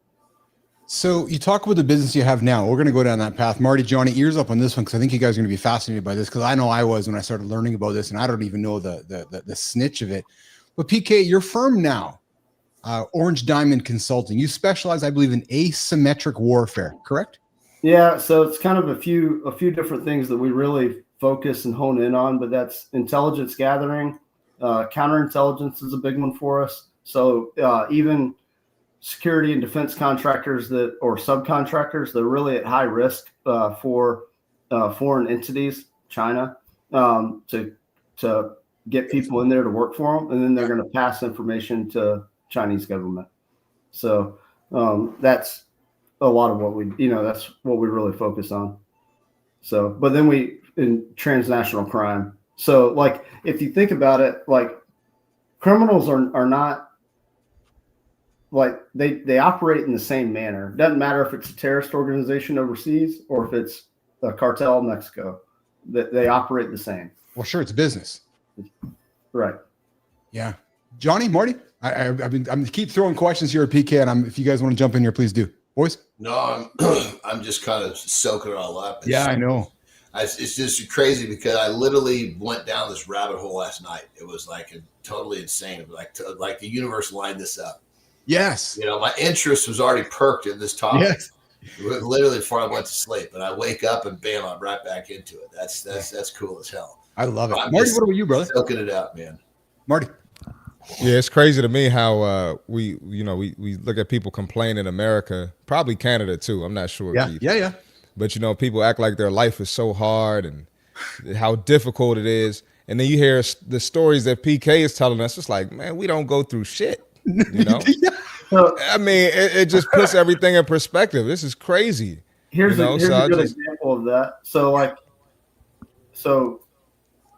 [SPEAKER 1] So you talk about the business you have now. We're going to go down that path. Marty, Johnny, ears up on this one, because I think you guys are going to be fascinated by this, because I know I was when I started learning about this, and I don't even know the snitch of it. But PK, your firm now, Orange Diamond Consulting, you specialize, I believe, in asymmetric warfare, correct?
[SPEAKER 8] Yeah, so it's kind of a few different things that we really focus and hone in on, but that's intelligence gathering. Counterintelligence is a big one for us. So even security and defense contractors or subcontractors, they're really at high risk for foreign entities, China, to get people in there to work for them, and then they're going to pass information to Chinese government. So that's a lot of what that's what we really focus on. So, but then in transnational crime. So like, if you think about it, like criminals are not like they operate in the same manner. Doesn't matter if it's a terrorist organization overseas or if it's a cartel in Mexico, that they operate the same.
[SPEAKER 1] Well, sure. It's business.
[SPEAKER 8] Right.
[SPEAKER 1] Yeah. Johnny, Marty, I'm keep throwing questions here at PK, and if you guys want to jump in here, please do. Boys?
[SPEAKER 2] No, I'm just kind of soaking it all up.
[SPEAKER 1] Yeah, I know.
[SPEAKER 2] It's just crazy because I literally went down this rabbit hole last night. It was like totally insane. It was like the universe lined this up.
[SPEAKER 1] Yes.
[SPEAKER 2] My interest was already perked in this topic.
[SPEAKER 1] Yes.
[SPEAKER 2] Literally before I went to sleep, and I wake up and bam, I'm right back into it. That's cool as hell.
[SPEAKER 1] I love it.
[SPEAKER 2] I'm
[SPEAKER 1] Marty, what about you, brother?
[SPEAKER 2] Soaking it up, man.
[SPEAKER 1] Marty.
[SPEAKER 3] Yeah, it's crazy to me how we look at people complain in America, probably Canada too. I'm not sure.
[SPEAKER 1] Yeah,
[SPEAKER 3] Keith.
[SPEAKER 1] yeah.
[SPEAKER 3] But people act like their life is so hard and how difficult it is, and then you hear the stories that PK is telling us. It's like, man, we don't go through shit. I mean, it just puts everything in perspective. This is crazy.
[SPEAKER 8] Here's a good example of that. So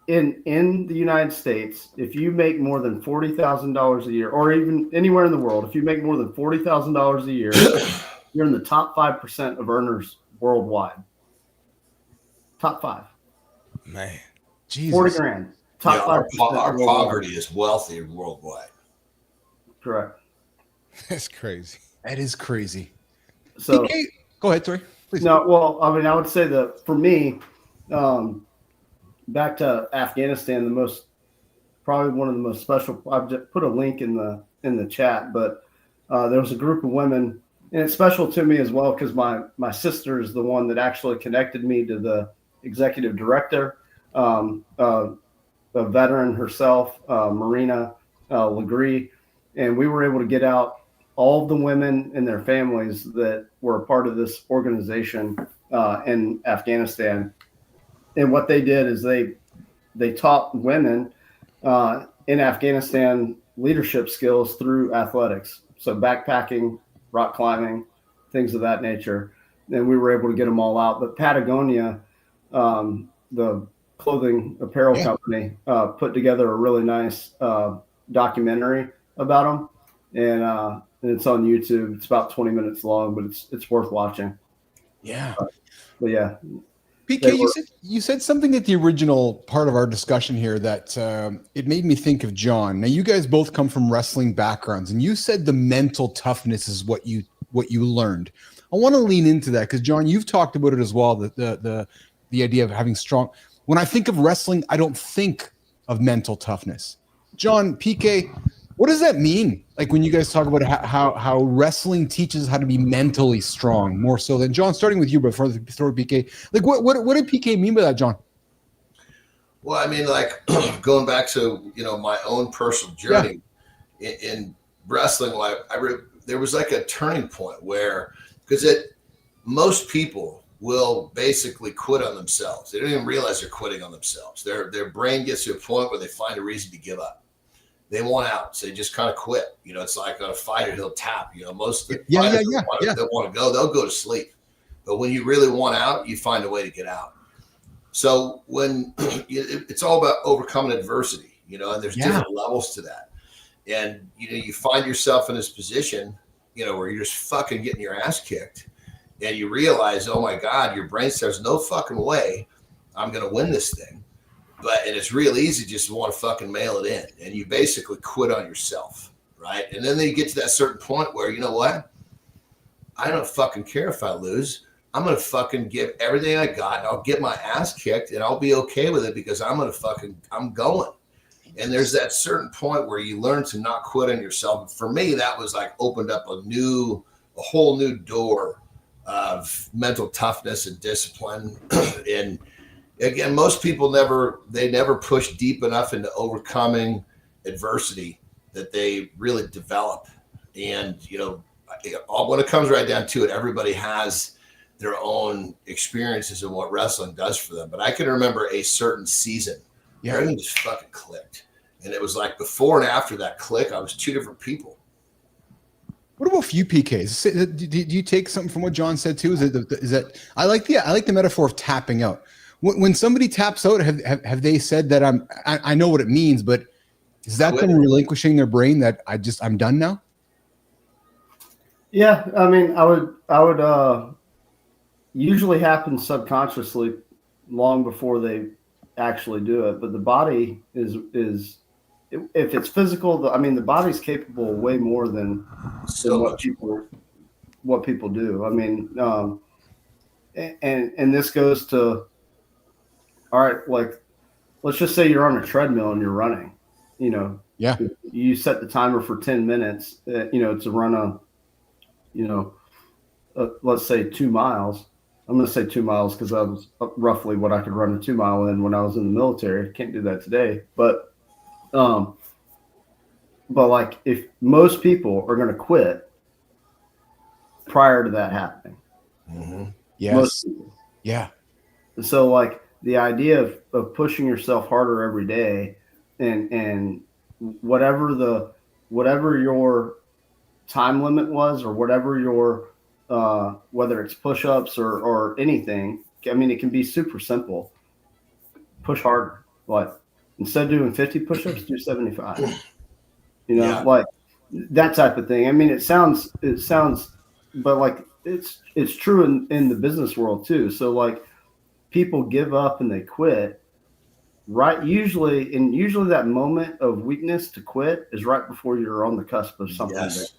[SPEAKER 8] in the United States, if you make more than $40,000 a year, or even anywhere in the world, if you make more than $40,000 a year, you're in the top 5% of earners worldwide. Top 5.
[SPEAKER 3] Man,
[SPEAKER 1] Jesus.
[SPEAKER 8] 40 grand. Top 5%.
[SPEAKER 2] Our poverty is wealthy worldwide.
[SPEAKER 8] Correct.
[SPEAKER 3] That's crazy.
[SPEAKER 1] That is crazy.
[SPEAKER 8] So
[SPEAKER 1] go ahead, Tori. Please.
[SPEAKER 8] No, well, I mean, I would say that for me, back to Afghanistan, probably one of the most special. I've just put a link in the chat, but there was a group of women, and it's special to me as well because my sister is the one that actually connected me to the executive director, a veteran herself, Marina Legree, and we were able to get out all of the women and their families that were a part of this organization in Afghanistan. And what they did is they taught women in Afghanistan leadership skills through athletics. So backpacking, rock climbing, things of that nature. And we were able to get them all out. But Patagonia, the clothing apparel company, put together a really nice documentary about them. And it's on YouTube. It's about 20 minutes long, but it's worth watching.
[SPEAKER 1] Yeah.
[SPEAKER 8] But yeah.
[SPEAKER 1] PK, you said something at the original part of our discussion here that it made me think of John. Now, you guys both come from wrestling backgrounds, and you said the mental toughness is what you learned. I want to lean into that because, John, you've talked about it as well. The idea of having strong. When I think of wrestling, I don't think of mental toughness. John, PK, what does that mean? Like when you guys talk about how wrestling teaches how to be mentally strong more so than John, starting with you before the throw PK. Like what did PK mean by that, John?
[SPEAKER 2] Well, I mean, like going back to my own personal journey in wrestling, there was like a turning point where most people will basically quit on themselves. They don't even realize they're quitting on themselves. Their brain gets to a point where they find a reason to give up. They want out, so they just kind of quit. It's like on a fighter, he'll tap. Most of the fighters that want to go, they'll go to sleep. But when you really want out, you find a way to get out. So when it's all about overcoming adversity, and there's different levels to that. And you find yourself in this position, where you're just fucking getting your ass kicked, and you realize, oh my God, your brain says, no fucking way, I'm gonna win this thing. And it's real easy just to want to fucking mail it in, and you basically quit on yourself, right? And then you get to that certain point where, you know what? I don't fucking care if I lose. I'm going to fucking give everything I got, and I'll get my ass kicked, and I'll be okay with it because I'm going. And there's that certain point where you learn to not quit on yourself. For me, that was like opened up a whole new door of mental toughness and discipline. And again, most people never push deep enough into overcoming adversity that they really develop. And, when it comes right down to it, everybody has their own experiences of what wrestling does for them. But I can remember a certain season. Everything just fucking clicked. And it was like before and after that click, I was two different people.
[SPEAKER 1] What about for you, PKs? Do you take something from what John said too? Is that I like the metaphor of tapping out. When somebody taps out, have they said that I know what it means, but is that them relinquishing their brain that I'm done now?
[SPEAKER 8] Yeah, I mean, I would usually happen subconsciously long before they actually do it, but the body is if it's physical, the body's capable of way more than what people do. I mean, and this goes to all right, like let's just say you're on a treadmill and you're running, you know,
[SPEAKER 1] Yeah.
[SPEAKER 8] you set the timer for 10 minutes, to run let's say 2 miles. I'm going to say 2 miles because that was roughly what I could run a 2 mile in when I was in the military. Can't do that today, but like if most people are going to quit prior to that happening,
[SPEAKER 1] Yes. Yeah.
[SPEAKER 8] so like the idea of pushing yourself harder every day and whatever your time limit was or whatever your whether it's push-ups or anything. I mean, it can be super simple. Push harder. Like instead of doing 50 push-ups, do 75. Like that type of thing. I mean, it sounds, but like it's true in the business world too. So like people give up and they quit. Right. Usually that moment of weakness to quit is right before you're on the cusp of something.
[SPEAKER 2] Yes.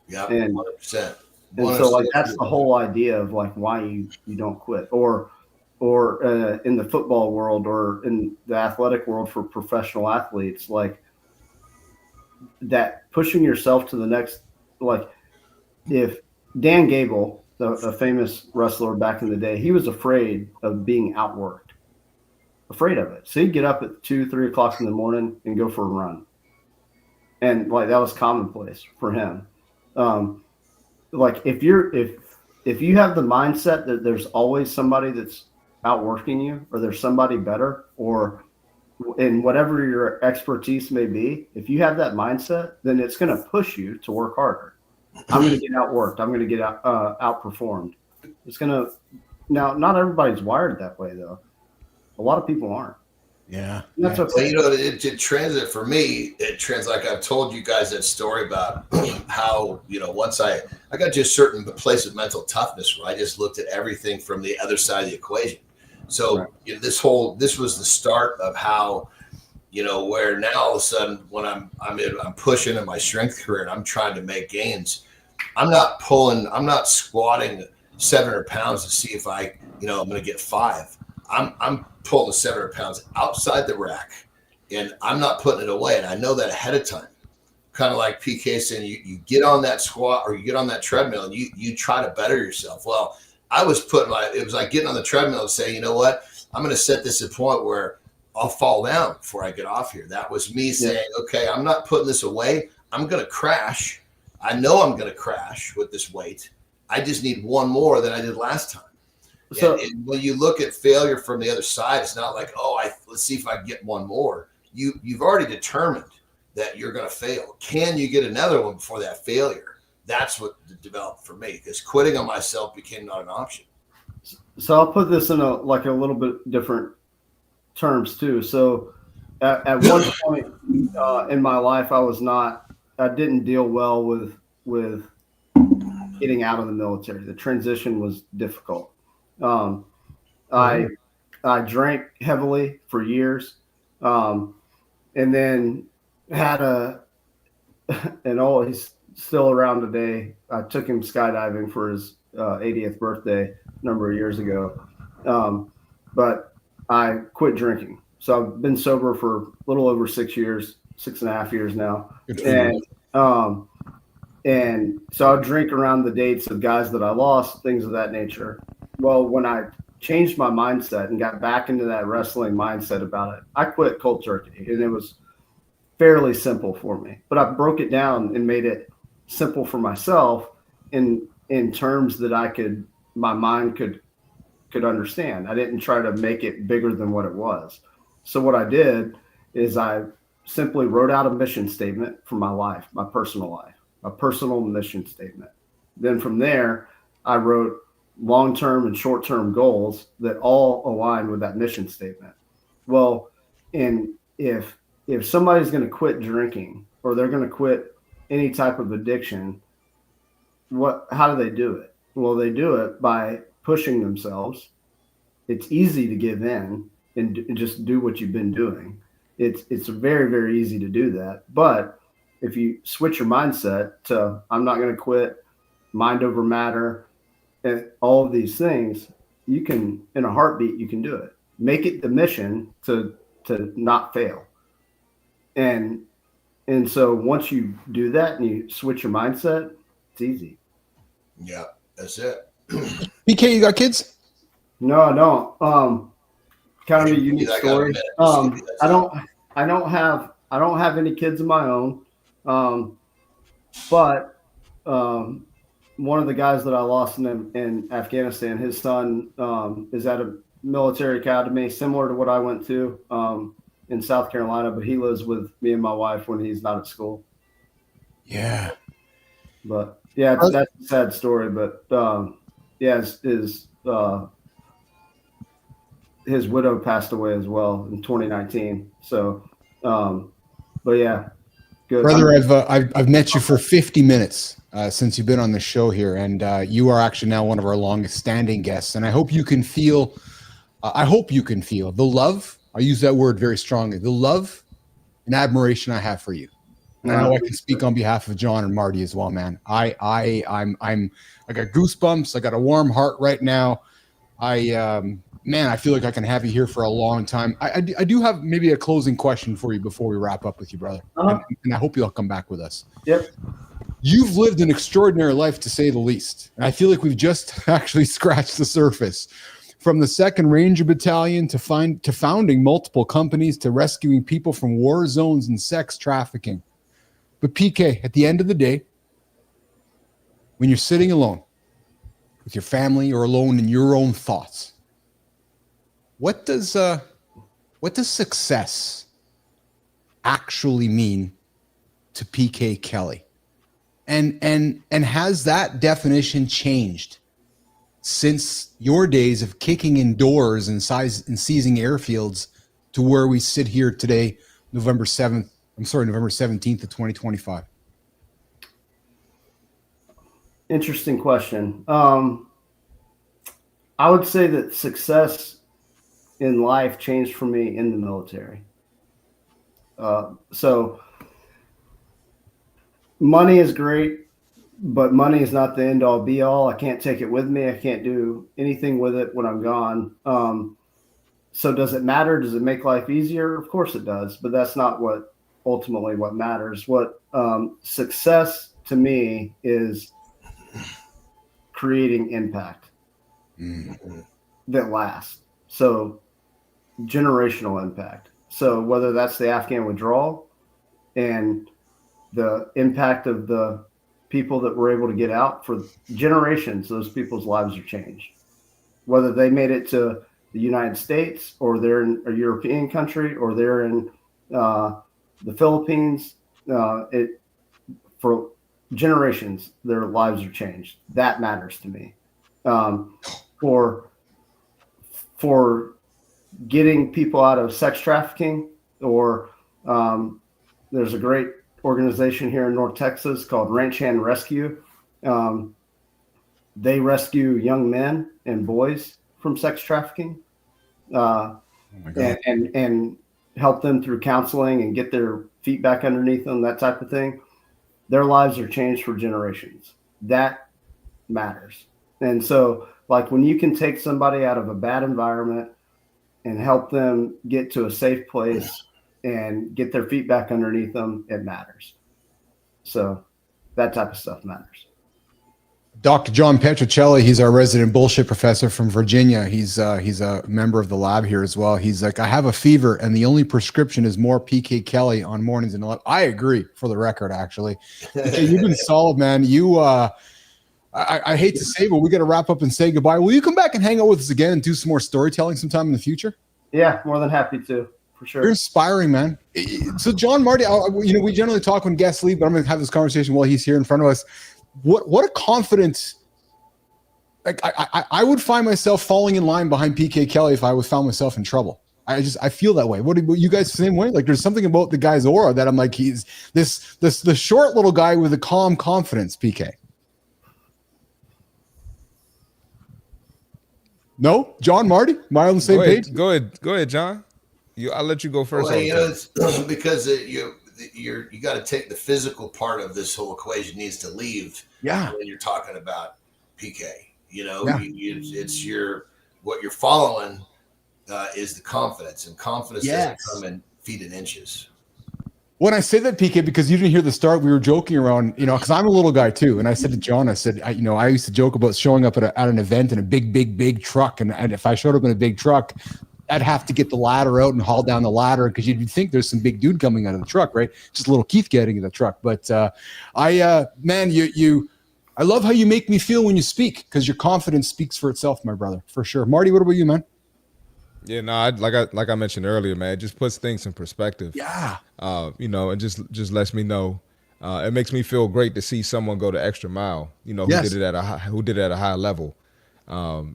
[SPEAKER 2] Yeah.
[SPEAKER 8] And
[SPEAKER 2] 100%.
[SPEAKER 8] And so like that's the whole idea of like why you don't quit, or in the football world or in the athletic world for professional athletes, like that pushing yourself to the next, like if Dan Gable, a famous wrestler back in the day, he was afraid of being outworked, afraid of it. So he'd get up at 2-3 o'clock in the morning and go for a run. And like, that was commonplace for him. Like if you have the mindset that there's always somebody that's outworking you, or there's somebody better, or in whatever your expertise may be, if you have that mindset, then it's going to push you to work harder. I'm going to get outworked. I'm going to get outperformed. It's going to, now, not everybody's wired that way though. A lot of people aren't.
[SPEAKER 1] Yeah.
[SPEAKER 2] And that's okay. Well, it transit for me. It trans, like I've told you guys that story about how, once I got to a certain place of mental toughness where I just looked at everything from the other side of the equation. So right. This was the start of how, where now all of a sudden when I'm pushing in my strength career and I'm trying to make gains, I'm not squatting 700 pounds to see if I'm going to get 5. I'm pulling the 700 pounds outside the rack, and I'm not putting it away. And I know that ahead of time. Kind of like PK saying, you get on that squat or you get on that treadmill and you try to better yourself. Well, I was it was like getting on the treadmill and saying, you know what, I'm going to set this at a point where I'll fall down before I get off here. That was me saying, okay, I'm not putting this away. I'm going to crash. I know I'm going to crash with this weight. I just need one more than I did last time. So and when you look at failure from the other side, it's not like, let's see if I can get one more. You've already determined that you're going to fail. Can you get another one before that failure? That's what developed for me, because quitting on myself became not an option.
[SPEAKER 8] So I'll put this in a little bit different terms too. So at one point in my life, I didn't deal well with getting out of the military. The transition was difficult. I drank heavily for years, and then had he's still around today. I took him skydiving for his 80th birthday a number of years ago, but I quit drinking. So I've been sober for a little over 6 years, 6.5 years now, and so I drink around the dates of guys that I lost, things of that nature. Well, when I changed my mindset and got back into that wrestling mindset about it, I quit cold turkey, and it was fairly simple for me. But I broke it down and made it simple for myself in terms that my mind could understand. I didn't try to make it bigger than what it was. So what I did is I simply wrote out a mission statement for my life, my personal mission statement. Then from there, I wrote long-term and short-term goals that all align with that mission statement. Well, and if somebody's going to quit drinking or they're going to quit any type of addiction, how do they do it? Well, they do it by pushing themselves. It's easy to give in and just do what you've been doing. It's very, very easy to do that. But if you switch your mindset to I'm not going to quit, mind over matter, and all of these things, you can, in a heartbeat, you can do it. make it the mission to not fail. And so once you do that and you switch your mindset, it's easy.
[SPEAKER 2] Yeah, that's it.
[SPEAKER 1] PK, you got kids?
[SPEAKER 8] No, I don't. Kind of a unique story. I don't have any kids of my own. But one of the guys that I lost in Afghanistan, his son is at a military academy similar to what I went to in South Carolina, but he lives with me and my wife when he's not at school.
[SPEAKER 1] Yeah.
[SPEAKER 8] But yeah, that's a sad story. But yeah, his widow passed away as well in 2019. So, but yeah, good.
[SPEAKER 1] Brother, I've met you for 50 minutes since you've been on the show here, and you are actually now one of our longest standing guests. And I hope you can feel, the love. I use that word very strongly. The love and admiration I have for you. And I know I can speak on behalf of John and Marty as well, man. I got goosebumps. I got a warm heart right now. Man, I feel like I can have you here for a long time. I do have maybe a closing question for you before we wrap up with you, brother. And I hope you'll come back with us.
[SPEAKER 8] Yep.
[SPEAKER 1] You've lived an extraordinary life, to say the least. And I feel like we've just actually scratched the surface. From the 2nd Ranger Battalion to founding multiple companies to rescuing people from war zones and sex trafficking. But PK, at the end of the day, when you're sitting alone with your family or alone in your own thoughts, what does success actually mean to PK Kelly? And has that definition changed since your days of kicking in doors and seizing airfields to where we sit here today, November 17th of 2025?
[SPEAKER 8] Interesting question. I would say that success in life changed for me in the military. So money is great, but money is not the end all be all. I can't take it with me. I can't do anything with it when I'm gone. So does it matter? Does it make life easier? Of course it does, but that's not what ultimately what matters. What success to me is creating impact that lasts. So generational impact. So whether that's the Afghan withdrawal and the impact of the people that were able to get out for generations, those people's lives are changed. Whether they made it to the United States or they're in a European country or they're in the Philippines, for generations, their lives are changed. That matters to me. For getting people out of sex trafficking, or there's a great organization here in North Texas called Ranch Hand Rescue. They rescue young men and boys from sex trafficking, and help them through counseling and get their feet back underneath them, that type of thing. Their lives are changed for generations. That matters. And so, like, when you can take somebody out of a bad environment and help them get to a safe place and get their feet back underneath them, it matters. So that type of stuff matters.
[SPEAKER 1] Dr. John Petrocelli, he's our resident bullshit professor from Virginia. He's a member of the lab here as well. He's like, I have a fever, and the only prescription is more PK Kelly on mornings and 11. I agree, for the record, actually. Okay, you've been solid, man. I hate to say, but we got to wrap up and say goodbye. Will you come back and hang out with us again and do some more storytelling sometime in the future?
[SPEAKER 8] Yeah, more than happy to, for sure.
[SPEAKER 1] You're inspiring, man. So, John, Marty, we generally talk when guests leave, but I'm going to have this conversation while he's here in front of us. What a confidence! Like I would find myself falling in line behind PK Kelly if I found myself in trouble. I feel that way. What you guys the same way? Like, there's something about the guy's aura that I'm like, he's the short little guy with a calm confidence. PK. No, John, Marty, am I on the same page?
[SPEAKER 3] Go ahead, John. I'll let you go first.
[SPEAKER 2] Well, it's because you got to take the physical part of this whole equation needs to leave.
[SPEAKER 1] Yeah.
[SPEAKER 2] When you're talking about PK,
[SPEAKER 1] Yeah.
[SPEAKER 2] it's what you're following is the confidence, and confidence doesn't come in feet and inches.
[SPEAKER 1] When I say that, PK, because you didn't hear the start, we were joking around, because I'm a little guy too. And I said to John, I said, I used to joke about showing up at an event in a big truck. And if I showed up in a big truck, I'd have to get the ladder out and haul down the ladder because you'd think there's some big dude coming out of the truck, right? Just little Keith getting in the truck. But I love how you make me feel when you speak, because your confidence speaks for itself, my brother, for sure. Marty, what about you, man?
[SPEAKER 3] Yeah, no, like I mentioned earlier, man, it just puts things in perspective.
[SPEAKER 1] Yeah.
[SPEAKER 3] And just lets me know. It makes me feel great to see someone go the extra mile. Who did it at a high level. I'm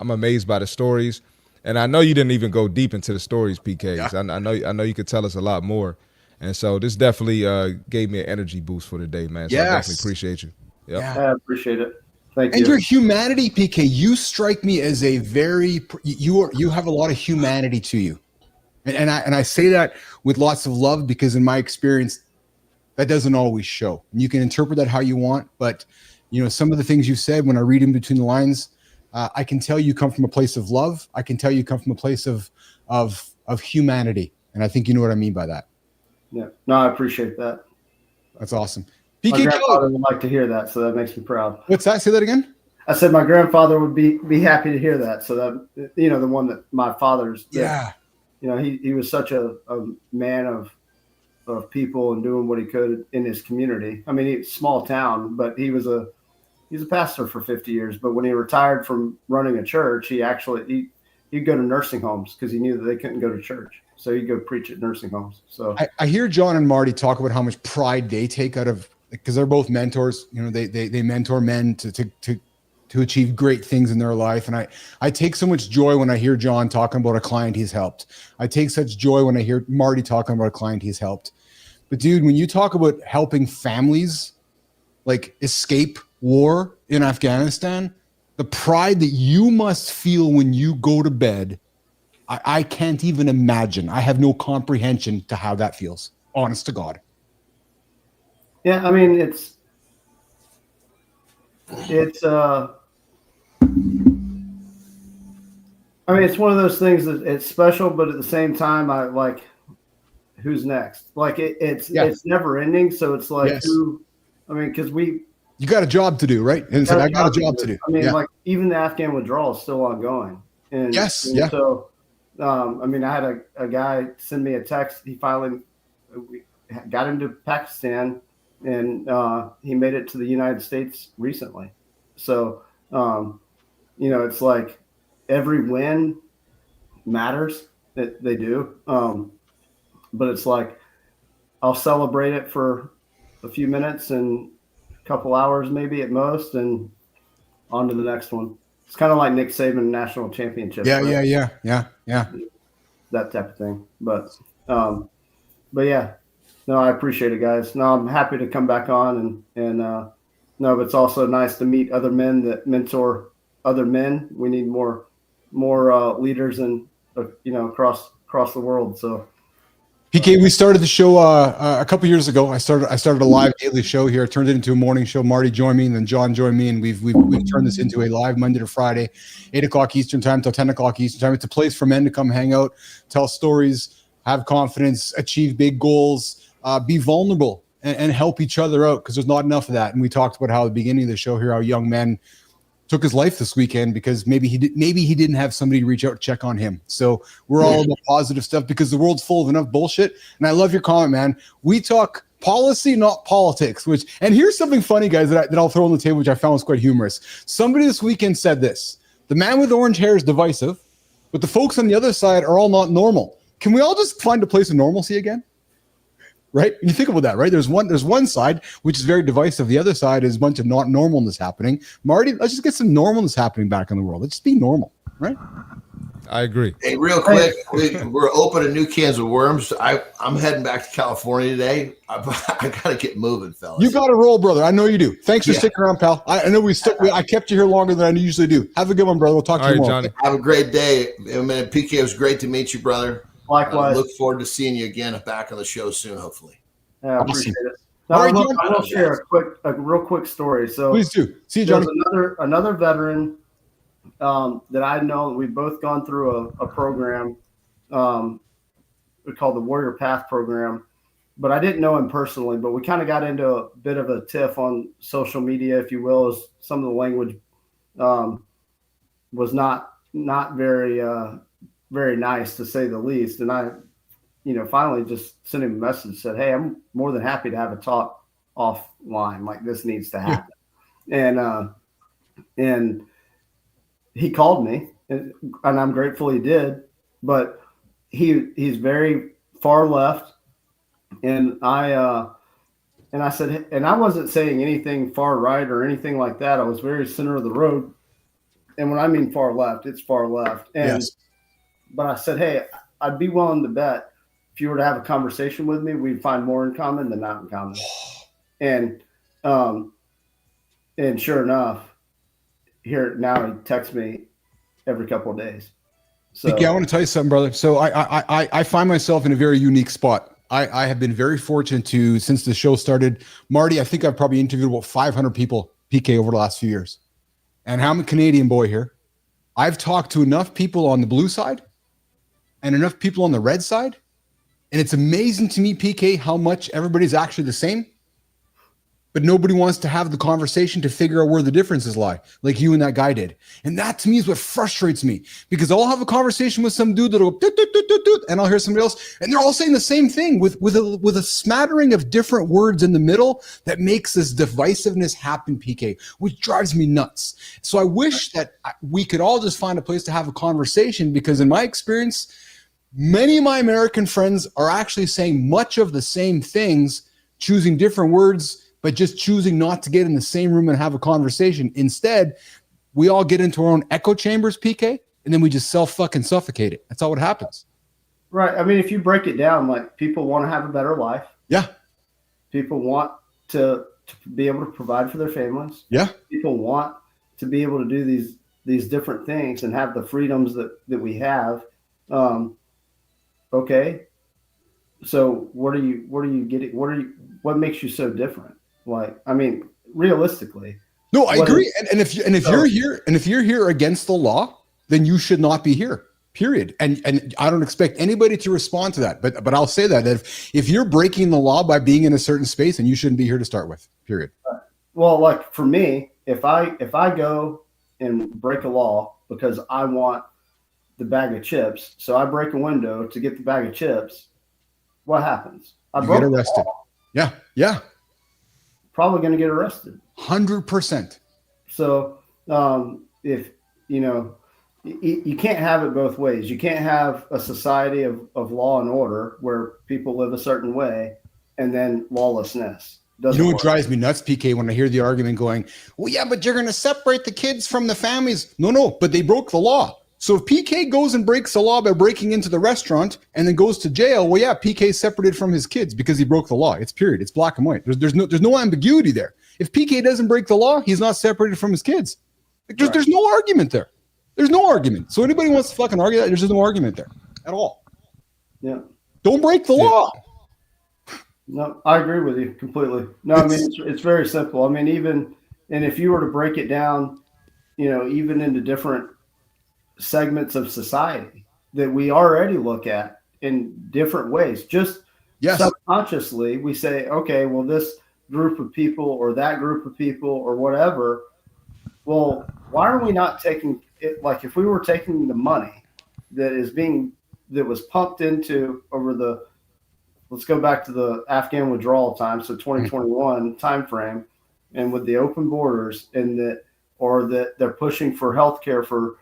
[SPEAKER 3] amazed by the stories, and I know you didn't even go deep into the stories, PK. Yeah. I know you could tell us a lot more, and so this definitely gave me an energy boost for the day, man. So I definitely appreciate you. Yep.
[SPEAKER 8] Yeah, I appreciate it. Thank you.
[SPEAKER 1] And your humanity, PK, you strike me as a very you have a lot of humanity to you, and I say that with lots of love, because in my experience, that doesn't always show. And you can interpret that how you want, but some of the things you said, when I read in between the lines, I can tell you come from a place of love. I can tell you come from a place of humanity, and I think you know what I mean by that.
[SPEAKER 8] Yeah, no, I appreciate that.
[SPEAKER 1] That's awesome.
[SPEAKER 8] My grandfather would like to hear that, so that makes me proud.
[SPEAKER 1] What's that? Say that again.
[SPEAKER 8] I said my grandfather would be happy to hear that. So that the one that my father's.
[SPEAKER 1] Yeah.
[SPEAKER 8] He was such a man of people and doing what he could in his community. I mean, small town, but he's a pastor for 50 years. But when he retired from running a church, he'd go to nursing homes because he knew that they couldn't go to church. So he'd go preach at nursing homes. So
[SPEAKER 1] I hear John and Marty talk about how much pride they take out of, because they're both mentors. They mentor men to achieve great things in their life. And I take so much joy when I hear John talking about a client he's helped. I take such joy when I hear Marty talking about a client he's helped. But dude, when you talk about helping families like escape war in Afghanistan, the pride that you must feel when you go to bed, I can't even imagine. I have no comprehension to how that feels, honest to God.
[SPEAKER 8] Yeah, I mean, it's one of those things that it's special, but at the same time, I like, who's next? Like it's never ending. So it's like, because you
[SPEAKER 1] got a job to do, right? And so I got a job to do.
[SPEAKER 8] I mean, like even the Afghan withdrawal is still ongoing. And so, I had a guy send me a text. He finally got into Pakistan, and he made it to the United States recently. So, it's like every win matters. That they do. But it's like I'll celebrate it for a few minutes and a couple hours maybe at most, and on to the next one. It's kind of like Nick Saban national championship.
[SPEAKER 1] Yeah,
[SPEAKER 8] right?
[SPEAKER 1] yeah.
[SPEAKER 8] That type of thing. But yeah, no, I appreciate it, guys. No, I'm happy to come back on, and but it's also nice to meet other men that mentor other men. We need more leaders and across the world. So.
[SPEAKER 1] PK, we started the show a couple years ago. I started a live daily show here. I turned it into a morning show. Marty joined me, and then John joined me, and we've turned this into a live Monday to Friday, 8 o'clock Eastern time till 10 o'clock Eastern time. It's a place for men to come hang out, tell stories, have confidence, achieve big goals, be vulnerable, and help each other out, because there's not enough of that. And we talked about how at the beginning of the show here, how young men took his life this weekend because maybe he didn't have somebody to reach out and check on him. So we're all about positive stuff, because the world's full of enough bullshit. And I love your comment, man. We talk policy, not politics. And here's something funny, guys, that I'll throw on the table, which I found was quite humorous. Somebody this weekend said this: the man with orange hair is divisive, but the folks on the other side are all not normal. Can we all just find a place of normalcy again? Right? You think about that, right? There's one side which is very divisive. The other side is a bunch of not normalness happening. Marty, let's just get some normalness happening back in the world. Let's just be normal, right?
[SPEAKER 3] I agree.
[SPEAKER 2] Hey, real quick, we're opening new cans of worms. I'm heading back to California today. I got to get moving, fellas.
[SPEAKER 1] You got to roll, brother. I know you do. Thanks for sticking around, pal. I know I kept you here longer than I usually do. Have a good one, brother. We'll talk to you tomorrow. Johnny.
[SPEAKER 2] Have a great day. Man, PK, it was great to meet you, brother.
[SPEAKER 8] Likewise.
[SPEAKER 2] I look forward to seeing you again back on the show soon, hopefully.
[SPEAKER 8] Yeah, I appreciate it. Now, I will share a real quick story. So
[SPEAKER 1] please do. See you, Johnny.
[SPEAKER 8] There's another veteran that I know we've both gone through a program we call the Warrior Path program, but I didn't know him personally. But we kind of got into a bit of a tiff on social media, if you will, as some of the language was not very nice, to say the least. And I, finally just sent him a message, said, "Hey, I'm more than happy to have a talk offline. Like, this needs to happen." And he called me, and I'm grateful he did. But he's very far left, and I said, and I wasn't saying anything far right or anything like that. I was very center of the road. And when I mean far left, it's far left. And
[SPEAKER 1] Yes.
[SPEAKER 8] But I said, hey, I'd be willing to bet if you were to have a conversation with me, we'd find more in common than not in common. And sure enough, here now he texts me every couple of days. So
[SPEAKER 1] I want to tell you something, brother. So I find myself in a very unique spot. I have been very fortunate to, since the show started, Marty, I think I've probably interviewed about 500 people, PK, over the last few years. And I'm a Canadian boy here. I've talked to enough people on the blue side and enough people on the red side. And it's amazing to me, PK, how much everybody's actually the same. But nobody wants to have the conversation to figure out where the differences lie, like you and that guy did. And that to me is what frustrates me, because I'll have a conversation with some dude that'll go, doot, doot, doot, doot, doot, and I'll hear somebody else, and they're all saying the same thing with a smattering of different words in the middle that makes this divisiveness happen, PK, which drives me nuts. So I wish that we could all just find a place to have a conversation, because in my experience, many of my American friends are actually saying much of the same things, choosing different words, but just choosing not to get in the same room and have a conversation. Instead, we all get into our own echo chambers, PK, and then we just fucking suffocate it. That's all what happens.
[SPEAKER 8] Right. I mean, if you break it down, like, people want to have a better life.
[SPEAKER 1] Yeah.
[SPEAKER 8] People want to be able to provide for their families.
[SPEAKER 1] Yeah.
[SPEAKER 8] People want to be able to do these different things and have the freedoms that we have. Okay. So what are you getting? What makes you so different? Like, I mean, realistically.
[SPEAKER 1] No, I agree. And if you're here against the law, then you should not be here. Period. And I don't expect anybody to respond to that. But I'll say that if you're breaking the law by being in a certain space, then you shouldn't be here to start with. Period.
[SPEAKER 8] Well, like, for me, if I go and break a law because I want the bag of chips, so I break a window to get the bag of chips, what happens?
[SPEAKER 1] You get arrested. Yeah. Yeah.
[SPEAKER 8] Probably going to get arrested.
[SPEAKER 1] 100%.
[SPEAKER 8] So if you can't have it both ways. You can't have a society of law and order where people live a certain way and then lawlessness.
[SPEAKER 1] You know what drives me nuts, PK, when I hear the argument going, well, yeah, but you're going to separate the kids from the families. No, but they broke the law. So if PK goes and breaks the law by breaking into the restaurant and then goes to jail, well, yeah, PK is separated from his kids because he broke the law. It's period. It's black and white. There's no ambiguity there. If PK doesn't break the law, he's not separated from his kids. There's no argument there. There's no argument. So anybody wants to fucking argue that, there's just no argument there at all.
[SPEAKER 8] Yeah.
[SPEAKER 1] Don't break the law.
[SPEAKER 8] No, I agree with you completely. No, I mean, it's very simple. I mean, and if you were to break it down, even into different segments of society that we already look at in different ways, just subconsciously, we say, okay, well, this group of people or that group of people or whatever, well, why are we not taking it? Like, if we were taking the money that was pumped into let's go back to the Afghan withdrawal time, so 2021 timeframe, and with the open borders, and that they're pushing for healthcare for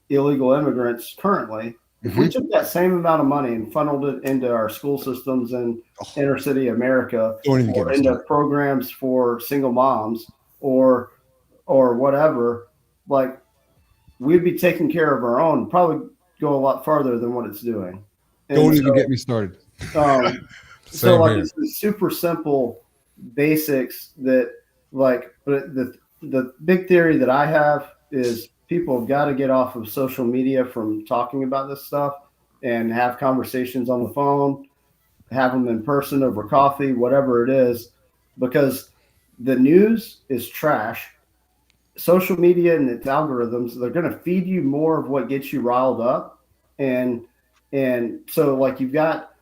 [SPEAKER 8] illegal immigrants currently. If we took that same amount of money and funneled it into our school systems in inner city America, or into programs for single moms or whatever, like, we'd be taking care of our own, probably go a lot farther than what it's doing.
[SPEAKER 1] Don't even get me started.
[SPEAKER 8] So like, it's super simple basics that, like, but the big theory that I have is people have got to get off of social media from talking about this stuff and have conversations on the phone, have them in person over coffee, whatever it is, because the news is trash. social media and its algorithms, they're going to feed you more of what gets you riled up. And so like you've got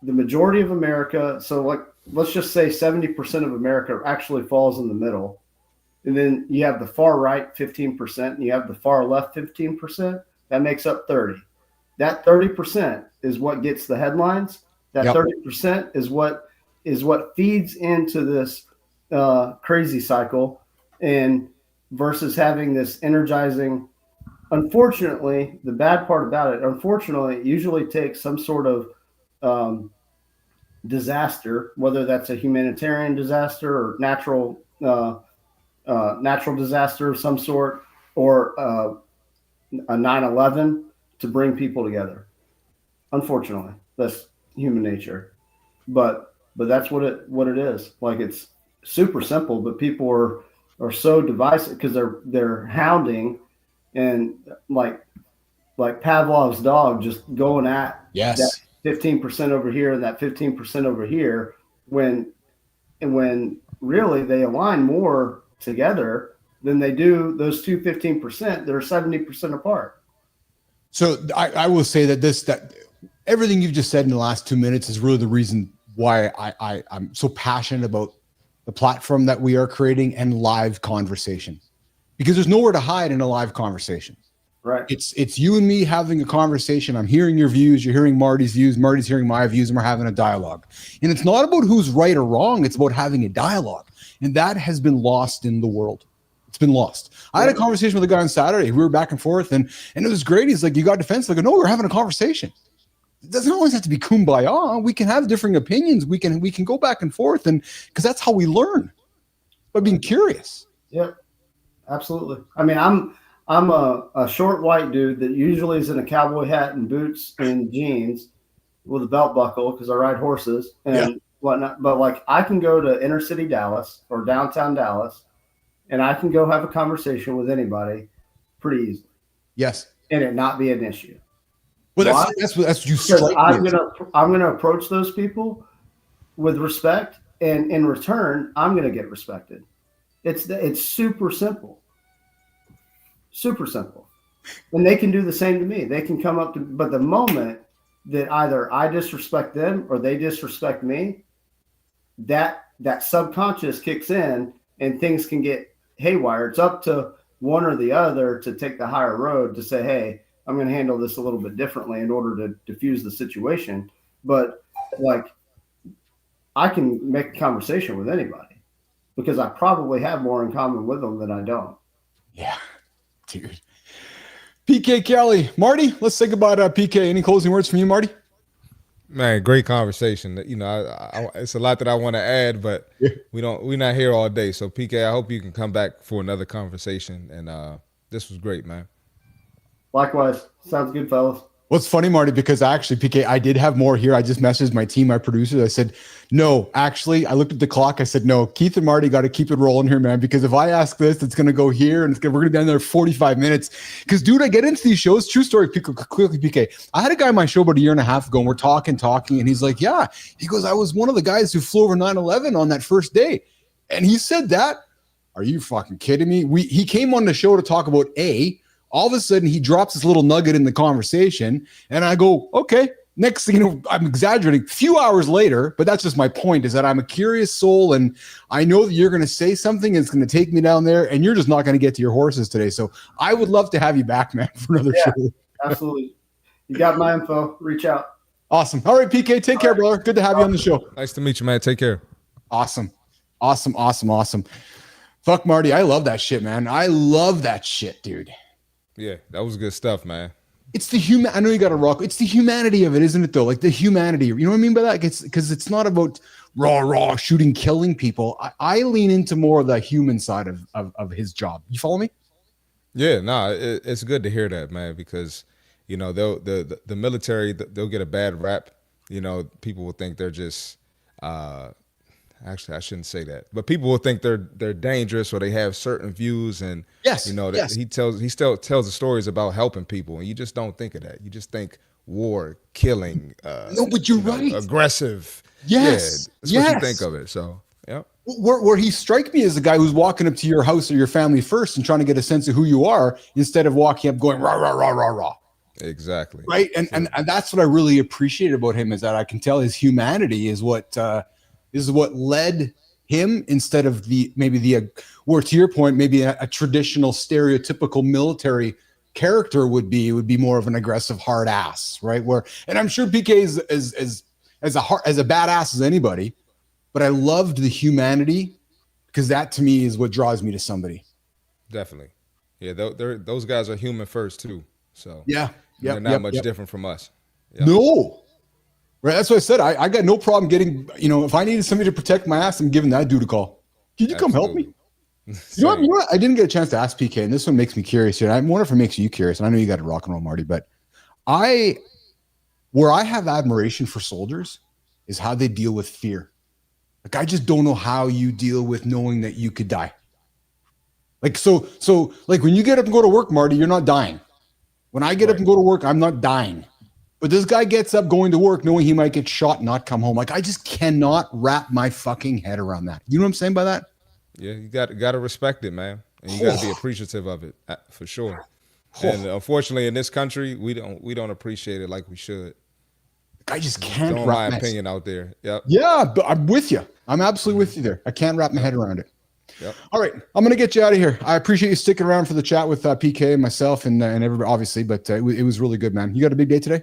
[SPEAKER 8] the majority of America. So like, let's just say 70% of America actually falls in the middle. And then you have the far right 15% and you have the far left 15%. That makes up 30. That 30% is what gets the headlines. That 30% is what feeds into this crazy cycle, and versus having this energizing. Unfortunately, the bad part about it, it usually takes some sort of disaster, whether that's a humanitarian disaster or natural disaster of some sort, or a 9/11 to bring people together. Unfortunately, that's human nature, but that's what it is. Like, it's super simple, but people are so divisive because they're hounding, and like Pavlov's dog, just going at that 15% over here and that 15% over here, when really they align more together than they do those two 15% that are 70% apart.
[SPEAKER 1] So I will say that everything you've just said in the last 2 minutes is really the reason why I'm so passionate about the platform that we are creating and live conversation, because there's nowhere to hide in a live conversation.
[SPEAKER 8] Right.
[SPEAKER 1] It's you and me having a conversation. I'm hearing your views. You're hearing Marty's views. Marty's hearing my views, and we're having a dialogue. And it's not about who's right or wrong. It's about having a dialogue. And that has been lost in the world. It's been lost. I had a conversation with a guy on Saturday. We were back and forth, and it was great. He's like, "You got defensive?" I go, "No, we're having a conversation." It doesn't always have to be kumbaya. We can have differing opinions. We can go back and forth, and because that's how we learn, by being curious.
[SPEAKER 8] Yep, absolutely. I mean, I'm a short white dude that usually is in a cowboy hat and boots and jeans with a belt buckle because I ride horses and whatnot. But like, I can go to inner city Dallas or downtown Dallas, and I can go have a conversation with anybody pretty easily.
[SPEAKER 1] Yes,
[SPEAKER 8] and it not be an issue.
[SPEAKER 1] Well, that's you.
[SPEAKER 8] I'm gonna approach those people with respect, and in return, I'm gonna get respected. It's super simple. Super simple. And they can do the same to me. They can come up to, but the moment that either I disrespect them or they disrespect me, that subconscious kicks in and things can get haywire. It's up to one or the other to take the higher road to say, hey, I'm going to handle this a little bit differently in order to diffuse the situation. But like, I can make a conversation with anybody because I probably have more in common with them than I don't.
[SPEAKER 1] Yeah. Dude. PK Kelly. Marty, let's think about PK. Any closing words from you, Marty?
[SPEAKER 3] Man, great conversation. You know, it's a lot that I want to add, but we're not here all day. So PK, I hope you can come back for another conversation. And this was great, man.
[SPEAKER 8] Likewise. Sounds good, fellas.
[SPEAKER 1] What's funny, Marty, because actually, PK, I did have more here. I just messaged my team, my producers. I said, no, actually, I looked at the clock. I said, no, Keith and Marty got to keep it rolling here, man, because if I ask this, it's going to go here, and we're going to be down there 45 minutes. Because, dude, I get into these shows. True story, quickly, PK. I had a guy on my show about a year and a half ago, and we're talking, and he's like, yeah. He goes, I was one of the guys who flew over 9/11 on that first day. And he said that. Are you fucking kidding me? He came on the show to talk about all of a sudden, he drops this little nugget in the conversation, and I go, okay. Next thing you know, I'm exaggerating. A few hours later, but that's just my point, is that I'm a curious soul, and I know that you're going to say something, and it's going to take me down there, and you're just not going to get to your horses today. So I would love to have you back, man, for another show.
[SPEAKER 8] Absolutely. You got my info. Reach out.
[SPEAKER 1] Awesome. All right, PK, take care, brother. Good to have you on the show.
[SPEAKER 3] Nice to meet you, man. Take care.
[SPEAKER 1] Awesome. Fuck, Marty. I love that shit, man. I love that shit, dude.
[SPEAKER 3] Yeah, that was good stuff, man.
[SPEAKER 1] It's the I know you got to rock. It's the humanity of it, isn't it, though? Like the humanity. You know what I mean by that? Because it's not about raw shooting, killing people. I lean into more of the human side of his job. You follow me?
[SPEAKER 3] Yeah, it's good to hear that, man, because, you know, the military, they'll get a bad rap. You know, people will think they're just actually, I shouldn't say that, but people will think they're dangerous or they have certain views, and you know, he still tells the stories about helping people, and you just don't think of that. You just think war, killing.
[SPEAKER 1] No, but you're right.
[SPEAKER 3] Aggressive.
[SPEAKER 1] Yes,
[SPEAKER 3] that's what you think of it. So yeah.
[SPEAKER 1] where he strike me as a guy who's walking up to your house or your family first and trying to get a sense of who you are instead of walking up going rah rah rah rah rah.
[SPEAKER 3] Exactly.
[SPEAKER 1] Right. And that's what I really appreciate about him, is that I can tell his humanity is what led him, instead of where, to your point, maybe a traditional stereotypical military character would be more of an aggressive hard ass, right? And I'm sure PK is as a badass as anybody, but I loved the humanity, because that to me is what draws me to somebody.
[SPEAKER 3] Definitely. Yeah. Those guys are human first too. So
[SPEAKER 1] yeah.
[SPEAKER 3] They're not much different from us. Yep.
[SPEAKER 1] No. Right. That's what I said. I got no problem getting, if I needed somebody to protect my ass, I'm giving that dude a call. Can you come help me? You know what? I didn't get a chance to ask PK, and this one makes me curious here. I wonder if it makes you curious. And I know you got a rock and roll, Marty, but where I have admiration for soldiers is how they deal with fear. Like, I just don't know how you deal with knowing that you could die. Like, so like when you get up and go to work, Marty, you're not dying. When I get up and go to work, I'm not dying. But this guy gets up going to work knowing he might get shot and not come home. Like, I just cannot wrap my fucking head around that. You know what I'm saying by that?
[SPEAKER 3] Yeah, you got to respect it, man. And you got to be appreciative of it, for sure. And unfortunately, in this country, we don't appreciate it like we should.
[SPEAKER 1] I just can't
[SPEAKER 3] wrap my opinion out there. Yep.
[SPEAKER 1] Yeah, but I'm with you. I'm absolutely with you there. I can't wrap my head around it.
[SPEAKER 3] Yep.
[SPEAKER 1] All right, I'm going to get you out of here. I appreciate you sticking around for the chat with PK and myself and everybody, obviously, but it was really good, man. You got a big day today?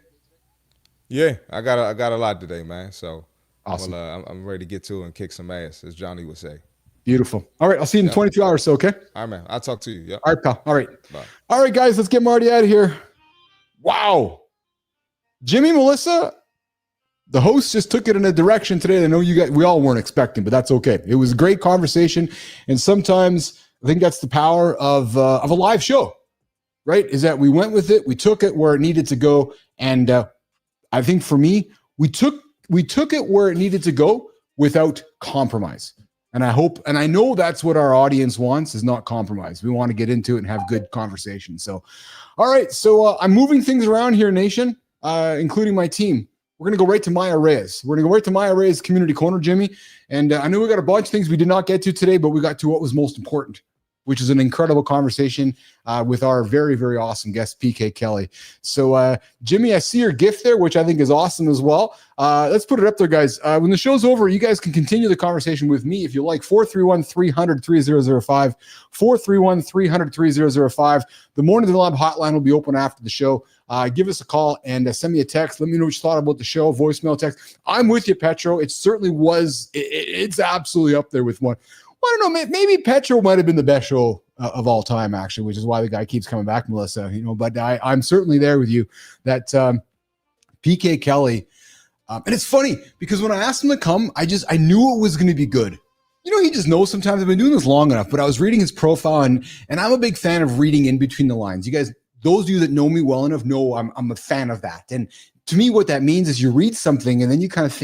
[SPEAKER 3] Yeah, I got a lot today, man. So
[SPEAKER 1] awesome.
[SPEAKER 3] I'm ready to get to it and kick some ass, as Johnny would say.
[SPEAKER 1] Beautiful. All right, I'll see you in 22 hours, so okay?
[SPEAKER 3] All right, man. I'll talk to you. Yep.
[SPEAKER 1] All right, pal. All right.
[SPEAKER 3] Bye.
[SPEAKER 1] All right, guys, let's get Marty out of here. Wow. Jimmy, Melissa, the host just took it in a direction today that I know we all weren't expecting, but that's okay. It was a great conversation, and sometimes I think that's the power of a live show, right? Is that we went with it, we took it where it needed to go, and I think for me, we took it where it needed to go without compromise. And I hope, and I know that's what our audience wants, is not compromise. We want to get into it and have good conversation. So, all right. So I'm moving things around here, nation, including my team. We're going to go right to Maya Reyes. We're going to go right to Maya Reyes Community Corner, Jimmy. And I know we got a bunch of things we did not get to today, but we got to what was most important, which is an incredible conversation with our very, very awesome guest, PK Kelly. So, Jimmy, I see your gift there, which I think is awesome as well. Let's put it up there, guys. When the show's over, you guys can continue the conversation with me if you like. 431-300-3005. 431-300-3005. The Morning Lab hotline will be open after the show. Give us a call and send me a text. Let me know what you thought about the show. Voicemail, text. I'm with you, Petro. It certainly was. It's absolutely up there with one. I don't know. Maybe Petro might have been the best show of all time, actually, which is why the guy keeps coming back, Melissa. But I'm certainly there with you. That PK Kelly, and it's funny because when I asked him to come, I knew it was going to be good. He just knows sometimes. I've been doing this long enough, but I was reading his profile, and I'm a big fan of reading in between the lines. You guys, those of you that know me well enough, know I'm a fan of that. And to me, what that means is you read something, and then you kind of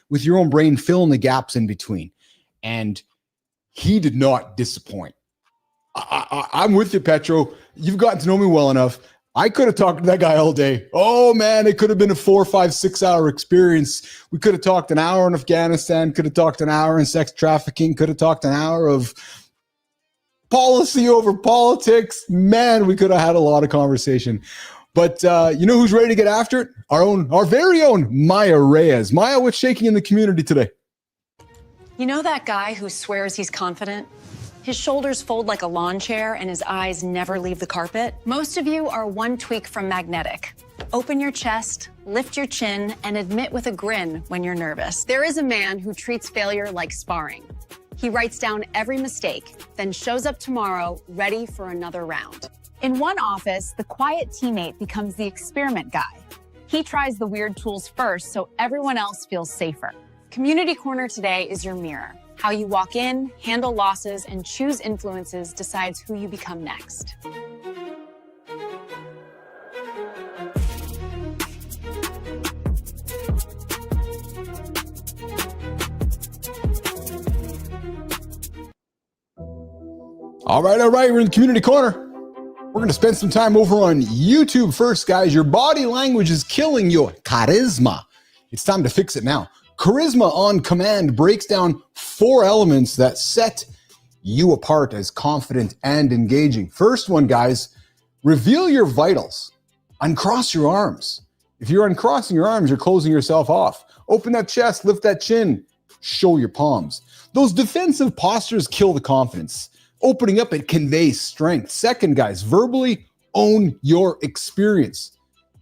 [SPEAKER 1] with your own brain fill in the gaps in between. And he did not disappoint. I'm with you, Petro. You've gotten to know me well enough. I could have talked to that guy all day. Oh, man, it could have been a 4, 5, 6 hour experience. We could have talked an hour in Afghanistan, could have talked an hour in sex trafficking, could have talked an hour of policy over politics. Man, we could have had a lot of conversation. But you know who's ready to get after it? Our very own Maya Reyes. Maya, what's shaking in the community today?
[SPEAKER 7] You know that guy who swears he's confident? His shoulders fold like a lawn chair and his eyes never leave the carpet? Most of you are one tweak from magnetic. Open your chest, lift your chin, and admit with a grin when you're nervous. There is a man who treats failure like sparring. He writes down every mistake, then shows up tomorrow ready for another round. In one office, the quiet teammate becomes the experiment guy. He tries the weird tools first so everyone else feels safer. Community Corner today is your mirror. How you walk in, handle losses, and choose influences decides who you become next.
[SPEAKER 1] All right. We're in the Community Corner. We're going to spend some time over on YouTube first, guys. Your body language is killing your charisma. It's time to fix it now. Charisma on Command breaks down 4 elements that set you apart as confident and engaging. First one, guys, reveal your vitals. Uncross your arms. If you're uncrossing your arms, you're closing yourself off. Open that chest, lift that chin, show your palms. Those defensive postures kill the confidence. Opening up, it conveys strength. Second, guys, verbally own your experience.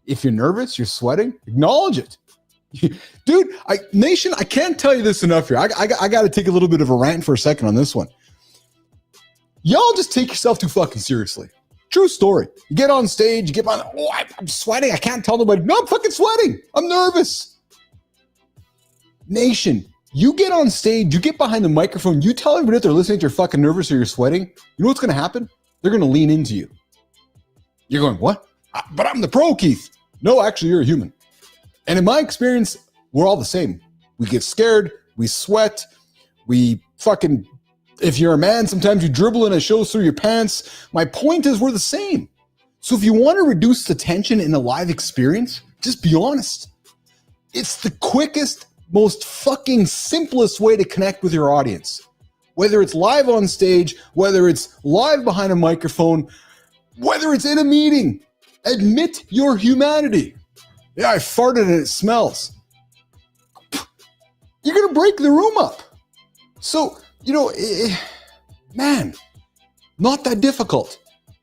[SPEAKER 1] If you're nervous, you're sweating, acknowledge it. Dude, Nation, I can't tell you this enough here. I got to take a little bit of a rant for a second on this one. Y'all just take yourself too fucking seriously. True story. You get on stage, you get on, I'm sweating. I can't tell nobody. No, I'm fucking sweating. I'm nervous. Nation, you get on stage, you get behind the microphone, you tell everybody that they're listening that you're fucking nervous or you're sweating. You know what's going to happen? They're going to lean into you. You're going, what? But I'm the pro, Keith. No, actually, you're a human. And in my experience, we're all the same. We get scared, we sweat, we fucking, if you're a man, sometimes you dribble and it shows through your pants. My point is we're the same. So if you want to reduce the tension in a live experience, just be honest. It's the quickest, most fucking simplest way to connect with your audience. Whether it's live on stage, whether it's live behind a microphone, whether it's in a meeting, admit your humanity. Yeah, I farted and it smells. You're going to break the room up. So, man, not that difficult.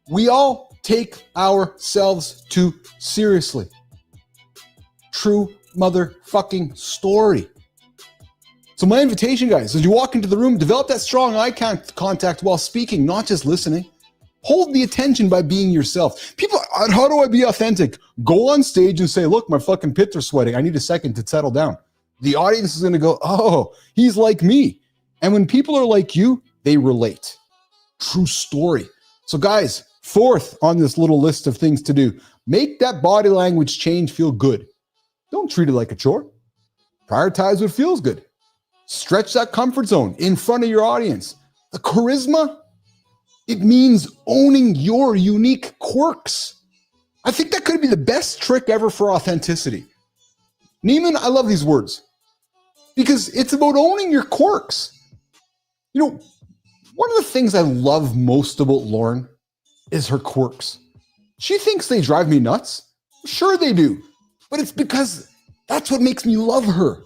[SPEAKER 1] We all take ourselves too seriously. True motherfucking story. So my invitation, guys, as you walk into the room, develop that strong eye contact while speaking, not just listening. Hold the attention by being yourself. People, how do I be authentic? Go on stage and say, look, my fucking pits are sweating. I need a second to settle down. The audience is going to go, oh, he's like me. And when people are like you, they relate. True story. So guys, 4th on this little list of things to do, make that body language change feel good. Don't treat it like a chore. Prioritize what feels good. Stretch that comfort zone in front of your audience. The charisma, it means owning your unique quirks. I think that could be the best trick ever for authenticity. Neiman, I love these words because it's about owning your quirks. One of the things I love most about Lauren is her quirks. She thinks they drive me nuts. Sure they do, but it's because that's what makes me love her.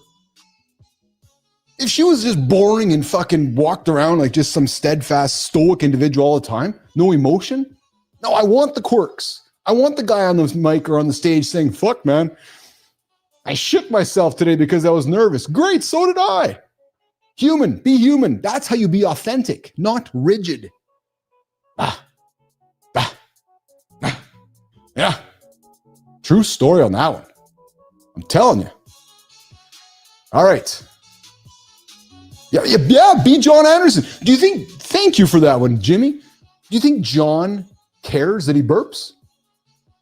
[SPEAKER 1] If she was just boring and fucking walked around like just some steadfast, stoic individual all the time, no emotion. No, I want the quirks. I want the guy on the mic or on the stage saying, fuck, man, I shook myself today because I was nervous. Great, so did I. Human, be human. That's how you be authentic, not rigid. Yeah. True story on that one. I'm telling you. All right. Yeah, be John Anderson. Do you think, thank you for that one, Jimmy. Do you think John cares that he burps?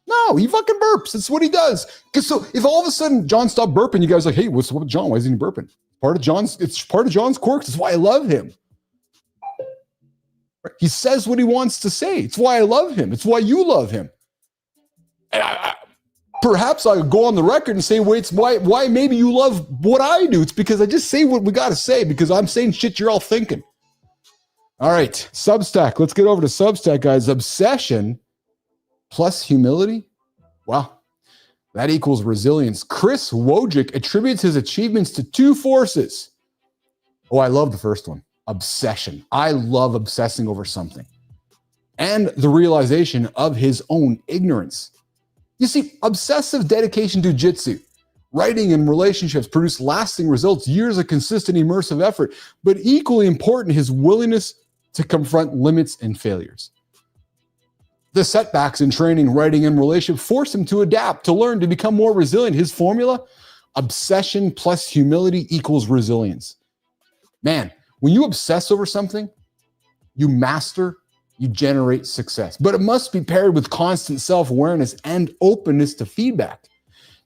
[SPEAKER 1] No, he fucking burps. That's what he does. Because so if all of a sudden John stopped burping, you guys are like, hey, what's up with John? Why isn't he burping? It's part of John's quirks. It's why I love him. He says what he wants to say. It's why I love him. It's why you love him. And perhaps I go on the record and say, wait, why maybe you love what I do. It's because I just say what we got to say because I'm saying shit you're all thinking. All right, Substack. Let's get over to Substack, guys. Obsession plus humility. Wow. That equals resilience. Chris Wojcik attributes his achievements to 2 forces. Oh, I love the first one. Obsession. I love obsessing over something. And the realization of his own ignorance. You see, obsessive dedication to jiu-jitsu, writing and relationships produce lasting results, years of consistent immersive effort, but equally important, his willingness to confront limits and failures. The setbacks in training, writing, and relationship force him to adapt, to learn, to become more resilient. His formula, obsession plus humility equals resilience. Man, when you obsess over something, you master, you generate success. But it must be paired with constant self-awareness and openness to feedback.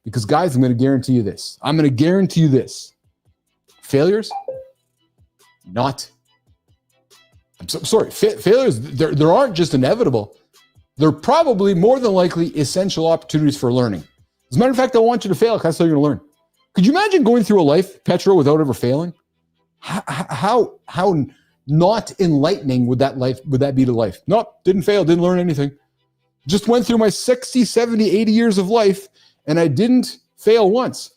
[SPEAKER 1] Because guys, I'm going to guarantee you this. Failures, failures, there aren't just inevitable. They're probably more than likely essential opportunities for learning. As a matter of fact, I want you to fail because that's how you're going to learn. Could you imagine going through a life, Petro, without ever failing? How not enlightening would that be to life? Nope, didn't fail, didn't learn anything. Just went through my 60, 70, 80 years of life, and I didn't fail once.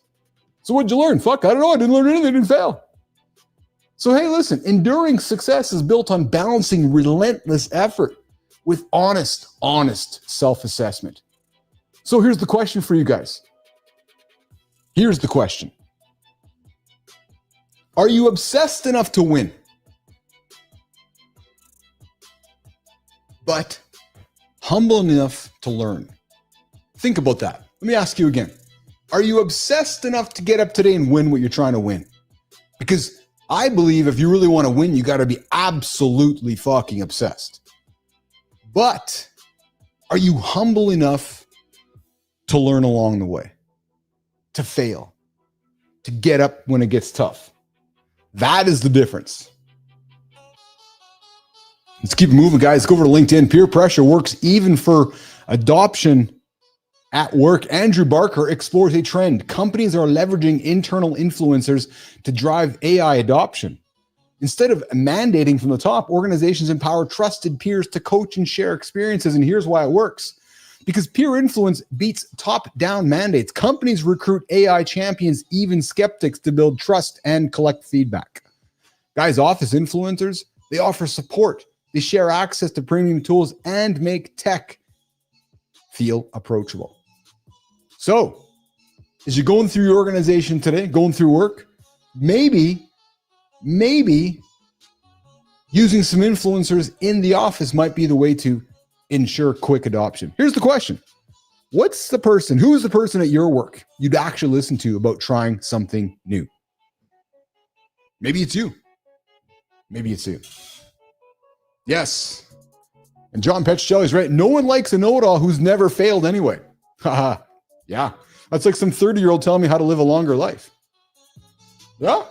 [SPEAKER 1] So what'd you learn? Fuck, I don't know. I didn't learn anything, I didn't fail. So hey, listen, enduring success is built on balancing relentless effort with honest self-assessment. So here's the question for you guys. Here's the question. Are you obsessed enough to win, but humble enough to learn? Think about that. Let me ask you again. Are you obsessed enough to get up today and win what you're trying to win? Because I believe if you really want to win, you got to be absolutely fucking obsessed. But are you humble enough to learn along the way, to fail, to get up when it gets tough? That is the difference. Let's keep moving, guys. Go over to LinkedIn. Peer pressure works even for adoption at work. Andrew Barker explores a trend. Companies are leveraging internal influencers to drive AI adoption. Instead of mandating from the top, organizations empower trusted peers to coach and share experiences. And here's why it works. Because peer influence beats top-down mandates. Companies recruit AI champions, even skeptics, to build trust and collect feedback. Guys, office influencers, they offer support. They share access to premium tools and make tech feel approachable. So, as you're going through your organization today, going through work, maybe using some influencers in the office might be the way to ensure quick adoption. Here's the question. Who is the person at your work you'd actually listen to about trying something new? Maybe it's you. Yes. And John Petrocelli's right. No one likes a know-it-all who's never failed anyway. Haha. Yeah. That's like some 30-year-old telling me how to live a longer life. Yeah.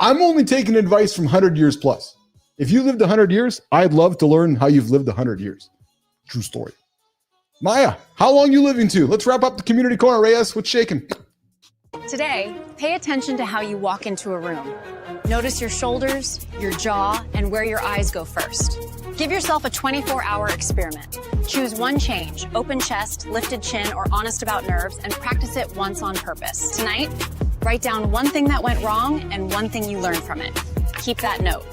[SPEAKER 1] I'm only taking advice from 100 years plus. If you lived 100 years, I'd love to learn how you've lived 100 years. True story. Maya, how long you living to? Let's wrap up the community corner. Reyes, what's shaking?
[SPEAKER 7] Today, pay attention to how you walk into a room. Notice your shoulders, your jaw, and where your eyes go first. Give yourself a 24-hour experiment. Choose one change, open chest, lifted chin, or honest about nerves, and practice it once on purpose. Tonight, write down one thing that went wrong and one thing you learned from it. Keep that note.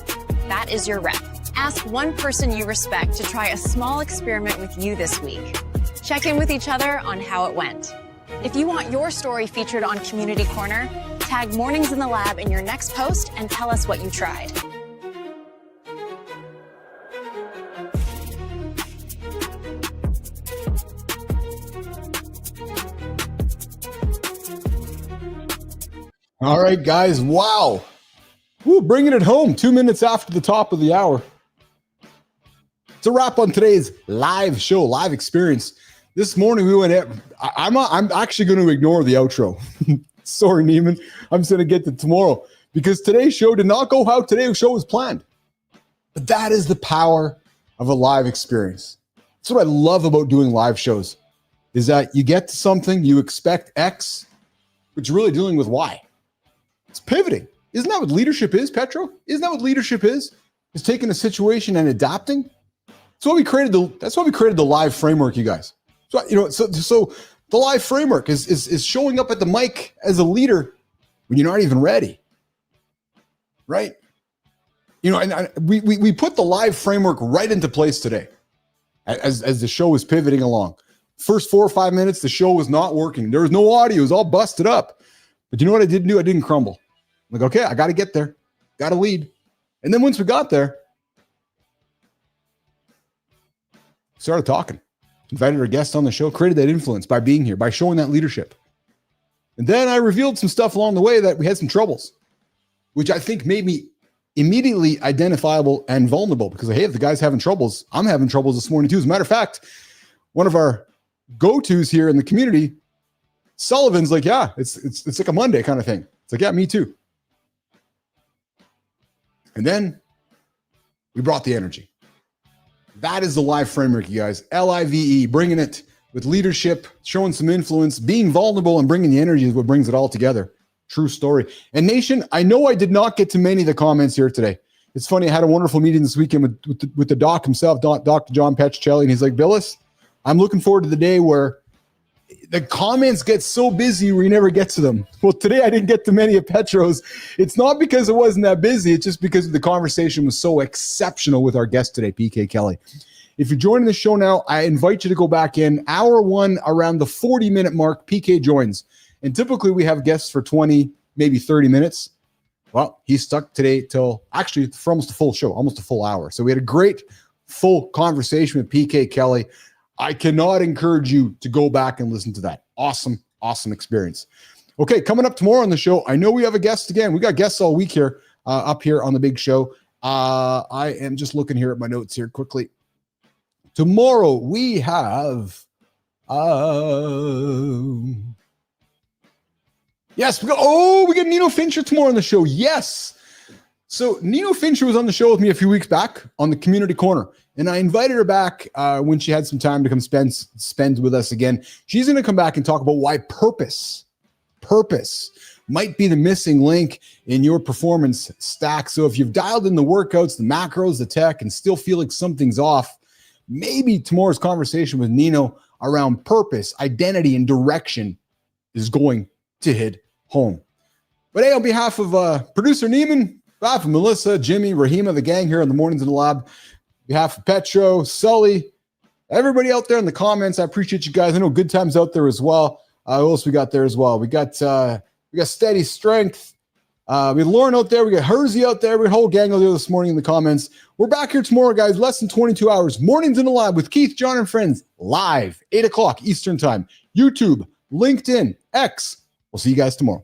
[SPEAKER 7] That is your rep. Ask one person you respect to try a small experiment with you this week. Check in with each other on how it went. If you want your story featured on Community Corner, tag Mornings in the Lab in your next post and tell us what you tried.
[SPEAKER 1] All right, guys. Wow. Woo, bringing it home 2 minutes after the top of the hour. It's a wrap on today's live show, live experience. This morning we went. I'm actually going to ignore the outro. Sorry, Neiman. I'm just going to get to tomorrow because today's show did not go how today's show was planned. But that is the power of a live experience. That's what I love about doing live shows, is that you get to something, you expect X, but you're really dealing with Y. It's pivoting. Isn't that what leadership is, Petro? Isn't that what leadership is? Is taking a situation and adapting. That's why we created the live framework, you guys. So so the live framework is showing up at the mic as a leader when you're not even ready, right? And we put the live framework right into place today, as the show is pivoting along. First 4 or 5 minutes, the show was not working. There was no audio; it was all busted up. But you know what I didn't do? I didn't crumble. I'm like, okay, I got to get there, got to lead, and then once we got there, started talking. Invited our guests on the show, created that influence by being here, by showing that leadership. And then I revealed some stuff along the way that we had some troubles, which I think made me immediately identifiable and vulnerable because, hey, if the guy's having troubles, I'm having troubles this morning too. As a matter of fact, one of our go-tos here in the community, Sullivan's like, yeah, it's like a Monday kind of thing. It's like, yeah, me too. And then we brought the energy. That is the live framework, you guys. LIVE, bringing it with leadership, showing some influence, being vulnerable, and bringing the energy is what brings it all together. True story. And Nation, I know I did not get to many of the comments here today. It's funny, I had a wonderful meeting this weekend with the doc himself, Dr. John Petricelli, and he's like, Billis, I'm looking forward to the day where the comments get so busy we never get to them. Well, today I didn't get to many of Petro's. It's not because it wasn't that busy. It's just because the conversation was so exceptional with our guest today, PK Kelly. If you're joining the show now, I invite you to go back in. Hour one, around the 40-minute mark, PK joins. And typically we have guests for 20, maybe 30 minutes. Well, he's stuck today till actually for almost a full show, almost a full hour. So we had a great full conversation with PK Kelly. I cannot encourage you to go back and listen to that. Awesome, awesome experience. Okay, coming up tomorrow on the show, I know we have a guest again. We got guests all week here, up here on the big show. I am just looking here at my notes here quickly. Tomorrow we have... Yes, we get Nino Fincher tomorrow on the show. Yes. So Nino Fincher was on the show with me a few weeks back on the Community Corner, and I invited her back when she had some time to come spend with us again. She's going to come back and talk about why purpose might be the missing link in your performance stack. So if you've dialed in the workouts, the macros, the tech, and still feel like something's off, maybe tomorrow's conversation with Nino around purpose, identity, and direction is going to hit home. But hey, on behalf of producer Neiman, on behalf of Melissa, Jimmy, Rahima, the gang here on the Mornings in the Lab, on behalf of Petro, Sully, everybody out there in the comments, I appreciate you guys. I know Good Times out there as well. Who else we got there as well? We got Steady Strength. We have Lauren out there. We got Hersey out there. We got a whole gang out there this morning in the comments. We're back here tomorrow, guys. Less than 22 hours. Mornings in the Lab with Keith, John, and friends. Live, 8 o'clock Eastern Time. YouTube, LinkedIn, X. We'll see you guys tomorrow.